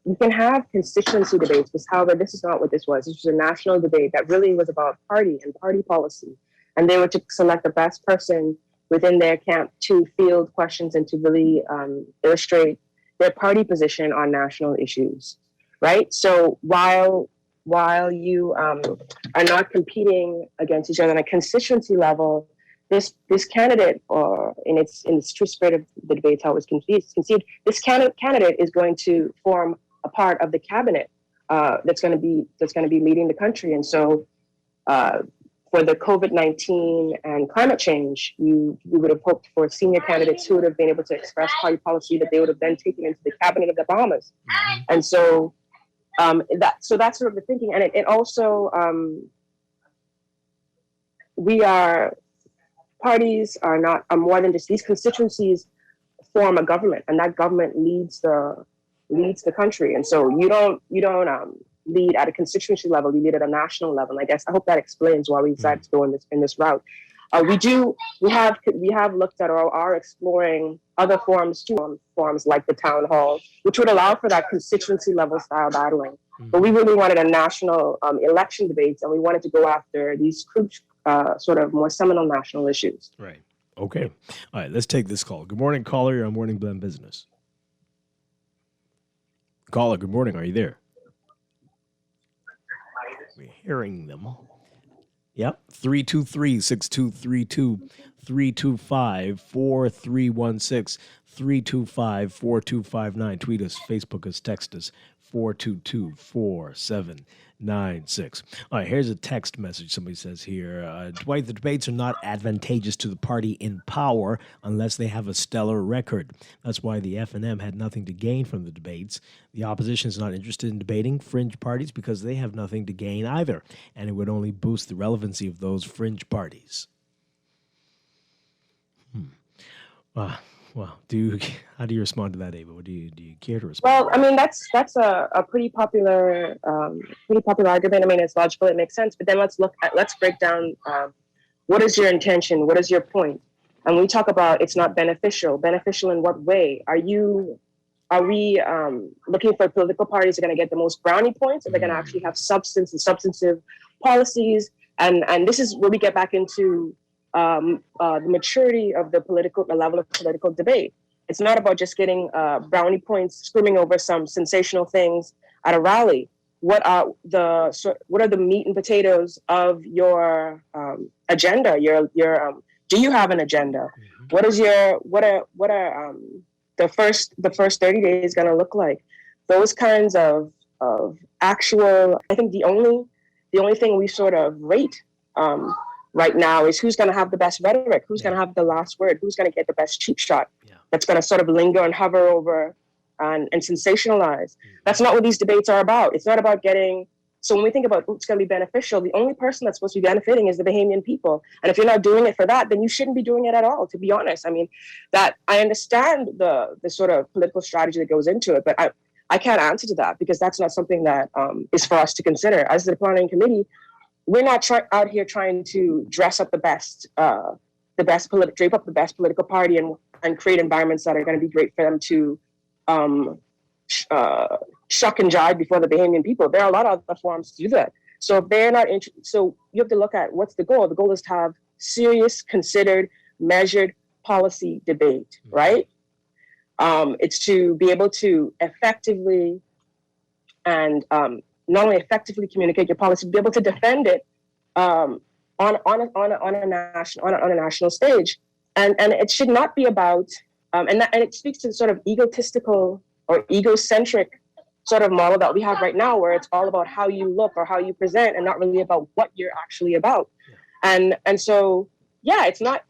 You can have constituency debates, but however, this is not what this was. This was a national debate that really was about party and party policy. And they were to select the best person within their camp to field questions and to really illustrate their party position on national issues, right? So while you are not competing against each other on a constituency level, this candidate, or in its true spirit of the debate, how it was conceived, this candidate is going to form a part of the cabinet that's going to be leading the country, and so. For the COVID-19 and climate change, we would have hoped for senior candidates who would have been able to express party policy that they would have then taken into the cabinet of the Bahamas. Mm-hmm. And so That's sort of the thinking, and it also parties are not more than just these constituencies form a government, and that government leads the country. And so you don't lead at a constituency level; you lead at a national level. And I guess I hope that explains why we decided to go in this route. We have looked at or are exploring other forms like the town hall, which would allow for that constituency level style battling. But we really wanted a national election debates, and we wanted to go after these sort of more seminal national issues. Right. Okay. All right, let's take this call. Good morning, caller. You're on Morning Blend Business. Caller, good morning. Are you there? We're hearing them. Yep. 323-6232, 325-4316, 325-4259. Tweet us, Facebook us, text us, 422-4796. All right, here's a text message somebody says here. Dwight, the debates are not advantageous to the party in power unless they have a stellar record. That's why the F&M had nothing to gain from the debates. The opposition is not interested in debating fringe parties because they have nothing to gain either, and it would only boost the relevancy of those fringe parties. Well, how do you respond to that, Ava? Do you care to respond? Well, I mean, that's a pretty popular argument. I mean, it's logical, it makes sense. But then let's break down what is your intention, what is your point? And we talk about it's not beneficial. Beneficial in what way? Are we looking for political parties that are going to get the most brownie points, or they're going to actually have substance and substantive policies? And this is where we get back into the maturity of the level of political debate. It's not about just getting brownie points, screaming over some sensational things at a rally. What are the meat and potatoes of your agenda? Do you have an agenda? What are the first 30 days going to look like? Those kinds of actual. I think the only thing we sort of rate right now is who's going to have the best rhetoric, who's going to have the last word, who's going to get the best cheap shot that's going to sort of linger and hover over and sensationalize. That's not what these debates are about. It's not about getting. So when we think about what's going to be beneficial, the only person that's supposed to be benefiting is the Bahamian people. And if you're not doing it for that, then you shouldn't be doing it at all, to be honest. I mean, that I understand the sort of political strategy that goes into it, but I can't answer to that because that's not something that is for us to consider. As the planning committee, we're not out here trying to dress up drape up the best political party and create environments that are going to be great for them to shuck and jive before the Bahamian people. There are a lot of other forms to do that. So if they're not so you have to look at what's the goal. The goal is to have serious, considered, measured policy debate, right? It's to be able to effectively and not only effectively communicate your policy, but be able to defend it on a national stage, and it should not be about and it speaks to the sort of egotistical or egocentric sort of model that we have right now, where it's all about how you look or how you present, and not really about what you're actually about. And so it's not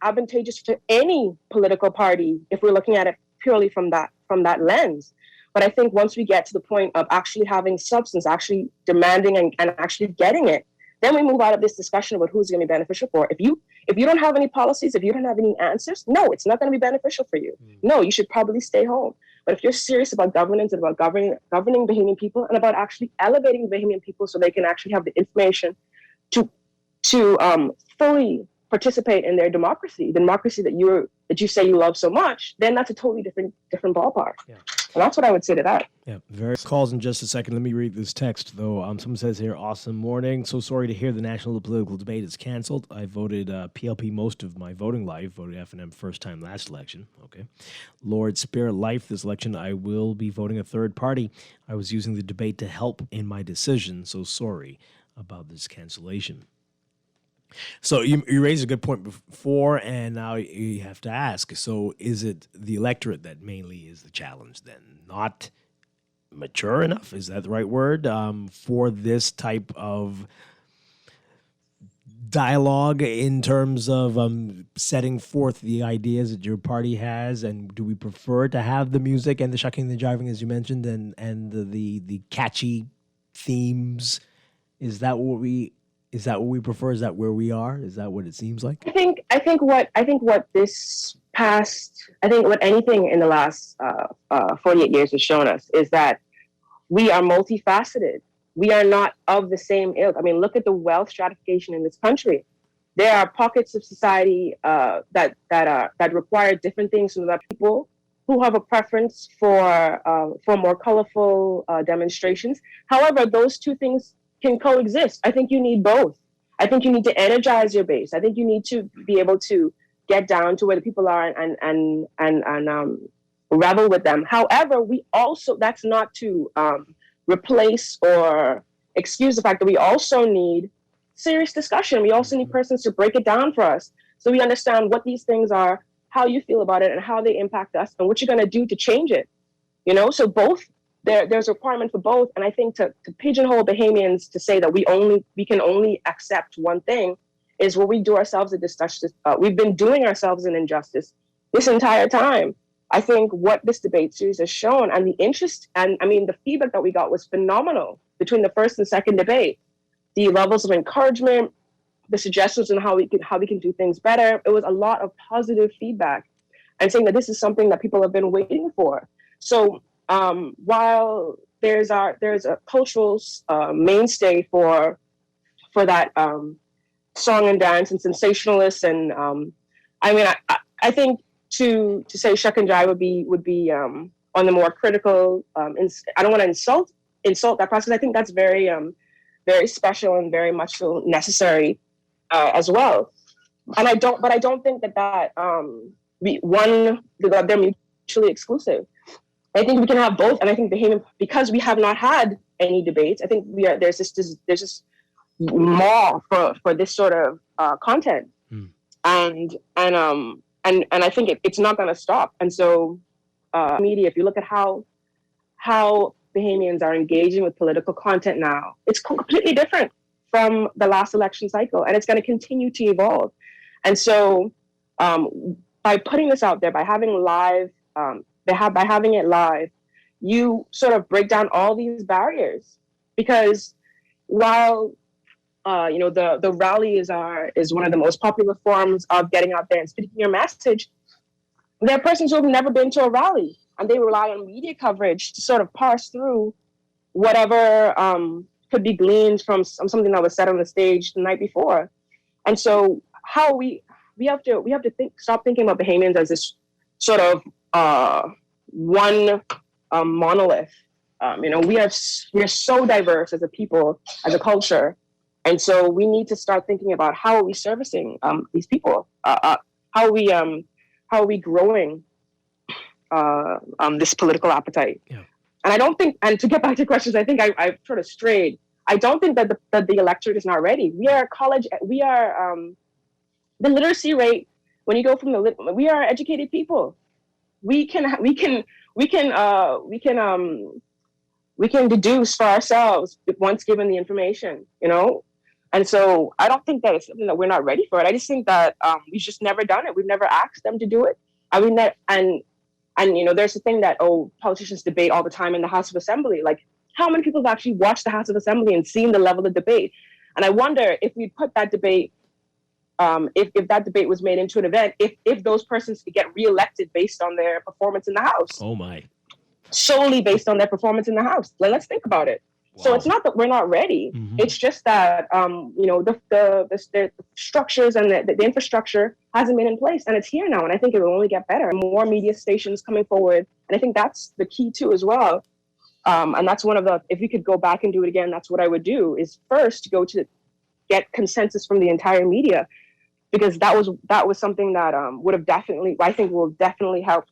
advantageous to any political party if we're looking at it purely from that lens. But I think once we get to the point of actually having substance, actually demanding and actually getting it, then we move out of this discussion about who's going to be beneficial for. If you don't have any policies, if you don't have any answers, no, it's not going to be beneficial for you. No, you should probably stay home. But if you're serious about governance and about governing Bahamian people and about actually elevating Bahamian people so they can actually have the information to fully participate in their democracy, the democracy that you say you love so much, then that's a totally different ballpark. Yeah. And that's what I would say to that. Yeah, very calls in just a second. Let me read this text, though. Someone says here, awesome morning. So sorry to hear the national political debate is canceled. I voted PLP most of my voting life, voted F&M first time last election. Okay. Lord, spare life this election. I will be voting a third party. I was using the debate to help in my decision, so sorry about this cancellation. So you raised a good point before, and now you have to ask. So is it the electorate that mainly is the challenge then? Not mature enough? Is that the right word? For this type of dialogue in terms of setting forth the ideas that your party has, and do we prefer to have the music and the shucking and the jiving, as you mentioned, and the catchy themes? Is that what we prefer? Is that where we are? Is that what it seems like? I think what anything in the last 48 years has shown us is that we are multifaceted. We are not of the same ilk. I mean, look at the wealth stratification in this country. There are pockets of society that require different things from other people who have a preference for more colorful demonstrations. However, those two things can coexist. I think you need both. I think you need to energize your base. I think you need to be able to get down to where the people are and revel with them. However, that's not to replace or excuse the fact that we also need serious discussion. We also need persons to break it down for us so we understand what these things are, how you feel about it, and how they impact us, and what you're going to do to change it. So both, there's a requirement for both. And I think to pigeonhole Bahamians to say that we can only accept one thing is where we do ourselves a disjustice. We've been doing ourselves an injustice this entire time. I think what this debate series has shown, and the interest, and I mean, the feedback that we got was phenomenal between the first and second debate. The levels of encouragement, the suggestions on how we can do things better. It was a lot of positive feedback, and saying that this is something that people have been waiting for. So while there's a cultural mainstay for that song and dance and sensationalists, and I think to say shuck and jive would be on the more critical. I don't want to insult that process. I think that's very very special and very much so necessary as well. And I don't think that they're mutually exclusive. I think we can have both, and I think because we have not had any debates, I think there's just more for this sort of content, and I think it's not going to stop. And so, media, if you look at how Bahamians are engaging with political content now, it's completely different from the last election cycle, and it's going to continue to evolve. And so, by putting this out there, by having it live, you sort of break down all these barriers. Because while the rally is one of the most popular forms of getting out there and speaking your message, there are persons who have never been to a rally, and they rely on media coverage to sort of parse through whatever could be gleaned from something that was said on the stage the night before. And so, how we have to stop thinking about Bahamians as this sort of one monolith. We are so diverse as a people, as a culture, and so we need to start thinking about how are we servicing these people? How are we growing this political appetite? Yeah. And I don't think, and to get back to questions, I think I've sort of strayed. I don't think that the electorate is not ready. We are the literacy rate. When you go from we are educated people. We can deduce for ourselves once given the information, And so I don't think that it's something that we're not ready for it. I just think that we've just never done it. We've never asked them to do it. I mean that, and there's a thing that politicians debate all the time in the House of Assembly. Like, how many people have actually watched the House of Assembly and seen the level of debate? And I wonder if we put that debate, if that debate was made into an event, if those persons could get reelected based on their performance in the House. Oh my! Solely based on their performance in the House. Let's think about it. Wow. So it's not that we're not ready. Mm-hmm. It's just that the structures and the infrastructure hasn't been in place, and it's here now. And I think it will only get better. More media stations coming forward, and I think that's the key too as well. And that's one of the. If we could go back and do it again, that's what I would do. Is first go to get consensus from the entire media, because that was something that would have definitely, I think, will definitely help.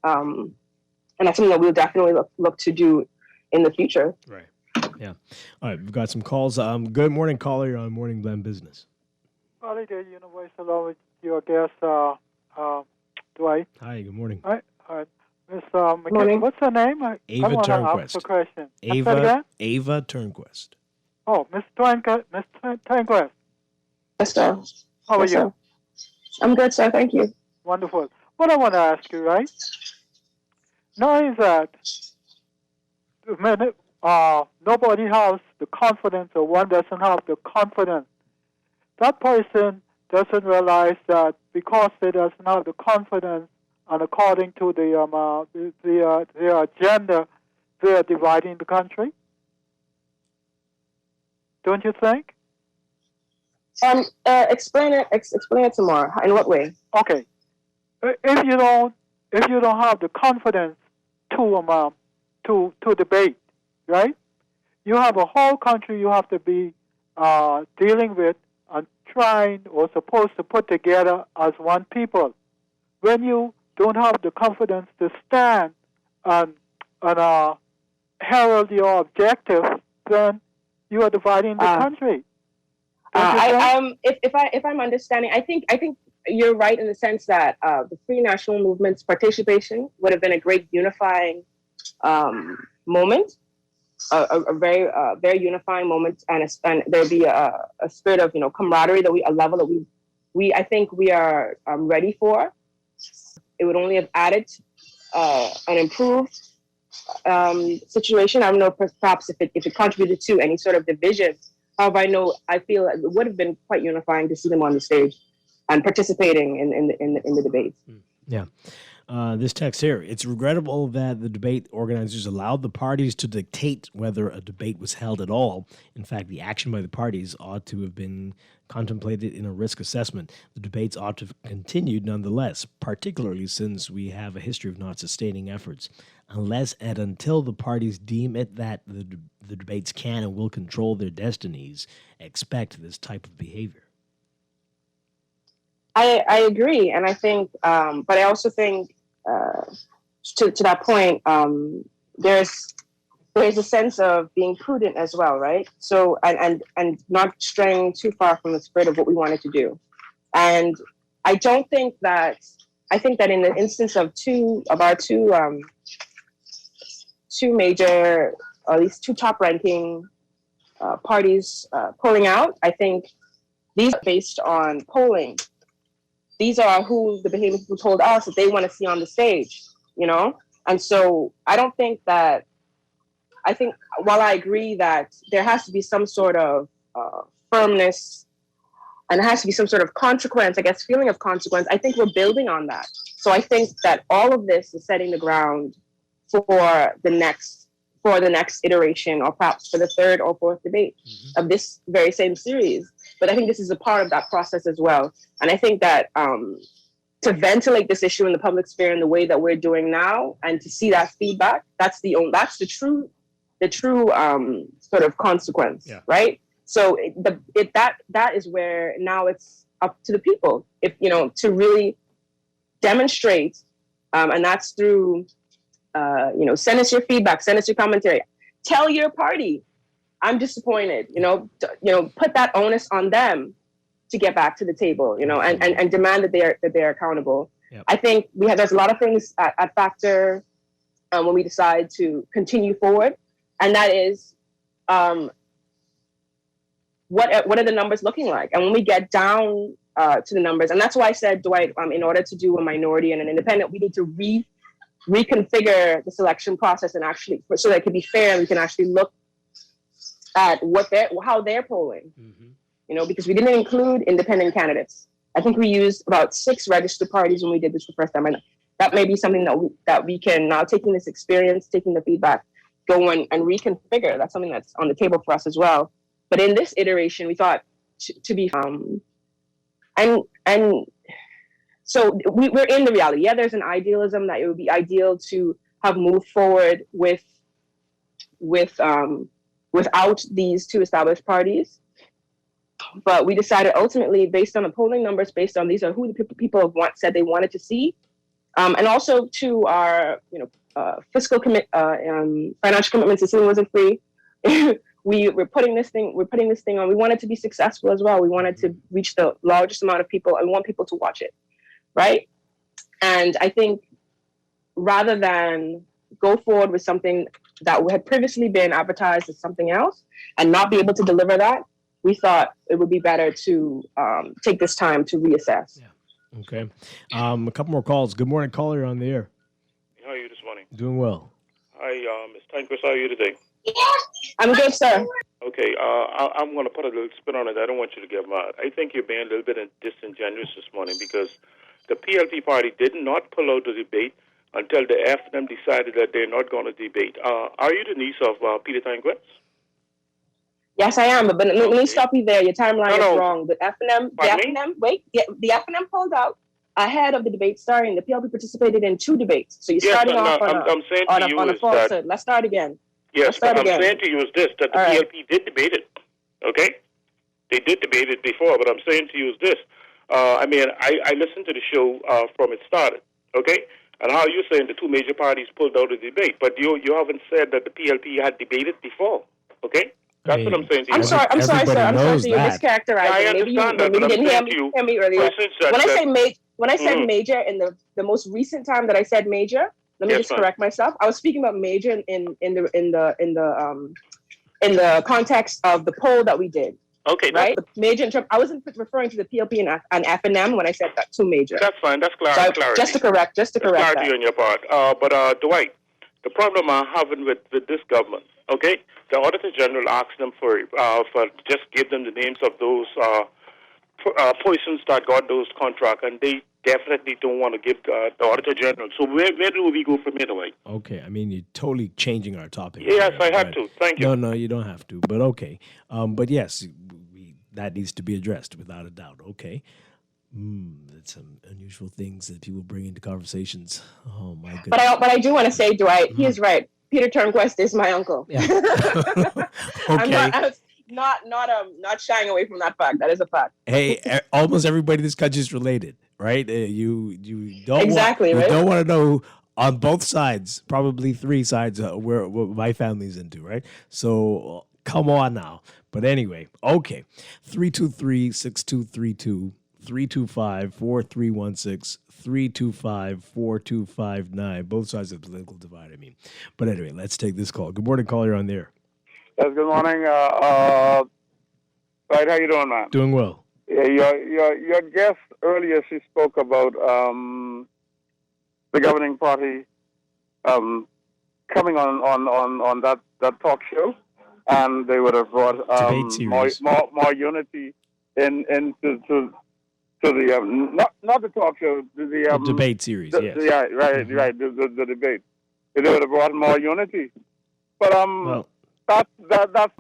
And that's something that we'll definitely look to do in the future. Right. Yeah. All right. We've got some calls. Good morning, caller. You're on Morning Blend Business. Well, there, voice hello with your guest, Dwight. Hi. Good morning. All right. Miss McKinney, what's her name? Ava Turnquist. Ask a question. Ava Turnquist. Oh, Miss Turnquist. Yes, sir. How are Yes, you? sir. I'm good, sir. Thank you. Wonderful. What I want to ask you, right? Knowing that nobody has the confidence, or one doesn't have the confidence, that person doesn't realize that because they doesn't have the confidence, and according to their agenda, they are dividing the country. Don't you think? Explain it. Explain it some more. In what way? Okay. If you don't have the confidence to debate, right? You have a whole country you have to be dealing with and trying or supposed to put together as one people. When you don't have the confidence to stand and herald your objective, then you are dividing the country. If I'm understanding, I think you're right in the sense that the free national movement's participation would have been a great unifying moment, a very unifying moment, and there'd be a spirit of camaraderie a level that we I think we are ready for. It would only have added an improved situation. I don't know, perhaps if it contributed to any sort of division. However, I feel it would have been quite unifying to see them on the stage and participating in the debates. Yeah. This text here, it's regrettable that the debate organizers allowed the parties to dictate whether a debate was held at all. In fact, the action by the parties ought to have been contemplated in a risk assessment. The debates ought to have continued nonetheless, particularly since we have a history of not sustaining efforts. Unless and until the parties deem it that the debates can and will control their destinies, expect this type of behavior. I agree, and I think, but I also think, to that point, there's a sense of being prudent as well, right? So and not straying too far from the spirit of what we wanted to do. And I think that in the instance of two major, or at least two top-ranking parties pulling out, I think these are based on polling. These are who the Bahamian people told us that they want to see on the stage, And so I think while I agree that there has to be some sort of firmness and there has to be some sort of consequence, feeling of consequence, I think we're building on that. So I think that all of this is setting the ground for the next iteration, or perhaps for the third or fourth debate of this very same series. But I think this is a part of that process as well. And I think that to ventilate this issue in the public sphere in the way that we're doing now, and to see that feedback, that's the true sort of consequence, right? So that is where now it's up to the people, to really demonstrate, and that's through send us your feedback, send us your commentary, tell your party, I'm disappointed, put that onus on them to get back to the table, and demand that they're accountable. Yep. I think there's a lot of things at factor when we decide to continue forward, and that is what are the numbers looking like? And when we get down to the numbers, and that's why I said, Dwight, in order to do a minority and an independent, we need to reconfigure the selection process and actually, so that it can be fair and we can actually look at how they're polling, because we didn't include independent candidates. I think we used about 6 registered parties when we did this the first time, and that may be something that we can now, taking this experience, taking the feedback, go and reconfigure. That's something that's on the table for us as well. But in this iteration, we thought to be and so we're in the reality. Yeah, there's an idealism that it would be ideal to have moved forward without these two established parties. But we decided ultimately, based on the polling numbers, based on these are who the people have said they wanted to see, and also to our fiscal financial commitments. The city wasn't free. We're putting this thing on. We wanted to be successful as well. We wanted to reach the largest amount of people, and we want people to watch it, right? And I think rather than go forward with something that had previously been advertised as something else and not be able to deliver that, we thought it would be better to take this time to reassess. Yeah. Okay. A couple more calls. Good morning, caller on the air. How are you this morning? Doing well. Hi, Ms. Tanquist. How are you today? I'm good, sir. Okay, I'm going to put a little spin on it. I don't want you to get mad. I think you're being a little bit disingenuous this morning because the PLP party did not pull out the debate until the FNM decided that they're not going to debate. Are you the niece of Peter Tanquist? Yes, I am. But let me stop you there. Your timeline is wrong. The FNM pulled out ahead of the debate starting. The PLP participated in 2 debates. So you're starting off on a falsehood. Let's start again. Yes, but I'm saying to you is this, that the PLP did debate it, okay? They did debate it before, but I'm saying to you is this. I listened to the show from it started, okay? And how you're saying the 2 major parties pulled out of the debate, but you haven't said that the PLP had debated before, okay? That's what I'm saying to you. I'm sorry, sir. I'm sorry, you're mischaracterizing. I understand that, maybe but you didn't hear me earlier. When I said Mhm. major in the most recent time that I said major, let me just correct myself. I was speaking about major in the context of the poll that we did. Okay, right. The major. I wasn't referring to the PLP and FNM when I said that 2 major. That's fine. That's clarity. Just to correct clarity that. on your part. But Dwight, the problem I'm having with this government, okay? The Auditor General asked them for just give them the names of those persons that got those contracts, and they definitely don't want to give the Auditor General. So where do we go from here, Dwight? Okay, I mean, you're totally changing our topic. Yes, here, I had to. Thank you. No, you don't have to, but okay. But yes, that needs to be addressed without a doubt. Okay. That's some unusual things that people bring into conversations. Oh, my goodness. But I do want to say, Dwight, he is right. Peter Turnquist is my uncle. Yeah. Okay. I'm not shying away from that fact. That is a fact. Hey, almost everybody in this country is related, right? You don't exactly want, right? You don't want to know on both sides, probably 3 sides, where what my family's into, right? So come on now. But anyway, okay, 323-6232. 325-4316, 325-4259. Both sides of the political divide, I mean. But anyway, let's take this call. Good morning, caller on there. Yes, good morning. Right, how you doing, man? Doing well. Yeah, your guest earlier, she spoke about the governing party coming on that talk show, and they would have brought more unity into the not the talk show, the debate series. Yes. Right. The debate. They would have brought more unity, but that's not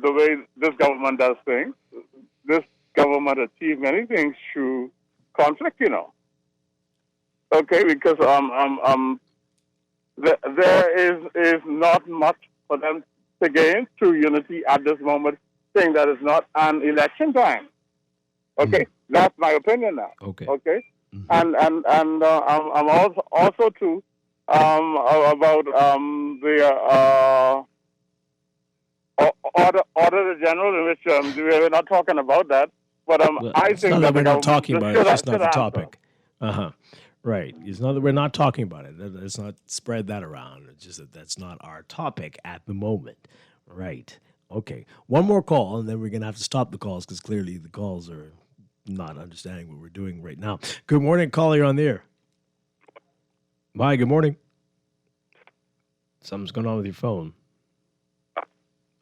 the way this government does things. This government achieved many things through conflict, Okay, because there is not much for them to gain through unity at this moment, saying that it's not an election time. Okay, that's my opinion now. Okay. And I'm also too about the Auditor General, in which we're not talking about that. But I think not that we're not talking about it. That's not the answer. topic. Right. It's not that we're not talking about it. Let's not spread that around. It's just that that's not our topic at the moment. Right. Okay. One more call, and then we're going to have to stop the calls because clearly the calls are not understanding what we're doing right now. Good morning, caller. You're on the air. Hi, good morning. Something's going on with your phone.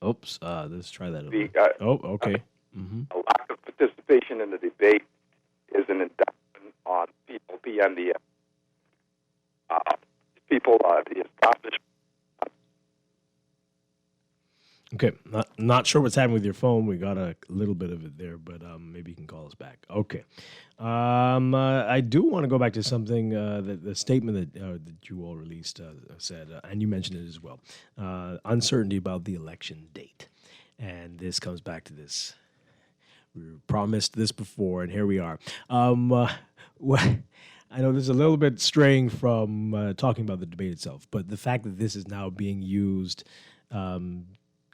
Oops. Let's try that. Okay. A lack of participation in the debate is an indictment on PLP and the people, the establishment. Okay, not sure what's happening with your phone. We got a little bit of it there, but maybe you can call us back. Okay. I do want to go back to something that the statement that you all released said, and you mentioned it as well. Uncertainty about the election date. And this comes back to this. We were promised this before, and here we are. I know this is a little bit straying from talking about the debate itself, but the fact that this is now being used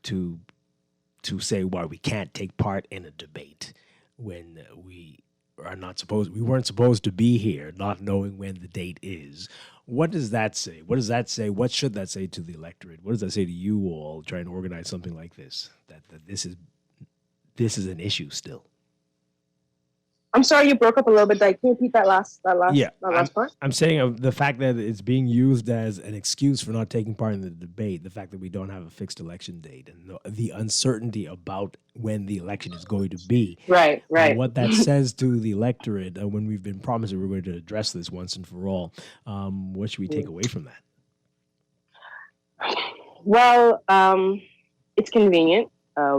to say why we can't take part in a debate when we we weren't supposed to be here, not knowing when the date is. What does that say? What does that say? What should that say to the electorate? What does that say to you all trying to organize something like this? That this is an issue still. I'm sorry, you broke up a little bit. Like, can you repeat that last part? I'm saying the fact that it's being used as an excuse for not taking part in the debate, the fact that we don't have a fixed election date, and the uncertainty about when the election is going to be. Right. What that says to the electorate when we've been promised that we're going to address this once and for all. What should we take away from that? Well, it's convenient.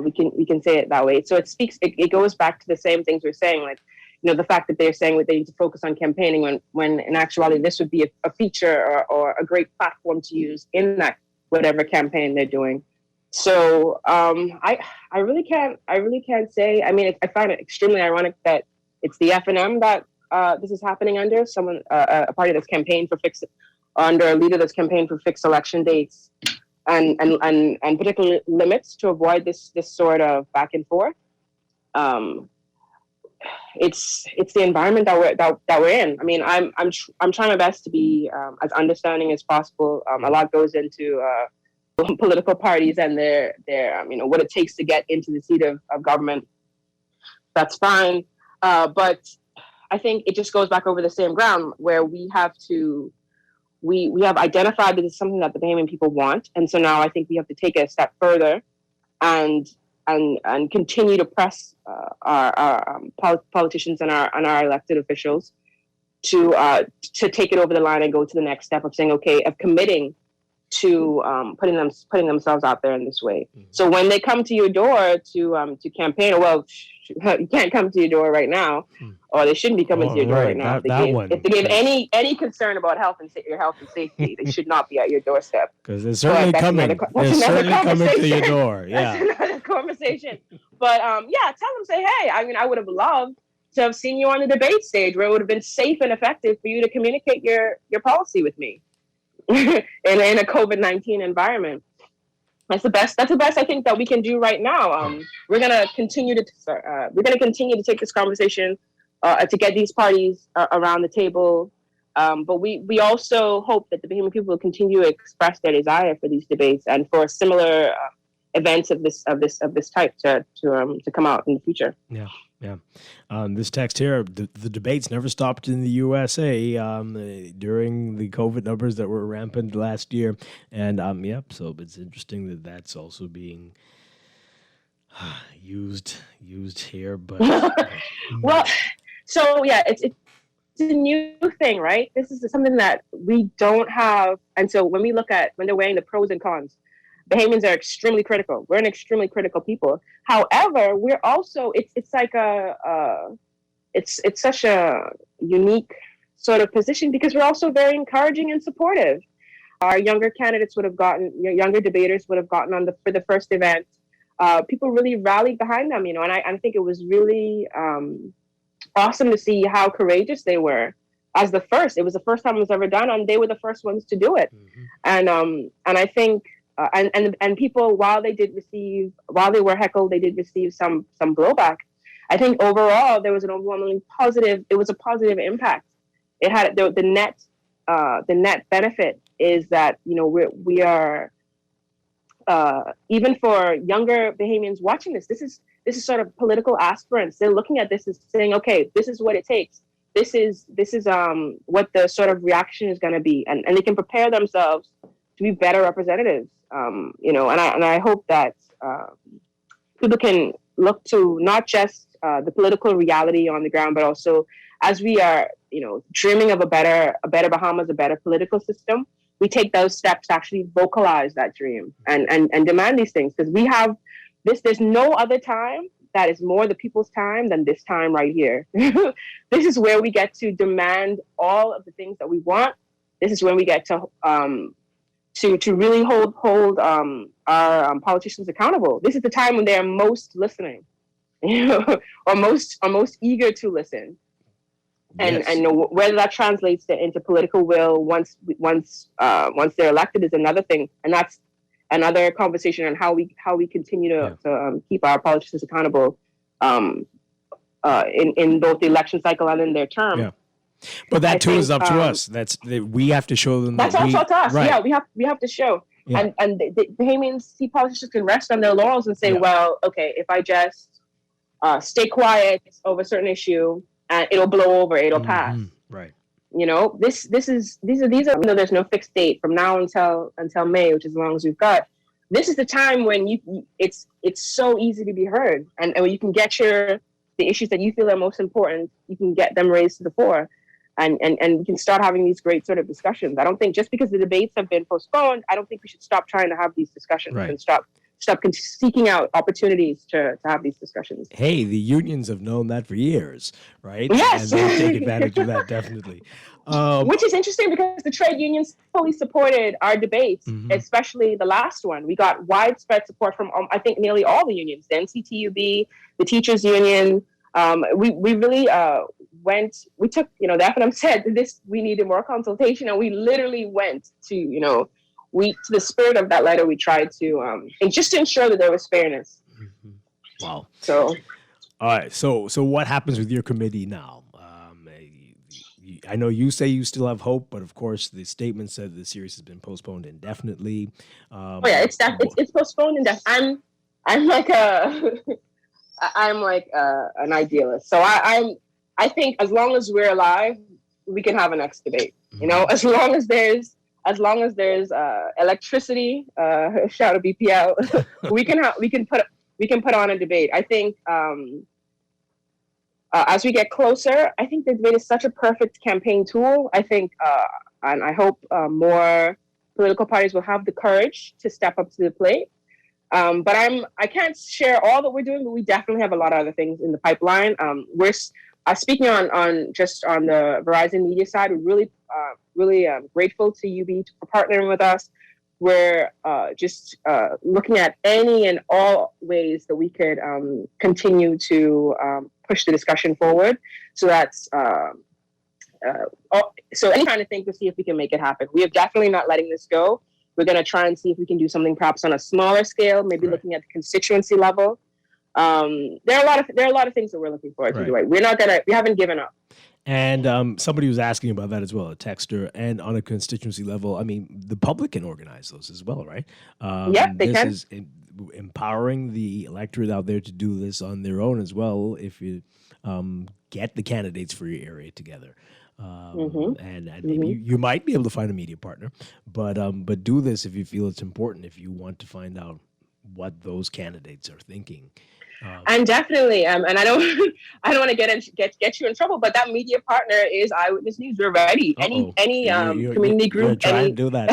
We can say it that way. So it goes back to the same things we're saying, like, the fact that they're saying that they need to focus on campaigning when in actuality this would be a feature or a great platform to use in that whatever campaign they're doing. So I really can't say. I mean, I find it extremely ironic that it's the FNM that this is happening under, a party that's campaigned for under a leader that's campaigned for fixed election dates and particular limits to avoid this sort of back and forth. It's the environment that we're in. I mean, I'm trying my best to be as understanding as possible. A lot goes into political parties and their what it takes to get into the seat of government. That's fine, but I think it just goes back over the same ground where we have identified that this is something that the Bahamian people want, and so now I think we have to take it a step further and continue to press our politicians and our elected officials to take it over the line and go to the next step of saying, okay, of committing to putting themselves out there in this way. Mm-hmm. So when they come to your door to campaign, well, you can't come to your door right now, or they shouldn't be coming to your door right now. If they gave any concern about your health and safety, they should not be at your doorstep. Because they're certainly coming. They're certainly coming to your door. Yeah, that's another conversation. But tell them, say, hey, I mean, I would have loved to have seen you on the debate stage where it would have been safe and effective for you to communicate your policy with me in a COVID-19 environment. That's the best I think that we can do right now. We're gonna continue to take this conversation to get these parties around the table. But we also hope that the Bahamian people will continue to express their desire for these debates and for similar events of this type to come out in the future. Yeah. This text here, the debates never stopped in the USA during the COVID numbers that were rampant last year. And so it's interesting that that's also being used here. But well, so yeah, it's a new thing, right? This is something that we don't have. And so when they're weighing the pros and cons, Bahamians are extremely critical. We're an extremely critical people. However, we're also it's like it's such a unique sort of position because we're also very encouraging and supportive. Our younger debaters would have gotten on for the first event. People really rallied behind them, and I think it was really awesome to see how courageous they were as the first. It was the first time it was ever done, and they were the first ones to do it. Mm-hmm. And I think. And people, while they were heckled, they did receive some blowback. I think overall there was an overwhelmingly positive. It was a positive impact. It had the net benefit is that we are even for younger Bahamians watching this. This is sort of political aspirants. They're looking at this and saying, okay, this is what it takes. This is what the sort of reaction is going to be, and they can prepare themselves to be better representatives. And I hope that people can look to not just the political reality on the ground, but also as we are, dreaming of a better Bahamas, a better political system, we take those steps to actually vocalize that dream and demand these things. Because we have this, there's no other time that is more the people's time than this time right here. This is where we get to demand all of the things that we want. This is when we get to really hold our politicians accountable. This is the time when they are most listening, or most eager to listen, and whether that translates into political will once they're elected is another thing, and that's another conversation on how we continue to keep our politicians accountable in both the election cycle and in their term. Yeah. But that too is up to us. We have to show them. That's also up to us. Right. Yeah, we have to show. Yeah. And the means politicians can rest on their laurels and say, well, okay, if I just stay quiet over a certain issue, and it'll blow over, it'll pass. Right. You know, these are. You know, there's no fixed date from now until May, which is as long as we've got. This is the time when it's so easy to be heard, and when you can get the issues that you feel are most important, you can get them raised to the fore. And we can start having these great sort of discussions. I don't think just because the debates have been postponed, I don't think we should stop trying to have these discussions and stop seeking out opportunities to have these discussions. Hey, the unions have known that for years, right? Yes. And they take advantage of that, definitely. Which is interesting because the trade unions fully supported our debates, especially the last one. We got widespread support from, I think, nearly all the unions, the NCTUB, the teachers union. We really we took, the FNM said we needed more consultation, and we literally went to, to the spirit of that letter, we tried to, and just to ensure that there was fairness. Wow. So. All right. So what happens with your committee now? I know you say you still have hope, but of course the statement said the series has been postponed indefinitely. It's postponed indefinitely. I'm like an idealist. So I think as long as we're alive, we can have a next debate. As long as there's electricity, shout out BPL, we can put on a debate. I think as we get closer, I think the debate is such a perfect campaign tool. I think, and I hope more political parties will have the courage to step up to the plate. But I can't share all that we're doing, but we definitely have a lot of other things in the pipeline. We're speaking on the Verizon media side. We're really grateful to UB for partnering with us. We're just looking at any and all ways that we could continue to push the discussion forward. So that's so any kind of thing to see if we can make it happen. We are definitely not letting this go. We're going to try and see if we can do something perhaps on a smaller scale, maybe looking at the constituency level. There are a lot of things that we're looking forward to. Right. We haven't given up. And somebody was asking about that as well, a texter, and on a constituency level, I mean, the public can organize those as well, right? They can. This is empowering the electorate out there to do this on their own as well if you get the candidates for your area together. And maybe you might be able to find a media partner, but do this if you feel it's important, if you want to find out what those candidates are thinking. And definitely, and I don't want to get you in trouble, but that media partner is Eyewitness News. We're ready. Any community group. You're trying to do that.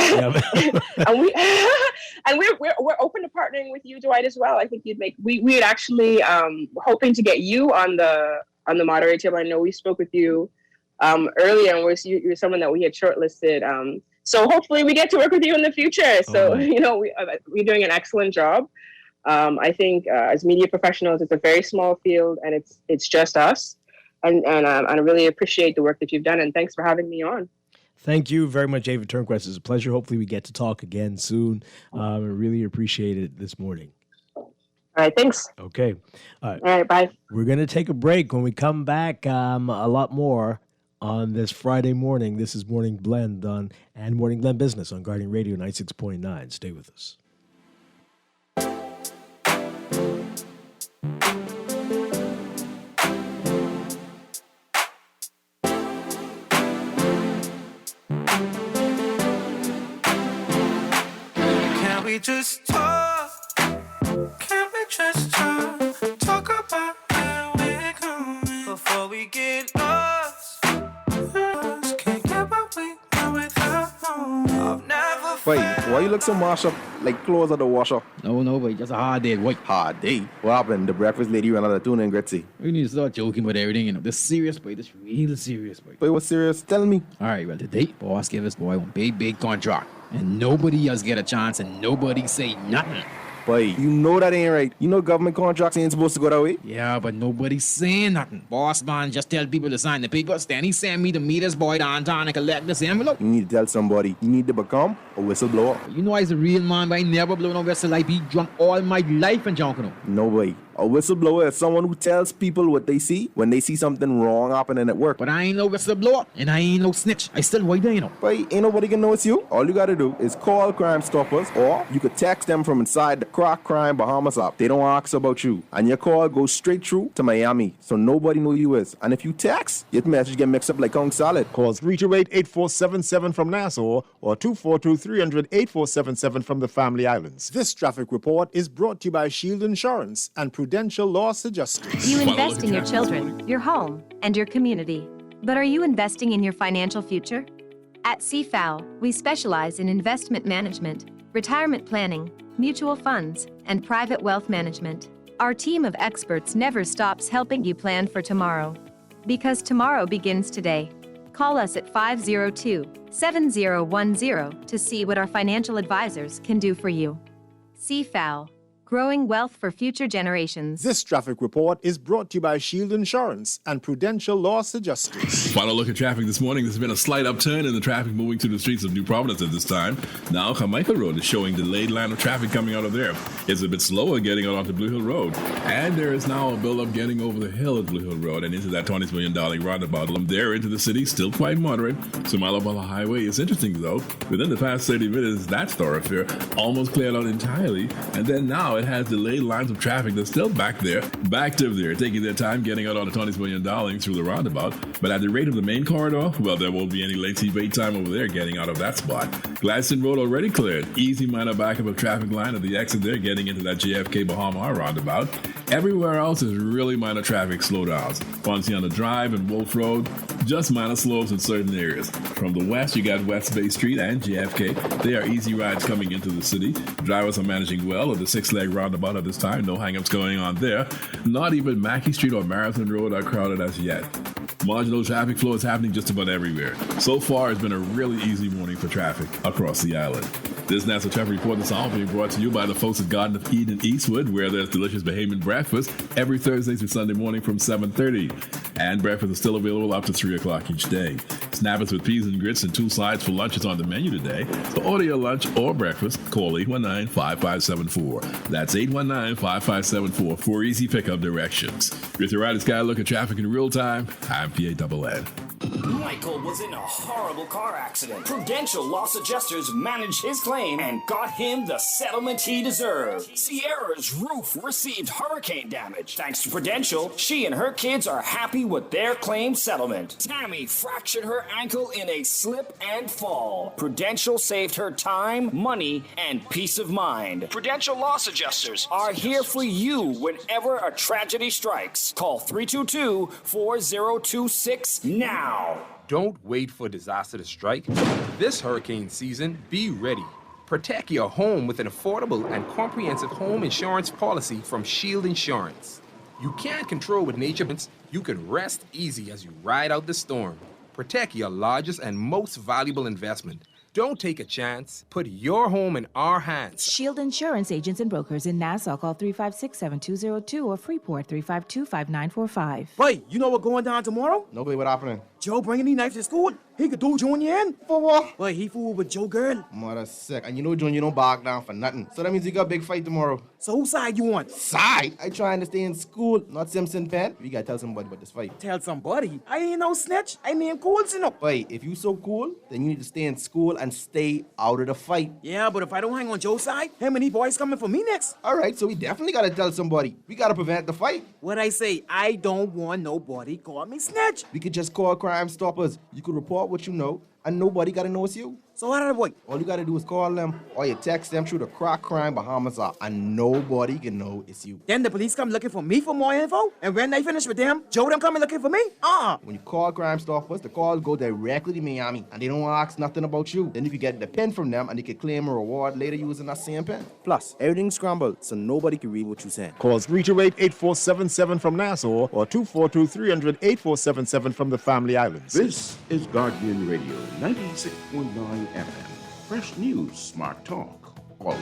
And we're open to partnering with you, Dwight, as well. I think we had actually hoping to get you on the moderator table. I know we spoke with you earlier, and you're someone that we had shortlisted. So hopefully we get to work with you in the future. So we're doing an excellent job. I think as media professionals, it's a very small field, and it's just us. And I really appreciate the work that you've done, and thanks for having me on. Thank you very much, Ava Turnquist. It's a pleasure. Hopefully we get to talk again soon. I really appreciate it this morning. All right, thanks. Okay. All right, bye. We're going to take a break. When we come back, a lot more on this Friday morning. This is Morning Blend and Morning Blend Business on Guardian Radio 96.9. Stay with us. Can we just talk? Can we just talk about where we're going before we get lost? Can't get what we want without knowing. I've never Wait, why you look so mashed up like clothes at the washer? No, wait, just a hard day, wait. Hard day? What happened? The breakfast lady ran out of tuna and Gretzy. We need to start joking about everything, This serious, boy. This real serious, boy. Wait, what's serious? Tell me. All right, well, today, boss gave us, boy, one big contract. And nobody else get a chance, and nobody say nothing. Boy, you know that ain't right. You know government contracts ain't supposed to go that way. Yeah, but nobody's saying nothing. Boss man just tell people to sign the papers. Then he send me to meet his boy downtown and collect this envelope. You need to tell somebody. You need to become a whistleblower. You know I's a real man, but I never blow no whistle. I be drunk all my life in Junkanoo. No way. A whistleblower is someone who tells people what they see when they see something wrong happening at work. But I ain't no whistleblower, and I ain't no snitch. I still white there, you know. But ain't nobody can know it's you. All you gotta do is call Crime Stoppers, or you could text them from inside the Crack Crime Bahamas app. They don't ask about you, and your call goes straight through to Miami, so nobody know you is. And if you text, your message get mixed up like Kong salad. Call 328-8477 from Nassau or 242-300-8477 from the Family Islands. This traffic report is brought to you by Shield Insurance and Prudential Loss Adjusters. You invest in your children, your home, and your community. But are you investing in your financial future? At CFAO, we specialize in investment management, retirement planning, mutual funds, and private wealth management. Our team of experts never stops helping you plan for tomorrow. Because tomorrow begins today. Call us at 502-7010 to see what our financial advisors can do for you. CFAO, growing wealth for future generations. This traffic report is brought to you by Shield Insurance and Prudential Loss Adjusters. Final look at traffic this morning. There's been a slight upturn in the traffic moving through the streets of New Providence at this time. Now, Carmichael Road is showing delayed line of traffic coming out of there. It's a bit slower getting out onto Blue Hill Road. And there is now a buildup getting over the hill at Blue Hill Road and into that $20 million roundabout. There into the city, still quite moderate. So Malabala Highway is interesting, though. Within the past 30 minutes, that thoroughfare almost cleared out entirely. And then now it has delayed lines of traffic that's still backed there, taking their time getting out on the $20 million through the roundabout. But at the rate of the main corridor, well, there won't be any lengthy wait time over there getting out of that spot. Gladstone Road already cleared. Easy minor backup of traffic line at the exit there, getting into that JFK Bahama roundabout. Everywhere else is really minor traffic slowdowns. Ponciana Drive and Wolf Road, just minor slows in certain areas. From the west, you got West Bay Street and JFK. They are easy rides coming into the city. Drivers are managing well at the six-leg roundabout at this time. No hang-ups going on there. Not even Mackey Street or Marathon Road are crowded as yet. Marginal traffic flow is happening just about everywhere. So far, it's been a really easy morning for traffic across the island. This National Traffic Report is all being brought to you by the folks at Garden of Eden Eastwood, where there's delicious Bahamian breakfast every Thursday through Sunday morning from 7:30. And breakfast is still available up to 3 o'clock each day. Snappers with peas and grits and 2 sides for lunch is on the menu today. So order your lunch or breakfast. Call 819-5574. That's 819-5574 for easy pickup directions. With your Rider Sky look at traffic in real time, I'm PANN. Michael was in a horrible car accident. Prudential Loss Adjusters managed his claim and got him the settlement he deserved. Sierra's roof received hurricane damage. Thanks to Prudential, she and her kids are happy with their claim settlement. Tammy fractured her ankle in a slip and fall. Prudential saved her time, money, and peace of mind. Prudential Loss Adjusters are here for you whenever a tragedy strikes. Call 322-4026 now. Don't wait for disaster to strike. This hurricane season, be ready. Protect your home with an affordable and comprehensive home insurance policy from Shield Insurance. You can't control what nature brings. You can rest easy as you ride out the storm. Protect your largest and most valuable investment. Don't take a chance. Put your home in our hands. Shield Insurance agents and brokers in Nassau. Call 356-7202 or Freeport 352-5945. Wait, you know what's going down tomorrow? Nobody, what happening? Joe bringing these knives to school? He could do Junior in. For what? Wait, he fooled with Joe girl. Mother sick. And you know Junior don't back down for nothing. So that means you got a big fight tomorrow. So whose side you want? Side? I trying to stay in school, not Simpson Penn. We gotta tell somebody about this fight. Tell somebody? I ain't no snitch. I mean cool, you know. Wait, if you so cool, then you need to stay in school and stay out of the fight. Yeah, but if I don't hang on Joe's side, how many boys coming for me next? All right, so we definitely gotta tell somebody. We gotta prevent the fight. What I say, I don't want nobody call me snitch. We could just call Crime Stoppers. You could report what you know, and nobody gotta know it's you. So how did I avoid? All you gotta do is call them, or you text them through the Crack Crime Bahamas app, and nobody can know it's you. Then the police come looking for me for more info, and when they finish with them, Joe them coming looking for me? When you call Crime Stoppers, the call go directly to Miami, and they don't ask nothing about you. Then you can get the pen from them, and you can claim a reward later using that same pen. Plus, everything's scrambled, so nobody can read what you saying. Call 328-8477 from Nassau or 242-300-8477 from the Family Islands. This is Guardian Radio, 96.9 FM. Fresh news, smart talk, all day.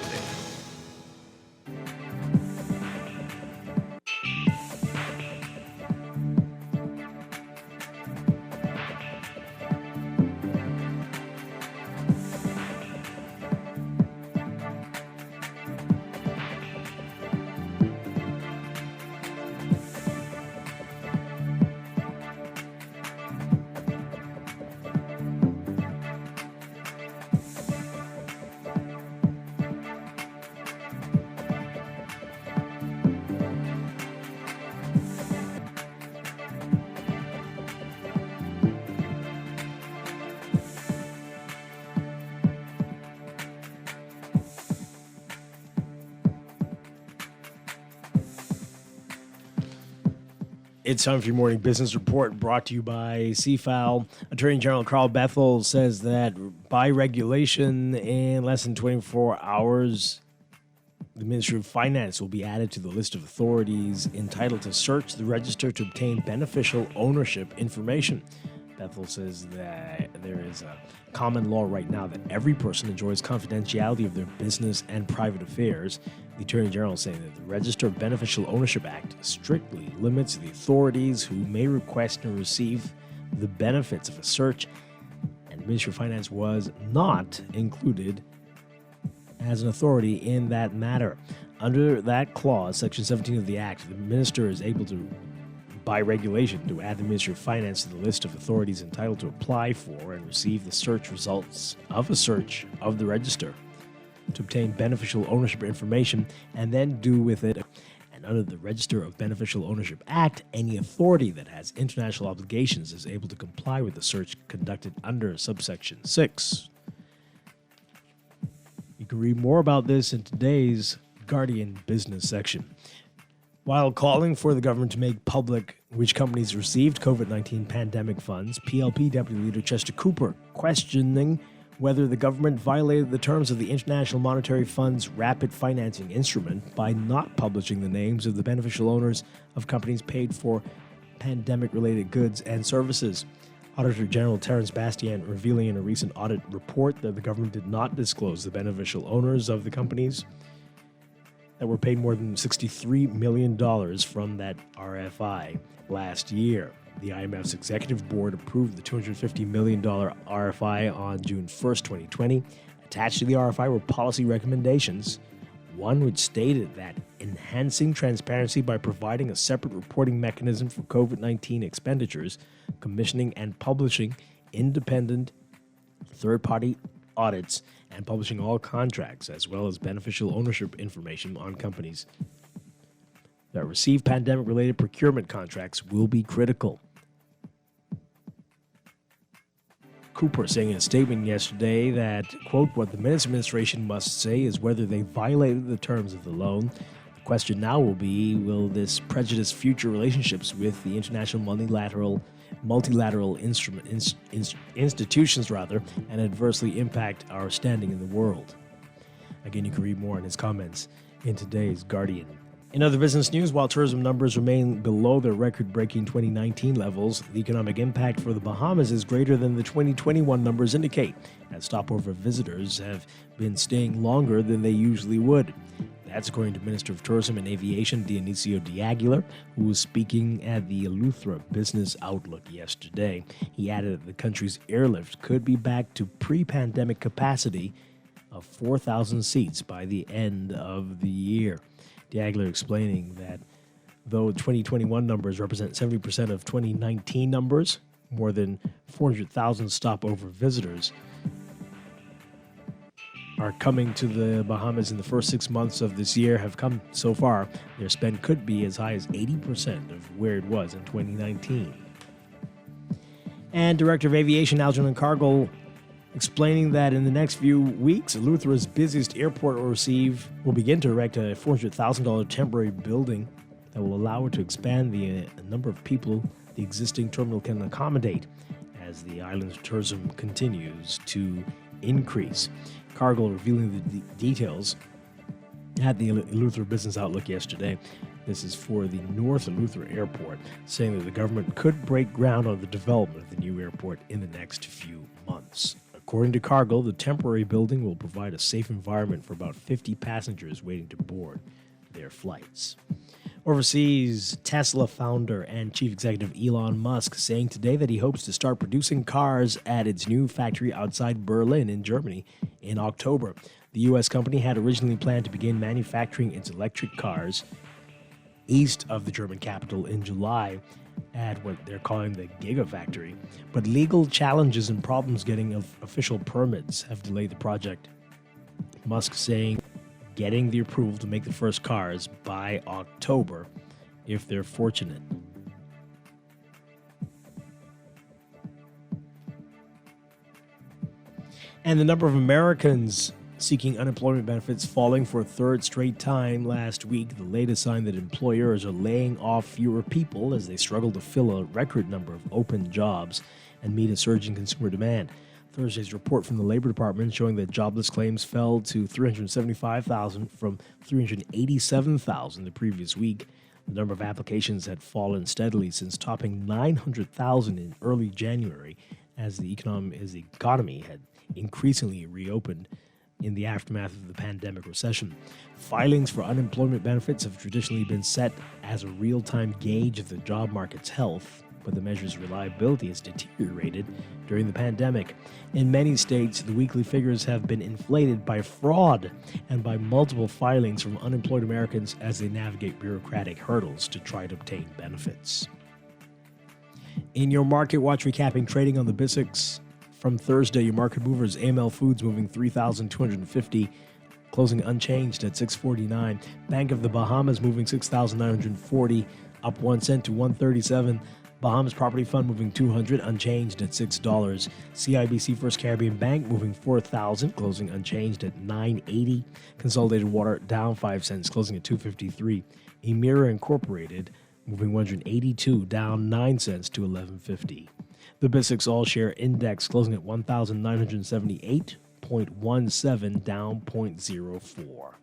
It's time for your morning business report brought to you by CFAL. Attorney General Carl Bethel says that by regulation, in less than 24 hours, the Ministry of Finance will be added to the list of authorities entitled to search the register to obtain beneficial ownership information. Bethel says that there is a common law right now that every person enjoys confidentiality of their business and private affairs. The Attorney General is saying that the Register of Beneficial Ownership Act strictly limits the authorities who may request and receive the benefits of a search, and the Ministry of Finance was not included as an authority in that matter. Under that clause, Section 17 of the Act, the Minister is able to, by regulation, to add the Ministry of Finance to the list of authorities entitled to apply for and receive the search results of a search of the register to obtain beneficial ownership information and then do with it. And under the Register of Beneficial Ownership Act, any authority that has international obligations is able to comply with the search conducted under subsection 6. You can read more about this in today's Guardian business section. While calling for the government to make public which companies received COVID-19 pandemic funds, PLP Deputy Leader Chester Cooper questioning whether the government violated the terms of the International Monetary Fund's rapid financing instrument by not publishing the names of the beneficial owners of companies paid for pandemic-related goods and services. Auditor General Terence Bastian revealing in a recent audit report that the government did not disclose the beneficial owners of the companies that were paid more than $63 million from that RFI last year. The IMF's executive board approved the $250 million RFI on June 1st, 2020. Attached to the RFI were policy recommendations, one which stated that enhancing transparency by providing a separate reporting mechanism for COVID-19 expenditures, commissioning and publishing independent third-party audits, and publishing all contracts, as well as beneficial ownership information on companies that receive pandemic-related procurement contracts will be critical. Cooper saying in a statement yesterday that, quote, what the administration must say is whether they violated the terms of the loan. The question now will be, will this prejudice future relationships with the international multilateral institutions and adversely impact our standing in the world? Again, you can read more in his comments in today's Guardian. In other business news, while tourism numbers remain below their record-breaking 2019 levels, the economic impact for the Bahamas is greater than the 2021 numbers indicate, as stopover visitors have been staying longer than they usually would. That's according to Minister of Tourism and Aviation Dionisio de Aguilar, who was speaking at the Eleuthera Business Outlook yesterday. He added that the country's airlift could be back to pre-pandemic capacity of 4,000 seats by the end of the year. De Aguilar explaining that though 2021 numbers represent 70% of 2019 numbers, more than 400,000 stopover visitors are coming to the Bahamas in the first 6 months of this year have come so far. Their spend could be as high as 80% of where it was in 2019. And Director of Aviation Algernon Cargill explaining that in the next few weeks, Eleuthera's busiest airport will begin to erect a $400,000 temporary building that will allow it to expand the number of people the existing terminal can accommodate as the island's tourism continues to increase. Cargill revealing the details at the Eleuthera Business Outlook yesterday. This is for the North Eleuthera Airport, saying that the government could break ground on the development of the new airport in the next few months. According to Cargill, the temporary building will provide a safe environment for about 50 passengers waiting to board their flights. Overseas, Tesla founder and chief executive Elon Musk saying today that he hopes to start producing cars at its new factory outside Berlin in Germany in October. The U.S. company had originally planned to begin manufacturing its electric cars east of the German capital in July at what they're calling the Gigafactory, but legal challenges and problems getting official permits have delayed the project. Musk saying getting the approval to make the first cars by October if they're fortunate. And the number of Americans seeking unemployment benefits falling for a third straight time last week, the latest sign that employers are laying off fewer people as they struggle to fill a record number of open jobs and meet a surge in consumer demand. Thursday's report from the Labor Department showing that jobless claims fell to 375,000 from 387,000 the previous week. The number of applications had fallen steadily since topping 900,000 in early January as the economy had increasingly reopened in the aftermath of the pandemic recession. Filings for unemployment benefits have traditionally been set as a real-time gauge of the job market's health, but the measure's reliability has deteriorated during the pandemic. In many states, the weekly figures have been inflated by fraud and by multiple filings from unemployed Americans as they navigate bureaucratic hurdles to try to obtain benefits. In your Market Watch, recapping trading on the BISX from Thursday, your market movers, AML Foods moving 3,250, closing unchanged at 649. Bank of the Bahamas moving 6,940, up 1 cent to 137. Bahamas Property Fund moving 200, unchanged at $6. CIBC First Caribbean Bank moving 4,000, closing unchanged at $9.80. Consolidated Water down 5 cents, closing at $2.53. Emira Incorporated moving 182, down 9 cents to $11.50. The BISX All-Share Index closing at 1,978.17, down 0.04.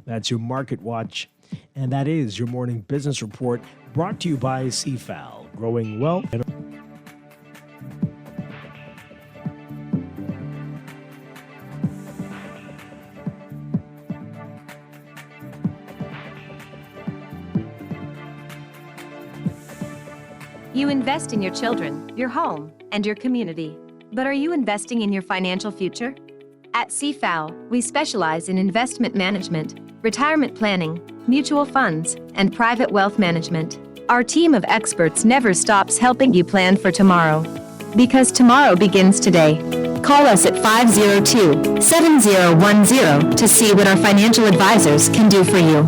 That's your Market Watch, and that is your morning business report brought to you by CFAL, growing wealth. You invest in your children, your home, and your community. But are you investing in your financial future? At CFAL, we specialize in investment management, retirement planning, mutual funds, and private wealth management. Our team of experts never stops helping you plan for tomorrow. Because tomorrow begins today. Call us at 502-7010 to see what our financial advisors can do for you.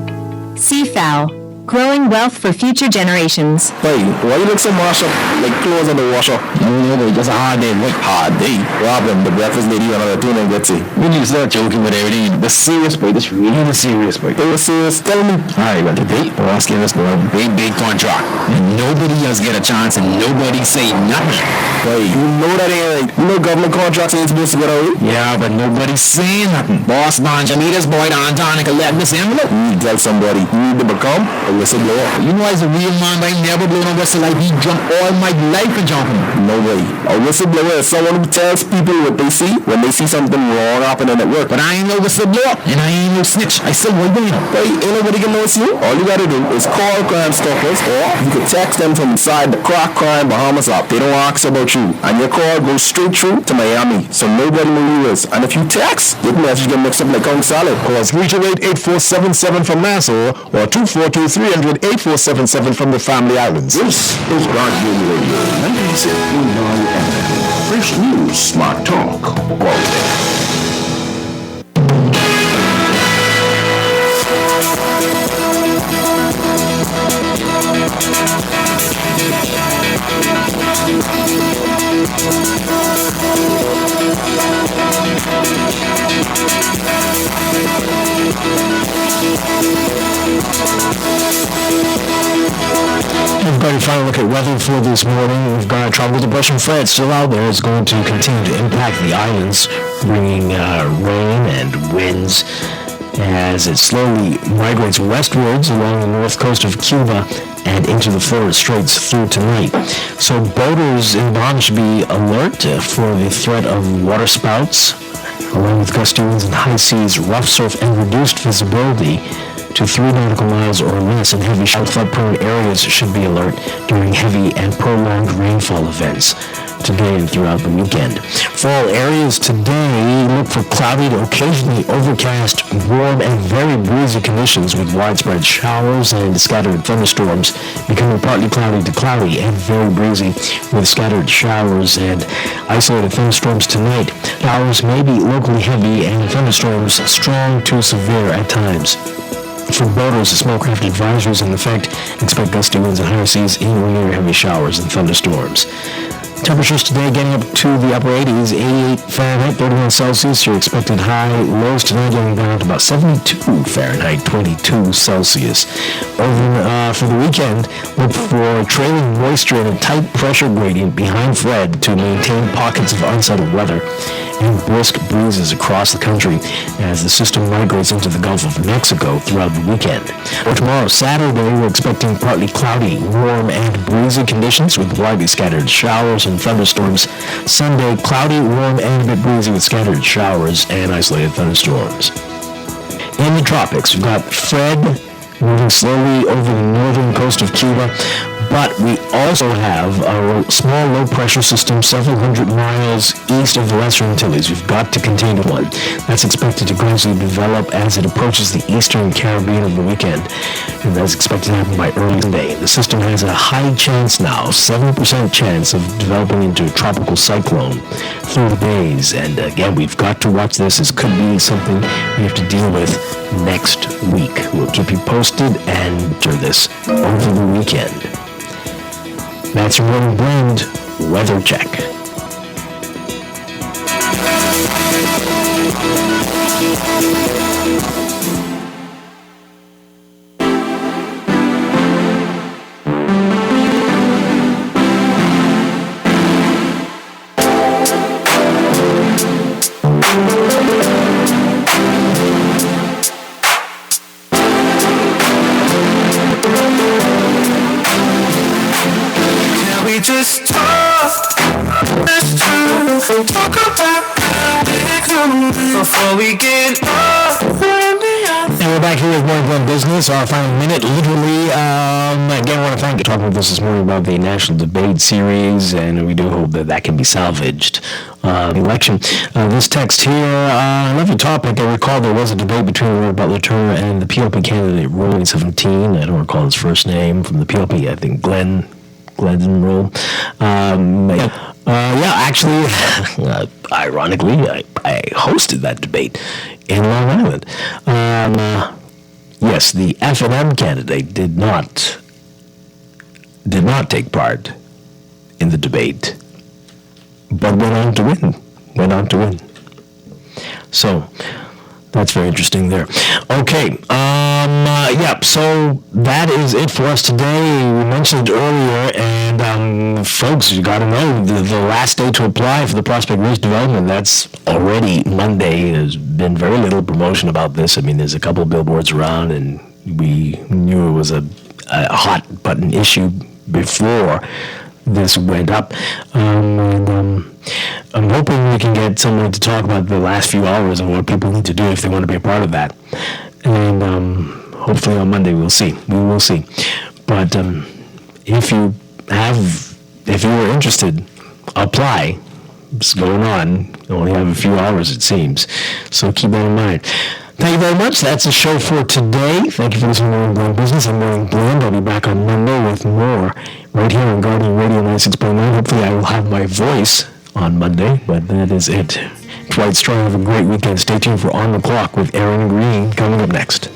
CFAL, growing wealth for future generations. Hey, why you look so mashed up like clothes on the washer? Just a hard day. What hard day? Robin, the breakfast lady, another tune and get it. We need to start joking with everything. The serious boy, this really the serious boy. They were serious. Tell me. Alright, well today we're asking us for a big contract. And nobody else get a chance and nobody say nothing. Hey, you know that ain't right. You know government contracts ain't supposed to get away? Yeah, but nobody's saying nothing. Boss man, Jamita's boy down Tonica let this envelope. You need to tell somebody. You need to become a whistleblower. You know as a real man, I never blow no whistle like he jump all my life for jumping. No way. A whistleblower is someone who tells people what they see when they see something wrong happening at work. But I ain't no whistleblower and I ain't no snitch. I still won't be. Hey, ain't nobody can know it's you. All you gotta do is call Crime Stoppers or you can text them from inside the Crack Crime Bahamas app. They don't ask about you. And your call goes straight through to Miami. So nobody knows who you is. And if you text, your message get mixed up like Kong Salad. Call 328-8477 from Nassau or 242-300-8477 from the Family Islands. This is Guardian Radio 96.9 FM. Fresh news, smart talk, all day. We've got a final look at weather for this morning. We've got a tropical depression Fred still out there. It's going to continue to impact the islands, bringing rain and winds as it slowly migrates westwards along the north coast of Cuba and into the Florida Straits through tonight. So boaters in Bahamas should be alert for the threat of waterspouts, along with gusty winds and high seas, rough surf, and reduced visibility to 3 nautical miles or less, and heavy flood-prone areas should be alert during heavy and prolonged rainfall events today and throughout the weekend. For all areas today, look for cloudy to occasionally overcast, warm, and very breezy conditions with widespread showers and scattered thunderstorms, becoming partly cloudy to cloudy and very breezy with scattered showers and isolated thunderstorms tonight. Showers may be locally heavy and thunderstorms strong to severe at times. For boaters, the small craft advisories in effect. Expect gusty winds and higher seas in or near heavy showers and thunderstorms. Temperatures today getting up to the upper 80s, 88 Fahrenheit, 31 Celsius. Your expected high. Lows tonight getting down to about 72 Fahrenheit, 22 Celsius. Over for the weekend, look for trailing moisture and a tight pressure gradient behind Fred to maintain pockets of unsettled weather and brisk breezes across the country as the system migrates into the Gulf of Mexico throughout the weekend. For tomorrow, Saturday, we're expecting partly cloudy, warm, and breezy conditions with widely scattered showers and thunderstorms. Sunday, cloudy, warm, and a bit breezy with scattered showers and isolated thunderstorms. In the tropics, we've got Fred moving slowly over the northern coast of Cuba, but we also have a small low-pressure system several hundred miles east of the Lesser Antilles. We've got to contain one. That's expected to gradually develop as it approaches the eastern Caribbean over the weekend, and that's expected to happen by early Sunday. The system has a high chance now, 7% chance of developing into a tropical cyclone through the days. And again, we've got to watch this. This could be something we have to deal with next week. We'll keep you posted and do this over the weekend. That's your Morning Blend Weather Check. We just talk about how we're going before we get off. And we're back here with Morning Blend Business, our final minute, literally. Again, I want to thank you for talking with us this morning about the National Debate Series, and we do hope that that can be salvaged. Election. This text here, I love your topic. I recall there was a debate between Lord Butler Turner and the PLP candidate, Rolling 17. I don't recall his first name from the PLP. I think Glenn Roll. Actually, ironically, I hosted that debate in Long Island. Yes, the F&M candidate did not take part in the debate, but went on to win. So that's very interesting there. Okay, so that is it for us today. We mentioned earlier, and folks, you got to know, the last day to apply for the Prospect Ridge development, that's already Monday. There's been very little promotion about this. I mean, there's a couple of billboards around, and we knew it was a hot-button issue before this went up. I'm hoping we can get someone to talk about the last few hours and what people need to do if they want to be a part of that. And hopefully on Monday we will see. But if you were interested, apply. It's going on. You only have a few hours, it seems. So keep that in mind. Thank you very much. That's the show for today. Thank you for listening to Morning Blend Business. I'm Morning Blend. I'll be back on Monday with more right here on Guardian Radio 96.9. Hopefully I will have my voice on Monday, but that is it. Dwight Strachan, have a great weekend. Stay tuned for On the Clock with Aaron Green coming up next.